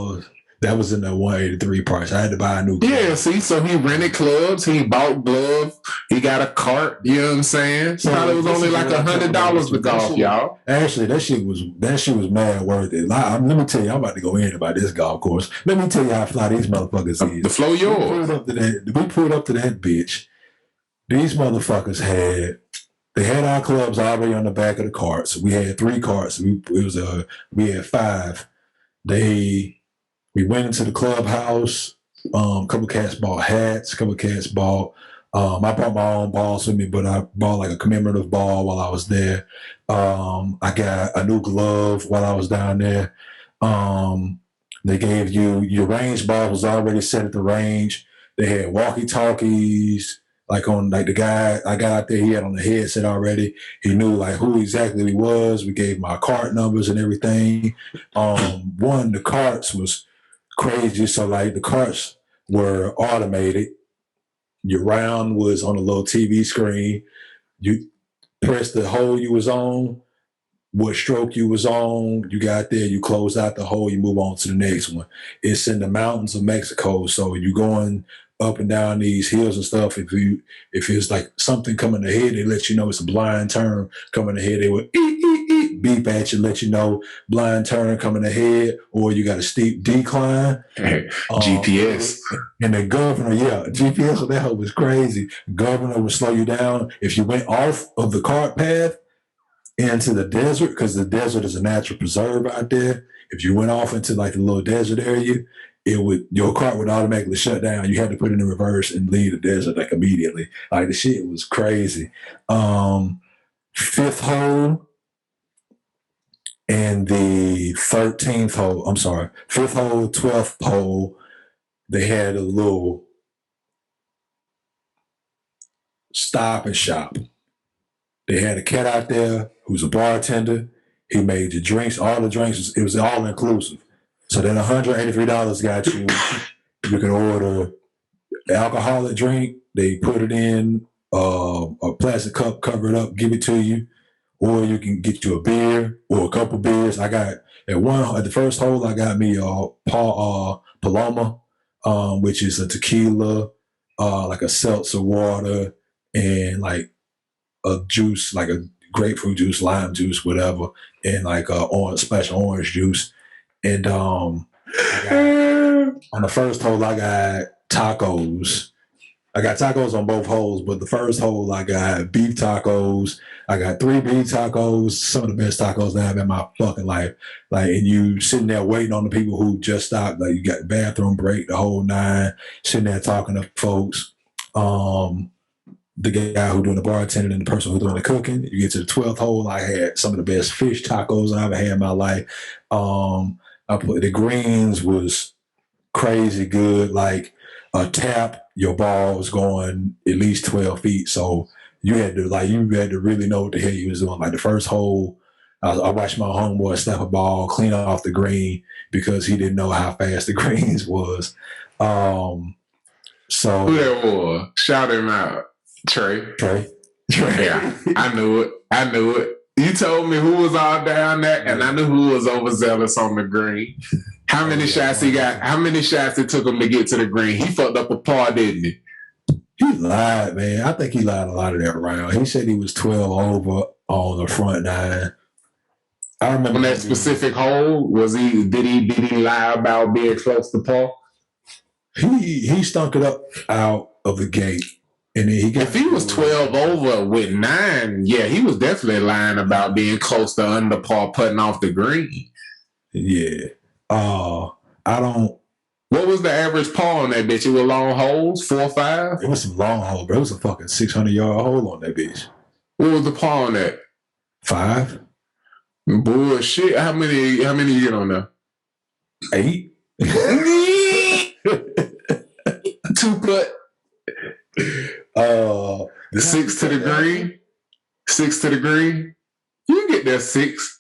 That was in the 183 price. I had to buy a new club. Yeah, see, so he rented clubs, he bought gloves, he got a cart, you know what I'm saying? So probably was only like $100 to golf, y'all. Actually, that shit was mad worth it. Let me tell you, I'm about to go in about this golf course. Let me tell you how fly these motherfuckers is. The flow yours. We pulled up to that bitch. These motherfuckers had They had our clubs already on the back of the carts. We had 3 carts. We had 5. We went into the clubhouse. A couple cats bought hats. A couple cats bought. I brought my own balls with me, but I bought like a commemorative ball while I was there. I got a new glove while I was down there. They gave you your range ball was already set at the range. They had walkie-talkies. Like the guy I got out there, he had on the headset already. He knew like who exactly he was. We gave my cart numbers and everything. The carts was crazy. So like the carts were automated. Your round was on a little TV screen. You pressed the hole you was on, what stroke you was on. You got there, you close out the hole, you move on to the next one. It's in the mountains of Mexico, so you going up and down these hills and stuff. If it's like something coming ahead, they let you know it's a blind turn coming ahead. They would beep at you, let you know blind turn coming ahead, or you got a steep decline. GPS. And the governor, GPS, that was crazy. Governor would slow you down if you went off of the cart path into the desert, because the desert is a natural preserve out there. If you went off into like the little desert area, your cart would automatically shut down. You had to put it in reverse and leave the desert like immediately. Like the shit was crazy. 5th hole and the 13th hole. I'm sorry, 5th hole, 12th hole. They had a little stop and shop. They had a cat out there who's a bartender. He made the drinks. All the drinks, it was all inclusive. So then $183 got you. You can order an alcoholic drink. They put it in a plastic cup, cover it up, give it to you. Or you can get you a beer or a couple beers. I got at the first hole, I got me Paloma, which is a tequila, like a seltzer water, and like a juice, like a grapefruit juice, lime juice, whatever, and like splash orange juice. And on the first hole, I got tacos. I got tacos on both holes, but the first hole, I got beef tacos. I got 3 beef tacos, some of the best tacos that I've in my fucking life. Like, and you sitting there waiting on the people who just stopped. Like, you got the bathroom break, the whole 9, sitting there talking to folks. The guy who doing the bartending and the person who doing the cooking. You get to the 12th hole, I had some of the best fish tacos I ever had in my life. The greens was crazy good. Like a tap, your ball was going at least 12 feet. So you had to really know what the hell you was doing. Like the first hole, I watched my homeboy snap a ball, clean off the green because he didn't know how fast the greens was. So who that was? Shout him out. Trey. Yeah, I knew it. You told me who was all down there, and I knew who was overzealous on the green. How many shots he got? How many shots it took him to get to the green? He fucked up a par, didn't he? He lied, man. I think he lied a lot of that round. He said he was 12 over on the front 9. I remember on that specific hole. Did he lie about being close to par? He stunk it up out of the gate. And then if he was 12 over with 9, yeah, he was definitely lying about being close to under par putting off the green. Yeah. I don't. What was the average par on that bitch? It was long holes, 4 or 5? It was some long holes, bro. It was a fucking 600-yard hole on that bitch. What was the par on that? 5. Bullshit. How many you get on there? 8. 2 putt. The 6 to the green. 6 to the green. You can get that 6.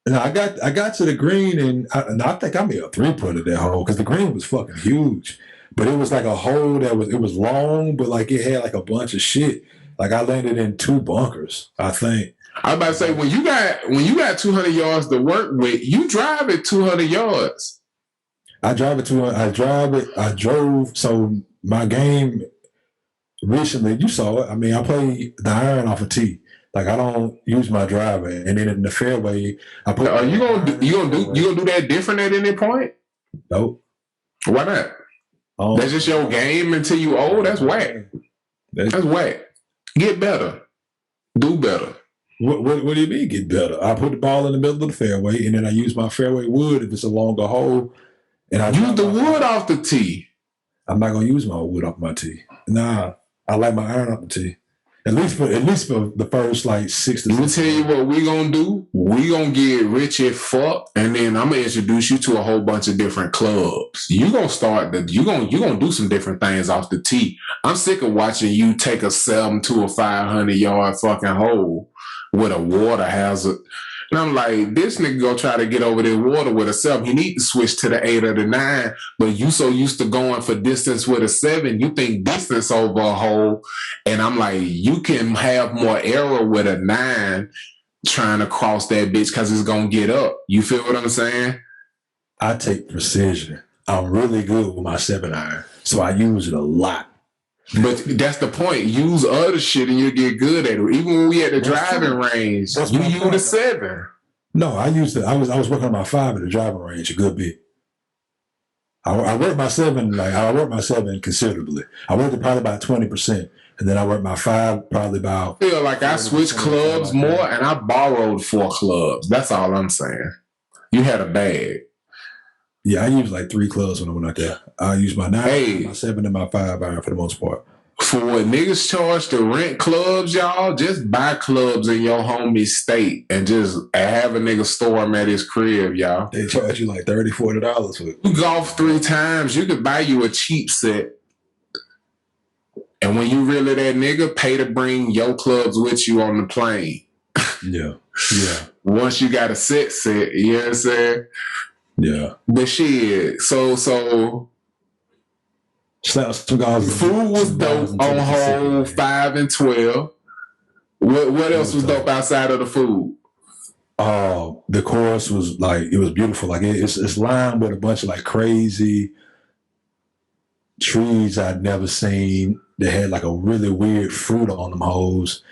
And I got to the green, and I think I made a 3-putt at that hole because the green was fucking huge. But it was like a hole it was long, but like it had like a bunch of shit. Like I landed in 2 bunkers, I think. I was about to say when you got 200 yards to work with, you drive it 200 yards. I drove. So my game recently, you saw it. I mean, I play the iron off a tee. Like I don't use my driver, and then in the fairway, I put. Are you gonna do that different at any point? Nope. Why not? That's just your game until you old. That's whack. That's whack. Get better. Do better. What do you mean get better? I put the ball in the middle of the fairway, and then I use my fairway wood if it's a longer hole. And I use the wood off the tee. I'm not gonna use my wood off my tee. Nah, I like my iron off the tee. At least for the first like 6 to 7. Let me tell you what we gonna do. We gonna get rich as fuck, and then I'm gonna introduce you to a whole bunch of different clubs. You gonna do some different things off the tee. I'm sick of watching you take a 7 to a 500-yard fucking hole with a water hazard. And I'm like, this nigga gonna try to get over the water with a 7. He need to switch to the 8 or the 9. But you so used to going for distance with a 7, you think distance over a hole. And I'm like, you can have more error with a 9 trying to cross that bitch because it's gonna get up. You feel what I'm saying? I take precision. I'm really good with my 7-iron, so I use it a lot. But that's the point. Use other shit and you'll get good at it. Even when we at the driving range, you use the 7. No, I used it. I was working on my 5 at the driving range a good bit. I worked my 7 I worked my 7 considerably. I worked it probably about 20%, and then I worked my 5 probably about. I feel like I switched clubs more, and I borrowed 4 clubs. That's all I'm saying. You had a bag. Yeah, I used like 3 clubs when I went out there. I used my 9, my 7, and my 5-iron for the most part. For what niggas charge to rent clubs, y'all, just buy clubs in your homie's state and just have a nigga store them at his crib, y'all. They charge you like $30, $40 for it. You golf 3 times, you could buy you a cheap set. And when you really that nigga, pay to bring your clubs with you on the plane. Yeah. Once you got a set, you know what I'm saying? Yeah. But shit, so food was dope on hole 5 and 12. What else was dope outside of the food? The course was like, it was beautiful. Like it's lined with a bunch of like crazy trees I'd never seen. They had like a really weird fruit on them holes.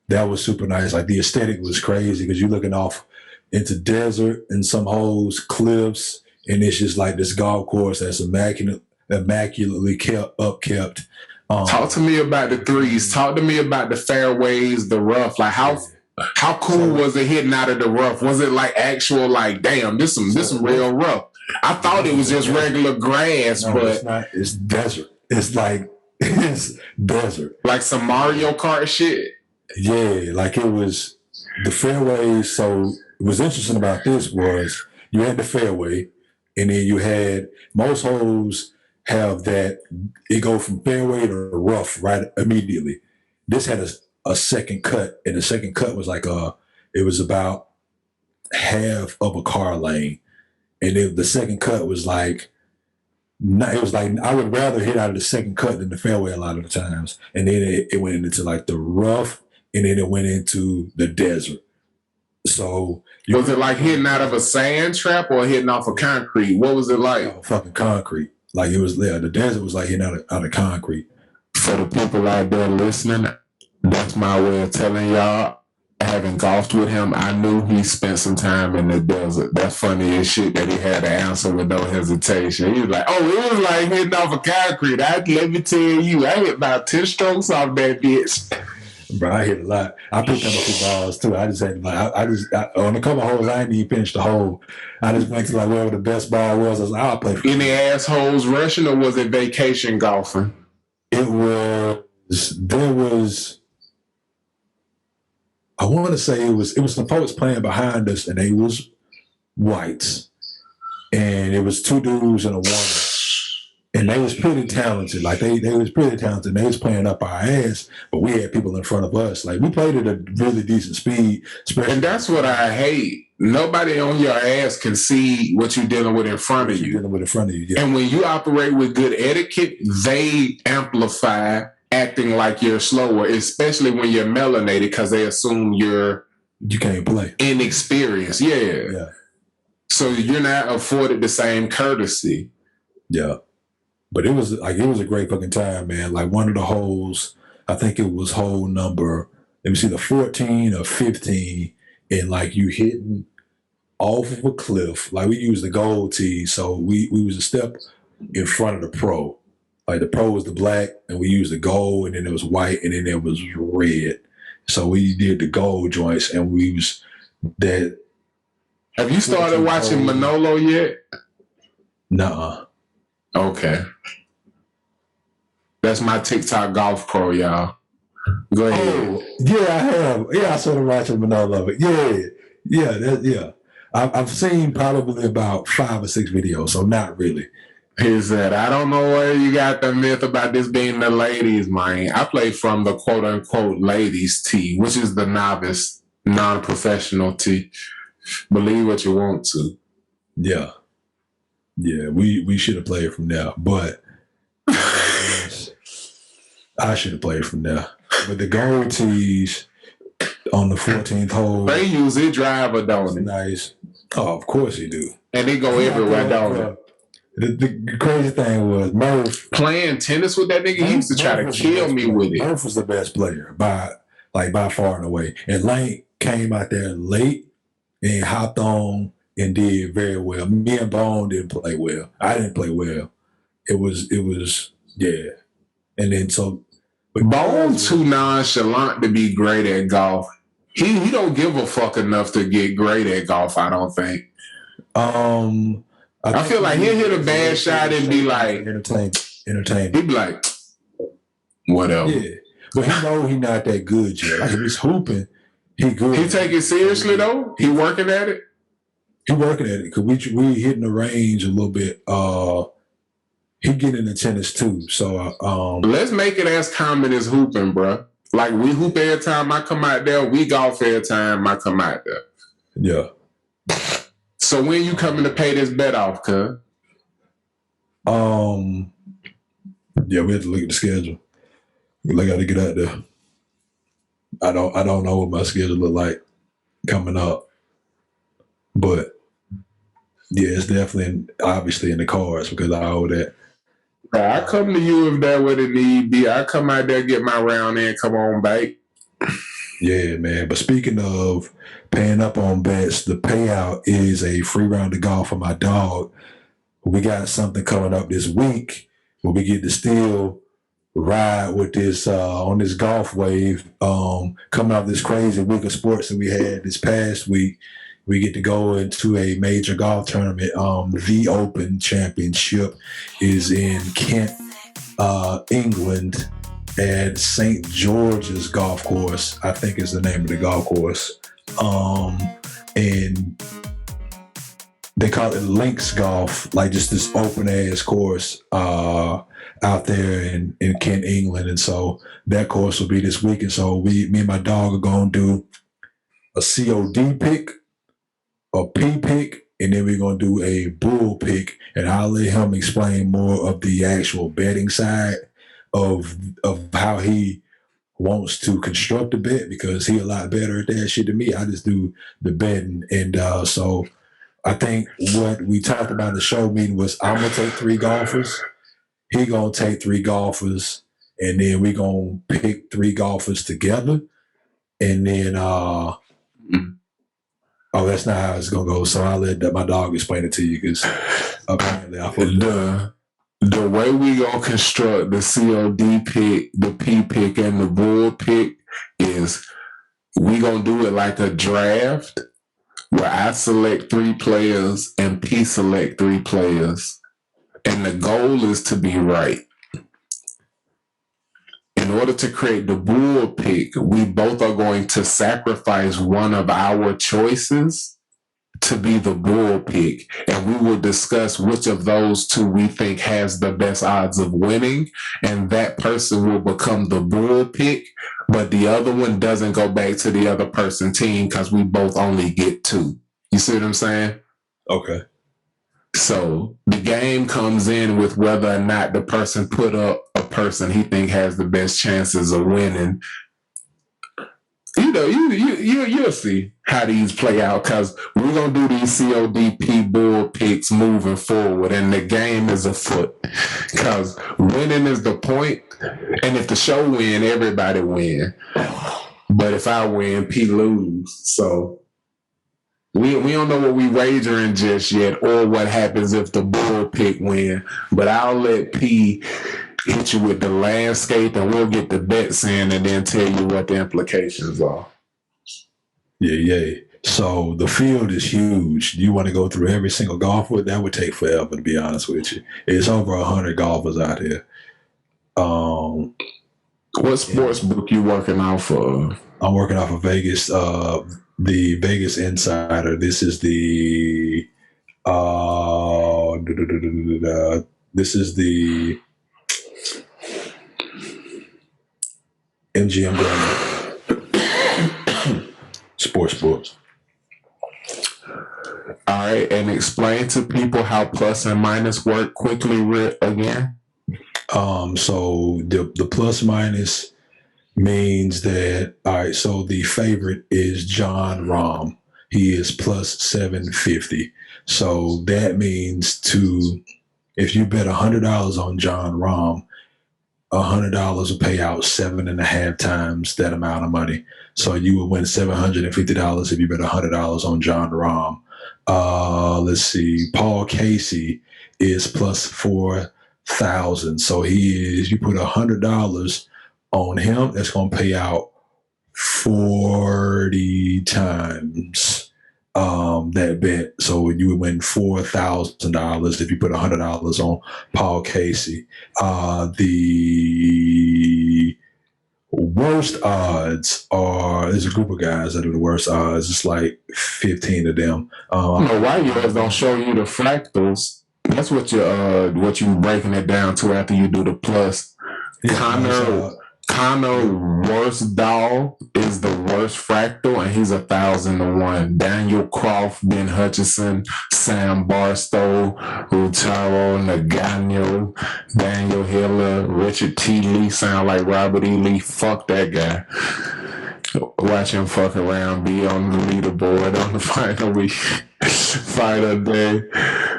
That was super nice. Like the aesthetic was crazy because you're looking off into desert and some holes, cliffs, and it's just like this golf course that's immaculately kept. Talk to me about the threes. Talk to me about the fairways, the rough. Like how cool was it hitting out of the rough? Was it like actual like, damn, this some real rough? I thought it was just regular grass, but it's not. It's desert. It's like it's desert. Like some Mario Kart shit. Yeah, like it was the fairways. So what's interesting about this was you had the fairway, and then you had most holes have that it go from fairway to rough right immediately. This had a second cut, and the second cut was like it was about half of a car lane, and the second cut was like. It was like I would rather hit out of the second cut than the fairway a lot of the times, and then it went into like the rough, and then it went into the desert. So was it like hitting out of a sand trap or hitting off of concrete? What was it like? Fucking concrete. Like it was there. The desert was like hitting out of concrete. For the people out there listening, that's my way of telling y'all. Having golfed with him, I knew he spent some time in the desert. That's funny as shit that he had to answer with no hesitation. He was like, oh, it was like hitting off of concrete. Let me tell you, I hit about 10 strokes off that bitch. Bro, I hit a lot. I picked up a few balls too. I just had like on a couple of holes, I didn't even finish the hole. I just went to like wherever the best ball was. I was like, I'll play for any assholes rushing, or was it vacation golfing? There was I want to say it was some folks playing behind us, and they was whites, and it was 2 dudes and a woman, and they was pretty talented. Like they was pretty talented. They was playing up our ass, but we had people in front of us. Like we played at a really decent speed, and that's what I hate. Nobody on your ass can see what you're dealing with in front of you. Yeah. And when you operate with good etiquette, they amplify acting like you're slower, especially when you're melanated, because they assume you can't play, inexperienced. Yeah. So you're not afforded the same courtesy. Yeah. But it was a great fucking time, man. Like one of the holes, I think it was hole number, let me see, the 14 or 15, and like you hitting off of a cliff. Like we used the gold tee, so we was a step in front of the pro. Like the pro was the black, and we used the gold, and then there was white, and then there was red. So we did the gold joints, and we was that. Have you started watching Manolo yet? Nuh-uh. Okay. That's my TikTok golf pro, y'all. Go ahead. Oh, yeah, I have. Yeah, I started watching Manolo. Yeah. I've seen probably about 5 or 6 videos, so not really. Is that I don't know where you got the myth about this being the ladies, man. I play from the quote unquote ladies tee, which is the novice, non-professional tee. Believe what you want to. Yeah. We should have played from there, but I should have played from there. But the gold tees on the 14th hole, they use it driver, don't it? Nice. Oh, of course they do. And they go everywhere, don't it? The crazy thing was Murph playing tennis with that nigga. He used to try to kill me with it. Murph was the best player by far and away. And Lane came out there late and hopped on and did very well. Me and Bone didn't play well. I didn't play well. It was yeah. And then so Bone too nonchalant to be great at golf. He don't give a fuck enough to get great at golf, I don't think. I feel like he'll hit a bad shot and be like entertaining. He'd be like, whatever. Yeah. But he know he not that good yet. Like if he's hooping, he good. He take it seriously though? He working at it? He working at it because we hitting the range a little bit. He getting into tennis too. So let's make it as common as hooping, bro. Like we hoop every time I come out there. We golf every time I come out there. Yeah. So when you coming to pay this bet off, cuz? Yeah, we have to look at the schedule. I got to get out there. I don't know what my schedule look like coming up, but yeah, it's definitely obviously in the cards because I owe that. I come to you if that what it need be. I come out there, get my round in, come on back. Yeah, man. But speaking of paying up on bets, the payout is a free round of golf for my dog. We got something coming up this week where we get to still ride with this on this golf wave. Coming off this crazy week of sports that we had this past week, we get to go into a major golf tournament. The Open Championship is in Kent, England, at St. George's Golf Course, I think is the name of the golf course. And they call it links golf, like just this open ass course out there in Kent, England. And so that course will be this week. And so me and my dog are going to do a C.O.D pick, a P pick, and then we're going to do a bull pick. And I'll let him explain more of the actual betting side of how he wants to construct a bet because he a lot better at that shit than me. I just do the betting. And so I think what we talked about in the show meeting was I'm going to take 3 golfers. He going to take 3 golfers. And then we going to pick 3 golfers together. And then, that's not how it's going to go. So I'll let my dog explain it to you because apparently I put the way we gonna construct the C.O.D pick, the P pick, and the bull pick is we gonna do it like a draft where I select 3 players and P select 3 players. And the goal is to be right. In order to create the bull pick, we both are going to sacrifice one of our choices to be the bull pick. And we will discuss which of those 2 we think has the best odds of winning. And that person will become the bull pick. But the other one doesn't go back to the other person's team because we both only get 2. You see what I'm saying? Okay. So the game comes in with whether or not the person put up a person he think has the best chances of winning. You know, you'll see how these play out because we're gonna do these CODP bull picks moving forward, and the game is afoot. Because winning is the point, and if the show win, everybody win. But if I win, P lose. So we don't know what we wagering just yet, or what happens if the bull pick win. But I'll let P hit you with the landscape, and we'll get the bets in, and then tell you what the implications are. Yeah. So the field is huge. Do you want to go through every single golfer? That would take forever, to be honest with you. It's over 100 golfers out here. What sports book you working off of? I'm working off of Vegas, the Vegas Insider. This is the MGM Grand sports books. All right, and explain to people how plus and minus work quickly again. So the plus minus means that, all right, so the favorite is Jon Rahm. He is plus 750. So that means if you bet $100 on Jon Rahm, $100 will pay out 7.5 times that amount of money. So you would win $750 if you bet $100 on Jon Rahm. Let's see, Paul Casey is plus 4,000. So you put $100 on him, that's going to pay out 40 times that bet. So you would win $4,000 if you put $100 on Paul Casey. The worst odds there's a group of guys that do the worst odds. It's like 15 of them. I don't know why you guys don't show you the fractals. That's what you breaking it down to after you do the plus. Connor Worsdal is the worst fractal, and he's 1,000-1. Daniel Croft, Ben Hutchison, Sam Barstow, Utaro Nagano, Daniel Hiller, Richard T. Lee sound like Robert E. Lee. Fuck that guy. Watch him fuck around, be on the leaderboard on the final week, final day.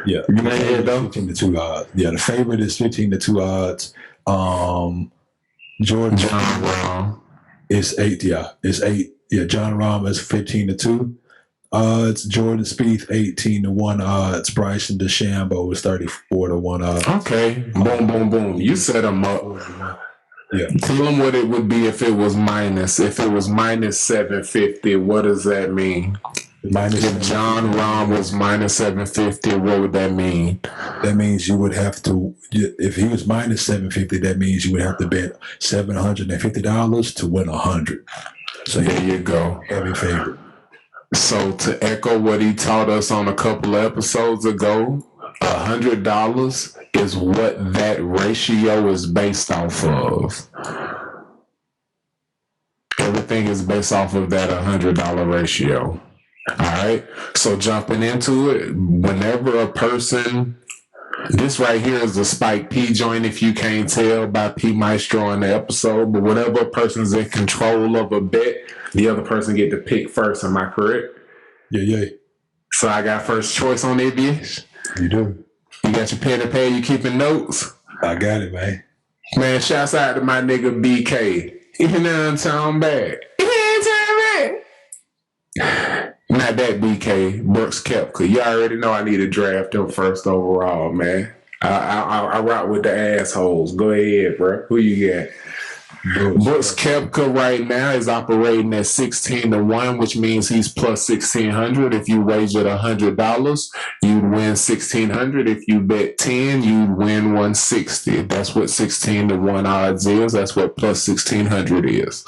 Yeah, you know it though. 15-2 odds. Yeah, the favorite is 15-2 odds. Jon Rahm is 8. Yeah, it's 8. Yeah, Jon Rahm is 15-2 odds. Jordan Spieth 18-1 odds. Bryson DeChambeau is 34-1 odds. Okay, boom. You set them up. Yeah. Tell them what it would be if it was minus. If it was minus 750, what does that mean? If Jon Rahm was minus 750, what would that mean? That means you would have to, if he was minus 750, that means you would have to bet $750 to win 100. So there you go. Heavy favorite. So to echo what he taught us on a couple of episodes ago, $100 is what that ratio is based off of. Everything is based off of that $100 ratio. All right. So jumping into it, whenever a person, this right here is a Spike P joint, if you can't tell by P Maestro in the episode, but whenever a person's in control of a bet, the other person get to pick first. Am I correct? Yeah. So I got first choice on that bitch. You do. You got your pen and pad, you keeping notes? I got it, man. Man, shouts out to my nigga BK. You know I'm talking back. Not that BK, Brooks Koepka. You already know I need to draft him first overall, man. I rock with the assholes. Go ahead, bro. Who you got? Brooks Koepka right now is operating at 16-1, which means he's plus 1,600. If you wagered $100, you'd win 1,600. If you bet 10, you'd win 160. That's what 16-1 odds is. That's what plus 1,600 is.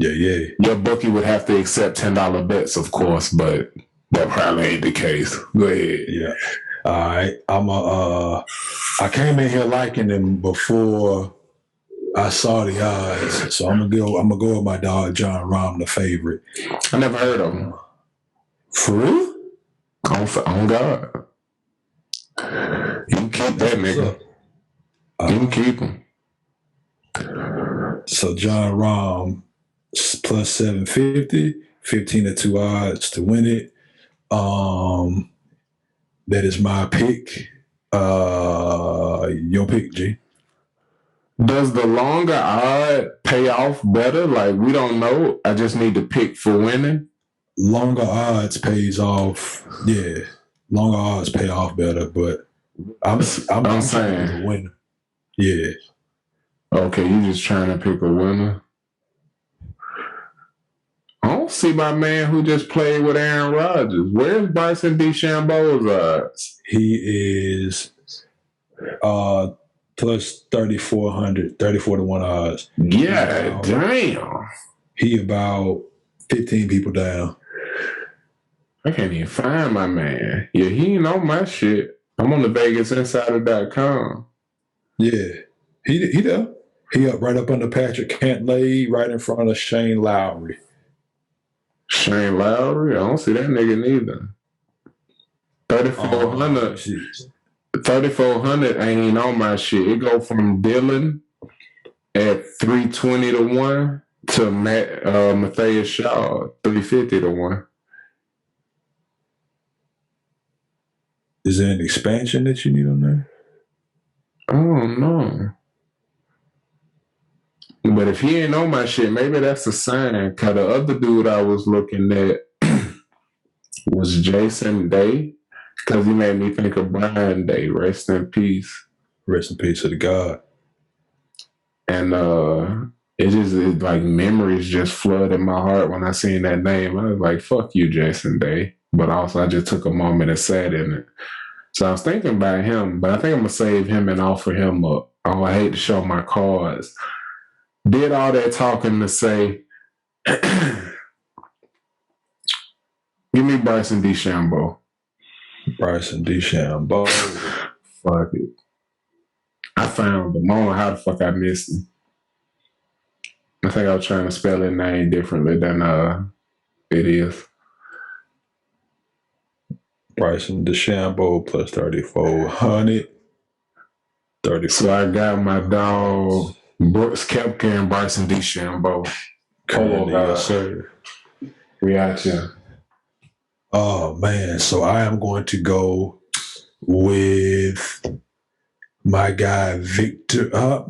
Yeah. Your bookie would have to accept $10 bets, of course, but that probably ain't the case. Go ahead. Yeah. All right. I came in here liking him before I saw the odds, so I'm gonna go with my dog Jon Rahm, the favorite. I never heard of him. For real? On God. You can keep that nigga. You can keep him. So Jon Rahm plus 750, 15-2 odds to win it. That is my pick. Your pick, G. Does the longer odd pay off better? Like, we don't know. I just need to pick for winning. Longer odds pays off. Yeah, longer odds pay off better. But I'm saying to win. Yeah. Okay, you just trying to pick a winner. I don't see my man who just played with Aaron Rodgers. Where's Bryson DeChambeau's odds? He is plus 3,400, 34 to 1 odds. Yeah, damn. He about 15 people down. I can't even find my man. Yeah, he ain't on my shit. I'm on the VegasInsider.com. Yeah, he there. He up right up under Patrick Cantlay, right in front of Shane Lowry. Shane Lowry? I don't see that nigga neither. 3,400. 3,400 ain't even on my shit. It go from Dylan at 320 to 1 to Matthias Shaw 350 to 1. Is there an expansion that you need on there? I don't know. But if he ain't on my shit, maybe that's a sign. Cause the other dude I was looking at was Jason Day. Cause he made me think of Brian Day. Rest in peace. Rest in peace to the God. And it like memories just flooded in my heart when I seen that name. I was like, fuck you, Jason Day. But also I just took a moment and sat in it. So I was thinking about him, but I think I'm gonna save him and offer him up. Oh, I hate to show my cards. Did all that talking to say, give me Bryson DeChambeau. Bryson DeChambeau. Fuck it. I found him. I don't know how the fuck I missed him. I think I was trying to spell his name differently than it is. Bryson DeChambeau plus 3,400. 34. So I got my dog Brooks Koepka and Bryson DeChambeau. Yes, sir. Reaction. Oh man, so I am going to go with my guy Victor. I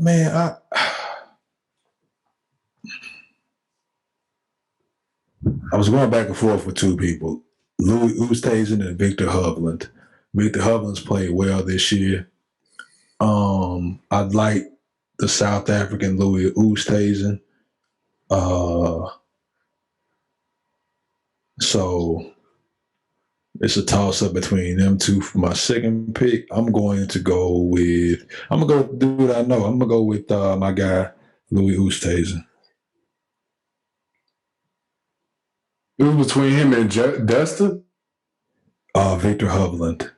was going back and forth with two people, Louis Oosthuizen and Victor Hovland. Victor Hovland's played well this year. I like the South African Louis Oosthuizen. So it's a toss-up between them two for my second pick. I'm going to go with the dude I know. I'm going to go with my guy, Louis Oosthuizen. It was between him and Dustin? Victor Hovland.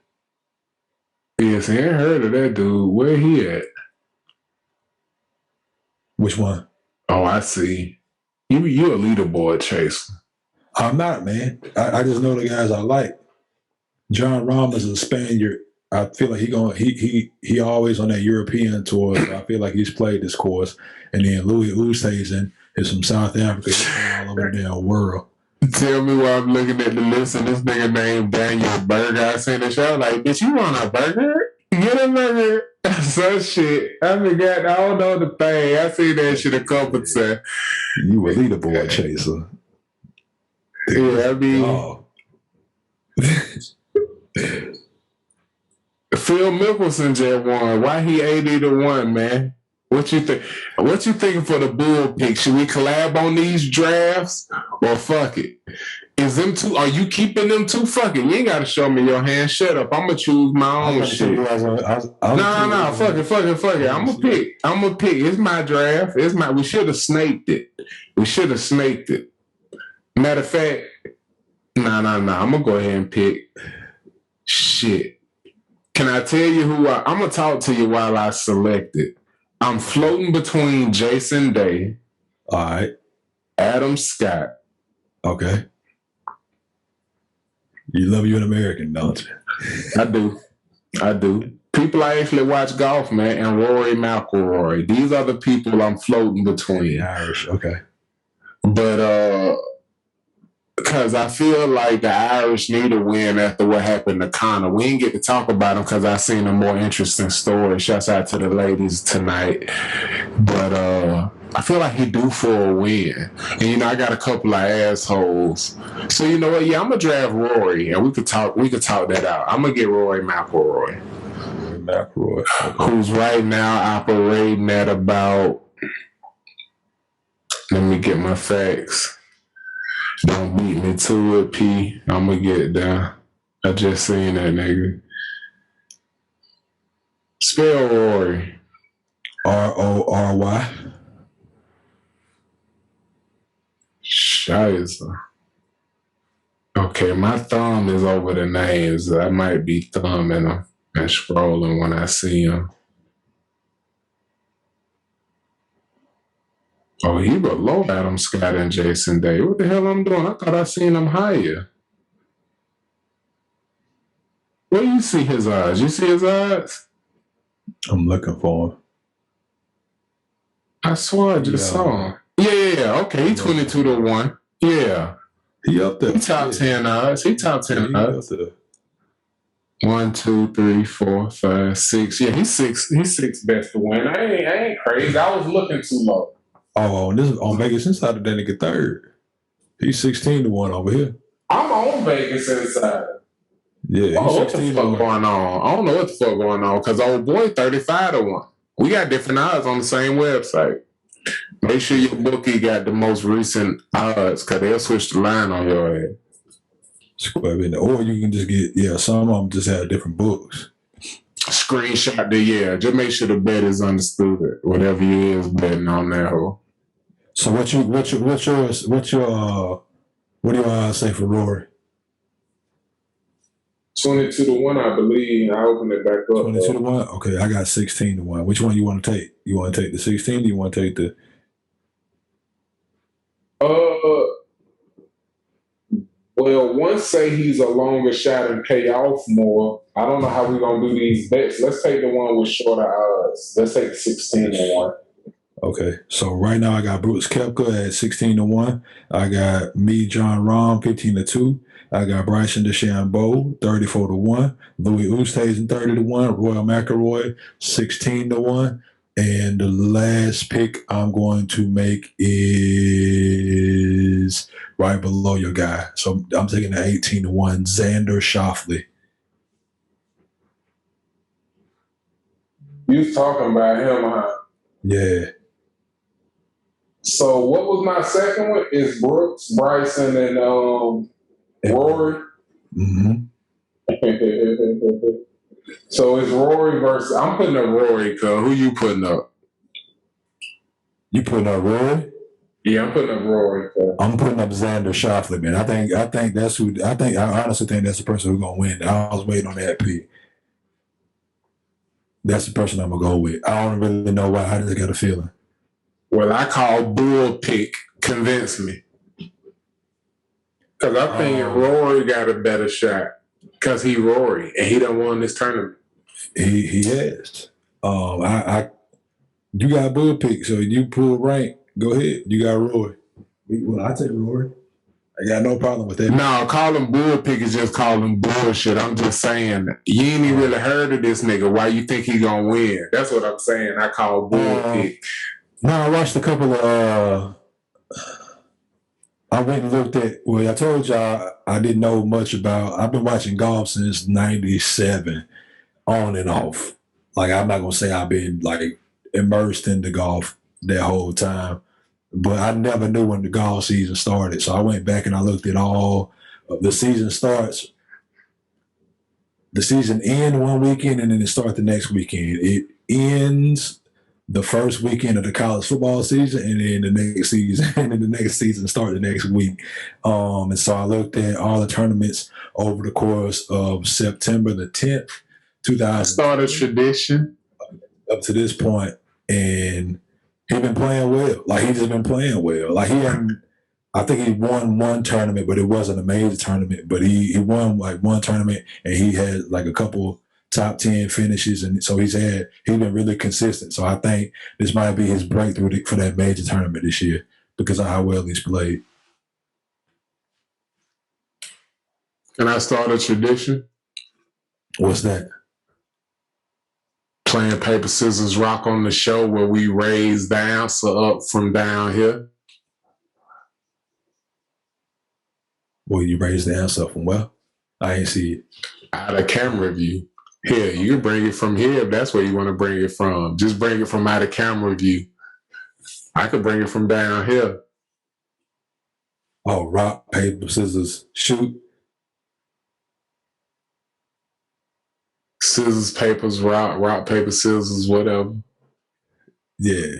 Yes, I ain't heard of that dude. Where he at? Which one? Oh, I see. You a leaderboard chaser. I'm not, man. I just know the guys I like. John Rahm is a Spaniard. I feel like he always on that European tour. So I feel like he's played this course. And then Louis Oosthuizen is from South Africa. He's all over the damn world. Tell me why I'm looking at the list and this nigga named Daniel Berger. I seen the show like, bitch, you want a burger? Get a burger. Some shit. I forgot. I don't know the thing. I see that shit a couple times. You a leaderboard chaser. Yeah, I mean, Phil Mickelson just won. Why he 80 to 1, man? What you think? What you thinking for the bull pick? Should we collab on these drafts or fuck it? Is them two? Are you keeping them two? Fuck it. You ain't gotta show me your hand. Shut up. I'm gonna choose my own shit. No. Fuck it. I'm gonna pick. It's my draft. We should have snaked it. Matter of fact, nah. I'm gonna go ahead and pick. Shit. Can I tell you who I'm gonna talk to you while I select it? I'm floating between Jason Day. All right. Adam Scott. Okay. You love you an American, don't you? I do. People I actually watch golf, man, and Rory McIlroy. These are the people I'm floating between. Irish, okay. But because I feel like the Irish need a win after what happened to Connor. We didn't get to talk about them because I seen a more interesting story. Shouts out to the ladies tonight. But I feel like he due for a win. And I got a couple of assholes. So you know what? Yeah, I'm gonna draft Rory and we could talk that out. I'm gonna get Rory McIlroy. McElroy. Okay. Who's right now operating at about, let me get my facts. Don't beat me to it, P. I'm going to get it down. I just seen that nigga. Spell Rory. Rory. Shiza. Okay, my thumb is over the names. I might be thumbing them and scrolling when I see them. Oh, he below Adam Scott and Jason Day. What the hell I'm doing? I thought I seen him higher. Where you see his eyes? You see his eyes? I'm looking for him. I swear I just saw him. Yeah. Okay, he 22-1. Yeah. He up there. He top 10 odds. He top 10 odds. 1, 2, 3, 4, 5, 6. Yeah, he's six best to win. I ain't crazy. I was looking too low. Oh, this is on Vegas Inside that nigga third. He's 16-1 over here. I'm on Vegas Inside. Yeah, what the fuck going on? I don't know what the fuck going on because old boy 35-1. We got different odds on the same website. Make sure your bookie got the most recent odds because they'll switch the line on your head. Or you can just get, some of them just have different books. Screenshot just make sure the bet is understood. Whatever you is betting on that hole. So what do you say for Rory? 22-1, I believe. I opened it back up. 22-1? Okay, I got 16-1. Which one you want to take? You want to take the 16 or you want to take the... Well, one say he's a longer shot and pay off more. I don't know how we're going to do these bets. Let's take the one with shorter odds. Let's take 16-1. Okay, so right now I got Brooks Koepka at 16-1. I got me, John Rahm, 15-2. I got Bryson DeChambeau, 34-1. Louis Oosthuizen, 30-1. Royal McIlroy, 16-1. And the last pick I'm going to make is right below your guy. So I'm taking the 18-1, Xander Schauffele. You talking about him, huh? Yeah. So what was my second one? Is Brooks, Bryson, and Rory? Mm-hmm. So it's Rory versus... I'm putting up Rory, cuz. Who you putting up? You putting up Rory? Yeah, I'm putting up Rory, cuz. I'm putting up Xander Schauffele, man. I think that's who... I honestly think that's the person who's going to win. I was waiting on that pick. That's the person I'm going to go with. I don't really know why. I just got a feeling. Well, I call bull pick. Convince me. Because I think Rory got a better shot. Because he Rory, and he done won this tournament. He has. You got bull pick, so you pull rank. Go ahead. You got Rory. Well, I take Rory. I got no problem with that. No, calling bull pick is just calling bullshit. I'm just saying, you ain't even really heard of this nigga. Why you think he gonna win? That's what I'm saying. I call bull pick. No, I watched a couple of... I went and looked at... Well, I told y'all I didn't know much about... I've been watching golf since 97, on and off. Like, I'm not going to say I've been, like, immersed into golf that whole time. But I never knew when the golf season started. So I went back and I looked at all... The season starts... The season ends one weekend and then it starts the next weekend. It ends... the first weekend of the college football season, and then the next season start the next week. And so I looked at all the tournaments over the course of September the 10th, 2000. Started tradition up to this point, and he's been playing well. Like, he's just been playing well. Like, I think he won one tournament, but it wasn't a major tournament. But he won like one tournament, and he had like a couple top 10 finishes, and so he's been really consistent. So I think this might be his breakthrough for that major tournament this year because of how well he's played. Can I start a tradition? What's that? Playing paper, scissors, rock on the show where we raise the answer up from down here. Well, you raise the answer up from where? I ain't see it. Out of camera view. Here, you can bring it from here if that's where you want to bring it from. Just bring it from out of camera view. I could bring it from down here. Oh, rock, paper, scissors, shoot. Scissors, papers, rock, paper, scissors, whatever. Yeah.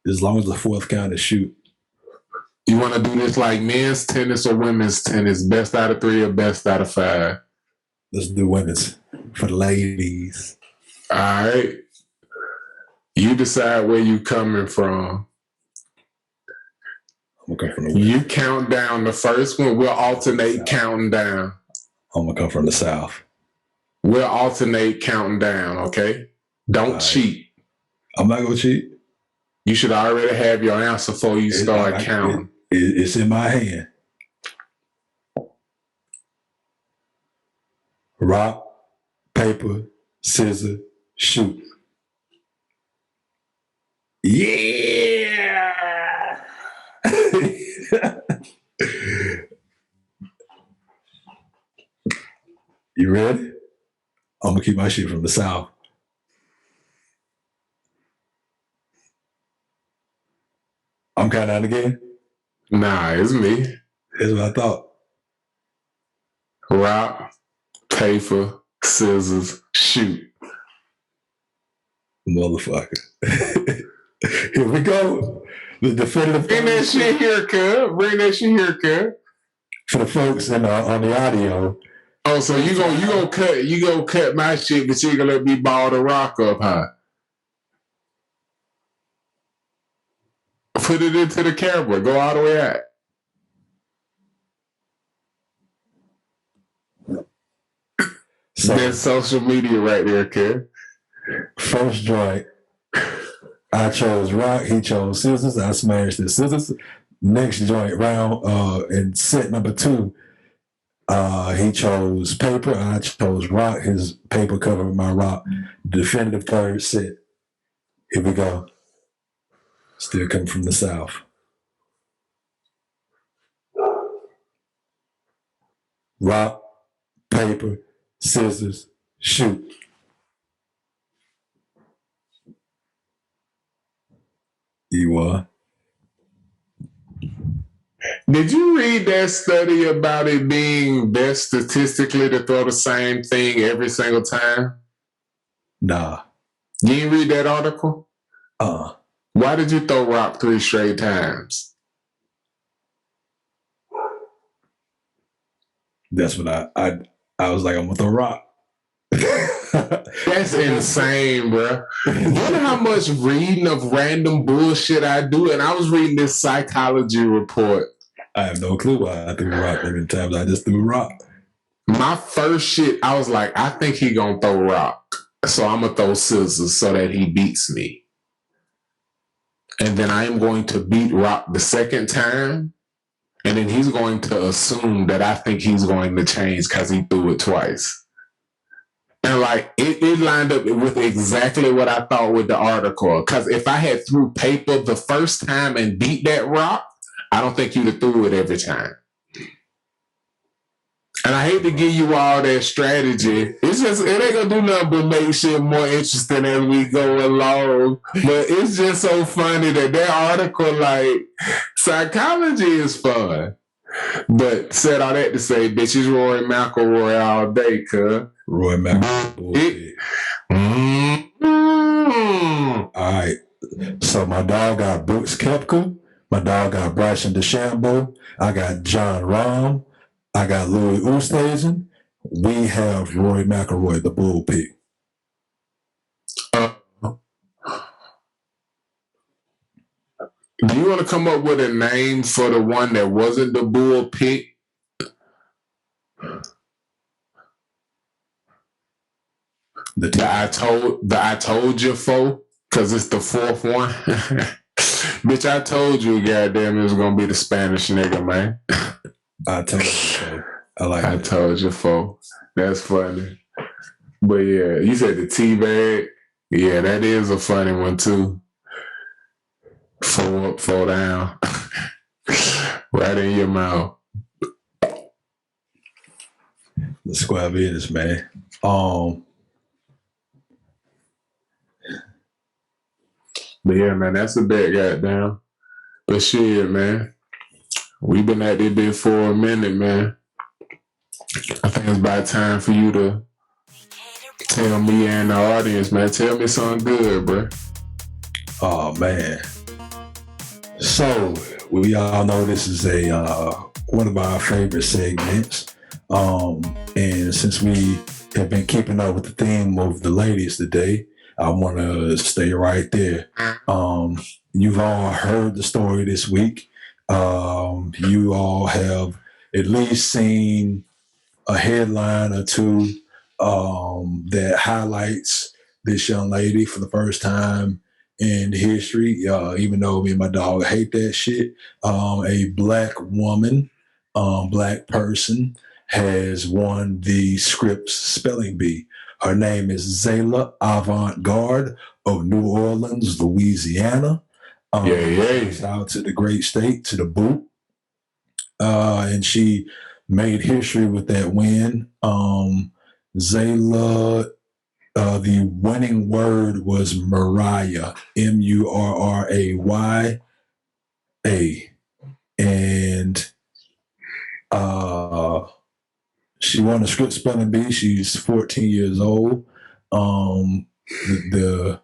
As long as the fourth count is shoot. You want to do this like men's tennis or women's tennis? Best out of 3 or best out of 5? Let's do women's for the ladies. All right. You decide where you coming from. I'm gonna come from the You count down the first one. We'll alternate counting down. I'm gonna come from the south. We'll alternate counting down, okay? Don't cheat. I'm not gonna cheat. You should already have your answer before you start counting. It's in my hand. Rock, paper, scissors, shoot. Yeah. You ready? I'm gonna keep my shit from the south. I'm counting out again. Nah, it's me. That's what I thought. Rock, paper, scissors, shoot. Motherfucker. Here we go. The definitive. Bring that shit here, cuz. Bring that shit here, cuz. For the folks on the audio. Oh, so you gonna cut my shit, but you gonna let me ball the rock up, huh? Put it into the camera. Go all the way out. So, that's social media right there, kid. First joint, I chose rock. He chose scissors. I smashed the scissors. Next joint round, in set number 2, he chose paper. I chose rock. His paper covered my rock. Definitive third set. Here we go. Still coming from the south. Rock, paper, scissors, shoot. You won. Did you read that study about it being best statistically to throw the same thing every single time? Nah. You didn't read that article? Why did you throw rock 3 straight times? That's what I was like, I'm gonna throw rock. That's insane, bro. Wonder how much reading of random bullshit I do. And I was reading this psychology report. I have no clue why I threw rock every time. I just threw rock. My first shit, I was like, I think he gonna throw rock. So I'm gonna throw scissors so that he beats me. And then I am going to beat rock the second time. And then he's going to assume that I think he's going to change because he threw it twice. And like it lined up with exactly what I thought with the article. Because if I had threw paper the first time and beat that rock, I don't think you'd have threw it every time. And I hate to give you all that strategy. It's just, it ain't gonna do nothing but make shit more interesting as we go along. But it's just so funny that article, like, psychology is fun. But said all that to say, bitch, it's Rory McIlroy all day, cuz. Roy McIlroy. All right. So my dog got Brooks Koepka. My dog got Bryson DeChambeau. I got John Rahm. I got Louis Oosthuizen. We have Rory McIlroy, the bull pick. Do you want to come up with a name for the one that wasn't the bull pick? I told you for, because it's the fourth one. Bitch, I told you, goddamn, it was gonna be the Spanish nigga, man. I told you so. I told you for. That's funny. But yeah, you said the tea bag. Yeah, that is a funny one too. 4 up, 4 down. Right in your mouth. square business, man. But yeah, man, that's a bet, goddamn. But shit, man, we've been at this bit for a minute, man. I think it's about time for you to tell me and the audience, man. Tell me something good, bro. Oh, man. So, we all know this is one of our favorite segments. And since we have been keeping up with the theme of the ladies today, I want to stay right there. You've all heard the story this week. You all have at least seen a headline or two that highlights this young lady for the first time in history, even though me and my dog hate that shit. A black woman, black person has won the Scripps Spelling Bee. Her name is Zaila Avant'garde of New Orleans, Louisiana. Shout out to the great state, to the boot. And she made history with that win. Zaila, the winning word was Murraya, Murraya. And she won the Scripps Spelling Bee. She's 14 years old. The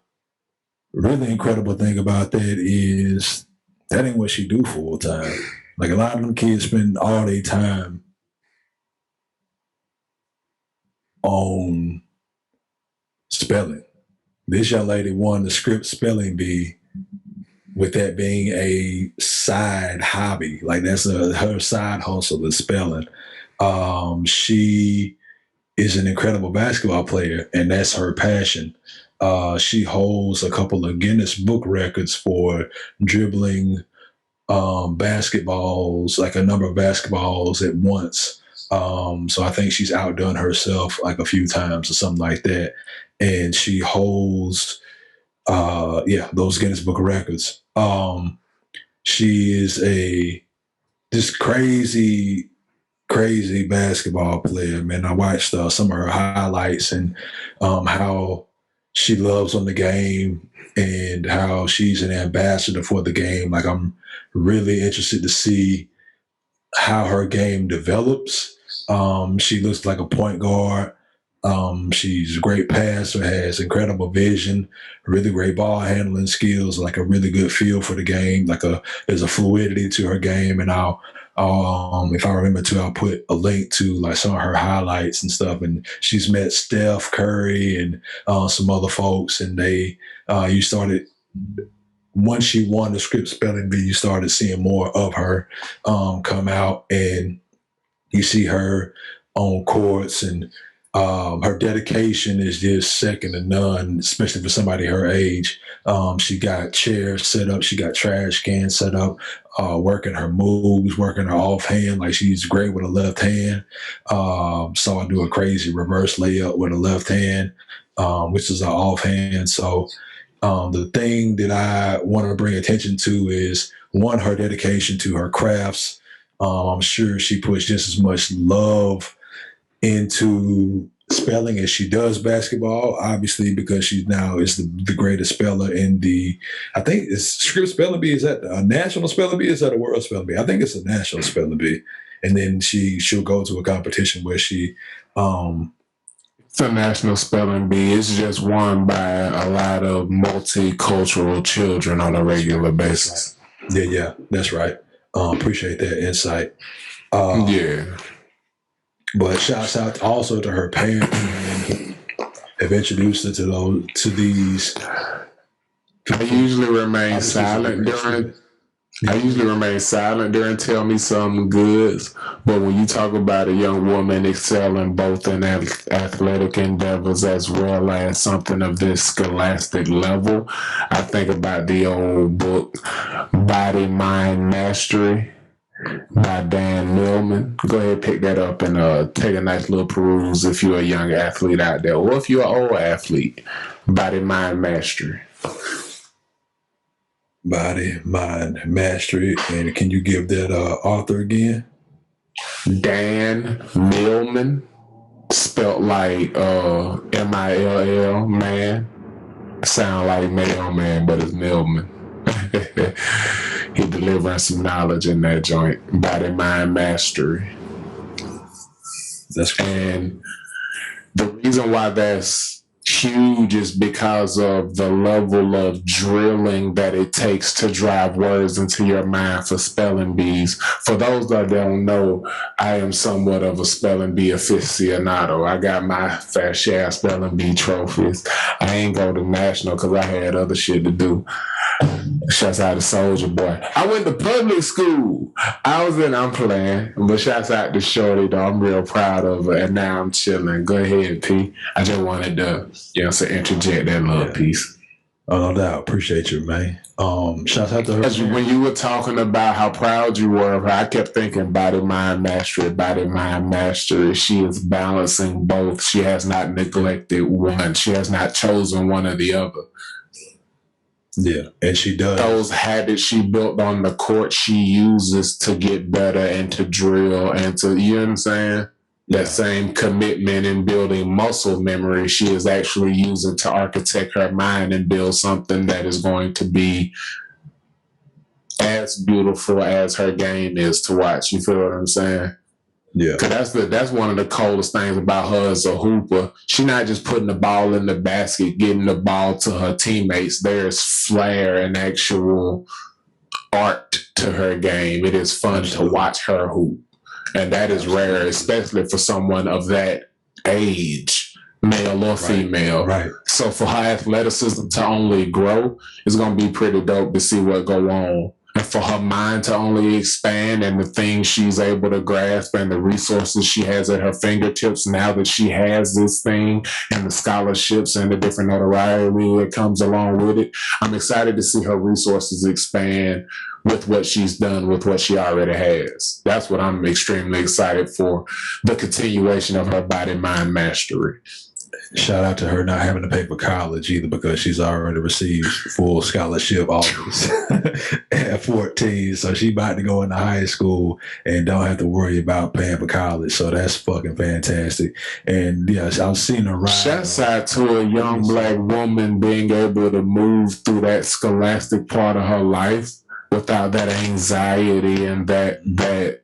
really incredible thing about that is that ain't what she do full time. Like, a lot of them kids spend all their time on spelling. This young lady won the Scripps Spelling Bee with that being a side hobby. Like, that's her side hustle is spelling. She is an incredible basketball player, and that's her passion. She holds a couple of Guinness Book records for dribbling basketballs, like a number of basketballs at once. So I think she's outdone herself like a few times or something like that. And she holds, those Guinness Book of Records. She is this crazy basketball player, man. I watched some of her highlights and how she loves on the game and how she's an ambassador for the game. Like, I'm really interested to see how her game develops. She looks like a point guard. She's a great passer, has incredible vision, really great ball handling skills, like a really good feel for the game. There's a fluidity to her game, and if I remember to, I'll put a link to like some of her highlights and stuff. And she's met Steph Curry and some other folks, and once she won the Scripps Spelling Bee, you started seeing more of her come out, and you see her on courts, and her dedication is just second to none, especially for somebody her age. She got chairs set up, she got trash cans set up, working her moves, working her offhand. Like, she's great with a left hand. Saw her do a crazy reverse layup with a left hand, which is an offhand. So the thing that I want to bring attention to is, one, her dedication to her crafts. I'm sure she puts just as much love into spelling as she does basketball, obviously, because she now is the greatest speller in I think it's Scripps Spelling Bee. Is that a national spelling bee? Is that a world spelling bee? I think it's a national spelling bee. And then she'll go to a competition where she it's a national spelling bee. It's just won by a lot of multicultural children on a regular basis. Yeah, that's right. Appreciate that insight. But shouts out also to her parents, who have introduced her to these. I usually remain silent during Tell Me Something Goods, but when you talk about a young woman excelling both in athletic endeavors as well as something of this scholastic level, I think about the old book, Body, Mind, Mastery by Dan Millman. Go ahead, pick that up and take a nice little peruse if you're a young athlete out there, or if you're an old athlete. Body, Mind, Mastery. Body, Mind, Mastery. And can you give that author again? Dan Millman. spelt like M-I-L-L, man. Sound like mailman, but it's mailman. He delivering some knowledge in that joint. Body, mind, mastery. And the reason why that's huge is because of the level of drilling that it takes to drive words into your mind for spelling bees. For those that don't know, I am somewhat of a spelling bee aficionado. I got my fair share of spelling bee trophies. I ain't go to national because I had other shit to do. Shouts out to Soldier Boy. I went to public school. I'm playing, but shouts out to Shorty though. I'm real proud of her, and now I'm chilling. Go ahead, P. I just wanted to, interject that little piece. Oh, no doubt. Appreciate you, man. Shouts out to her. When you were talking about how proud you were of her, I kept thinking body, mind, mastery, body, mind, mastery. She is balancing both. She has not neglected one. She has not chosen one or the other. Yeah, and she does. Those habits she built on the court, she uses to get better and to drill and to, you know what I'm saying? That same commitment in building muscle memory, she is actually using to architect her mind and build something that is going to be as beautiful as her game is to watch. You feel what I'm saying? Yeah. Cause that's one of the coolest things about her as a hooper. She's not just putting the ball in the basket, getting the ball to her teammates. There's flair and actual art to her game. It is fun to watch her hoop. And that is rare, especially for someone of that age, male or female. Right. So for her athleticism to only grow, it's going to be pretty dope to see what go on. And for her mind to only expand and the things she's able to grasp and the resources she has at her fingertips now that she has this thing and the scholarships and the different notoriety that comes along with it, I'm excited to see her resources expand with what she's done, with what she already has. That's what I'm extremely excited for, the continuation of her body, mind, mastery. Shout out to her not having to pay for college either, because she's already received full scholarship offers at 14. So she about to go into high school and don't have to worry about paying for college. So that's fucking fantastic. And yeah, I've seen her rise. Shouts out to a young black woman being able to move through that scholastic part of her life without that anxiety and that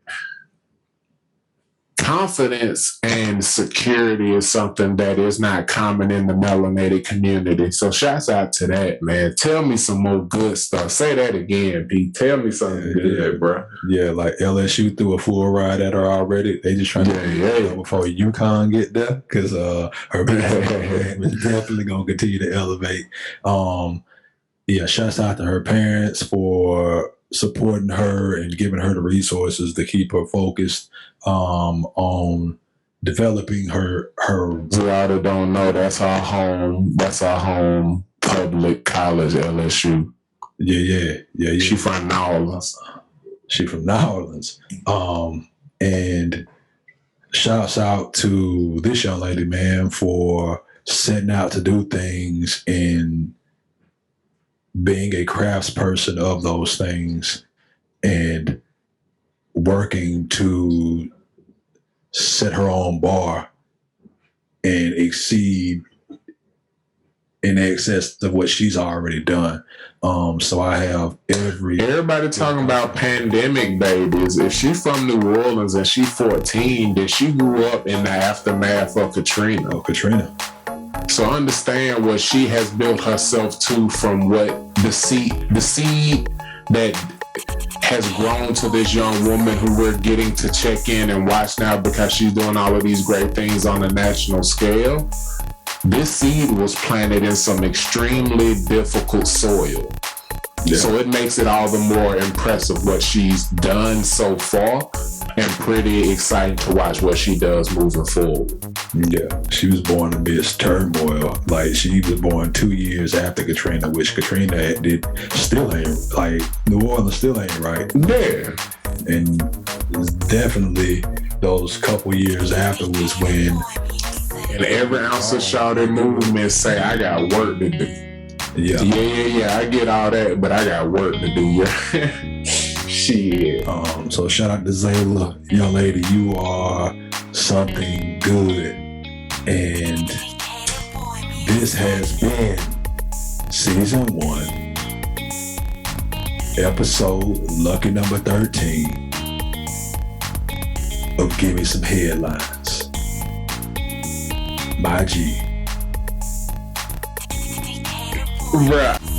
confidence and security is something that is not common in the melanated community. So shouts out to that, man. Tell me some more good stuff. Say that again, Pete. Tell me something good, bro. Yeah, like LSU threw a full ride at her already. They just trying to before UConn get there, because her game is definitely going to continue to elevate. Yeah, shouts out to her parents for supporting her and giving her the resources to keep her focused on developing her. Zaila don't know that's our home. That's our home public college, LSU. Yeah. She from New Orleans. And shouts out to this young lady, man, for setting out to do things and being a craftsperson of those things and working to set her own bar and exceed in excess of what she's already done. So I have everybody talking about pandemic babies. If she from New Orleans and she 14, then she grew up in the aftermath of Katrina. So understand what she has built herself to, from what the seed that has grown to this young woman who we're getting to check in and watch now because she's doing all of these great things on a national scale. This seed was planted in some extremely difficult soil. Yeah. So it makes it all the more impressive what she's done so far, and pretty exciting to watch what she does moving forward. Yeah, she was born amidst turmoil. Like, she was born 2 years after Katrina, which Katrina still ain't, like, New Orleans still ain't right. Yeah. And definitely those couple years afterwards when... And every ounce of Sha'Carri movement say, I got work to do. Yeah, I get all that, but I got work to do. Yeah. Shit. So shout out to Zaila, young lady. You are something good. And this has been Season 1, Episode Lucky Number 13 of Gimme Some Headlines. My G. Bruh.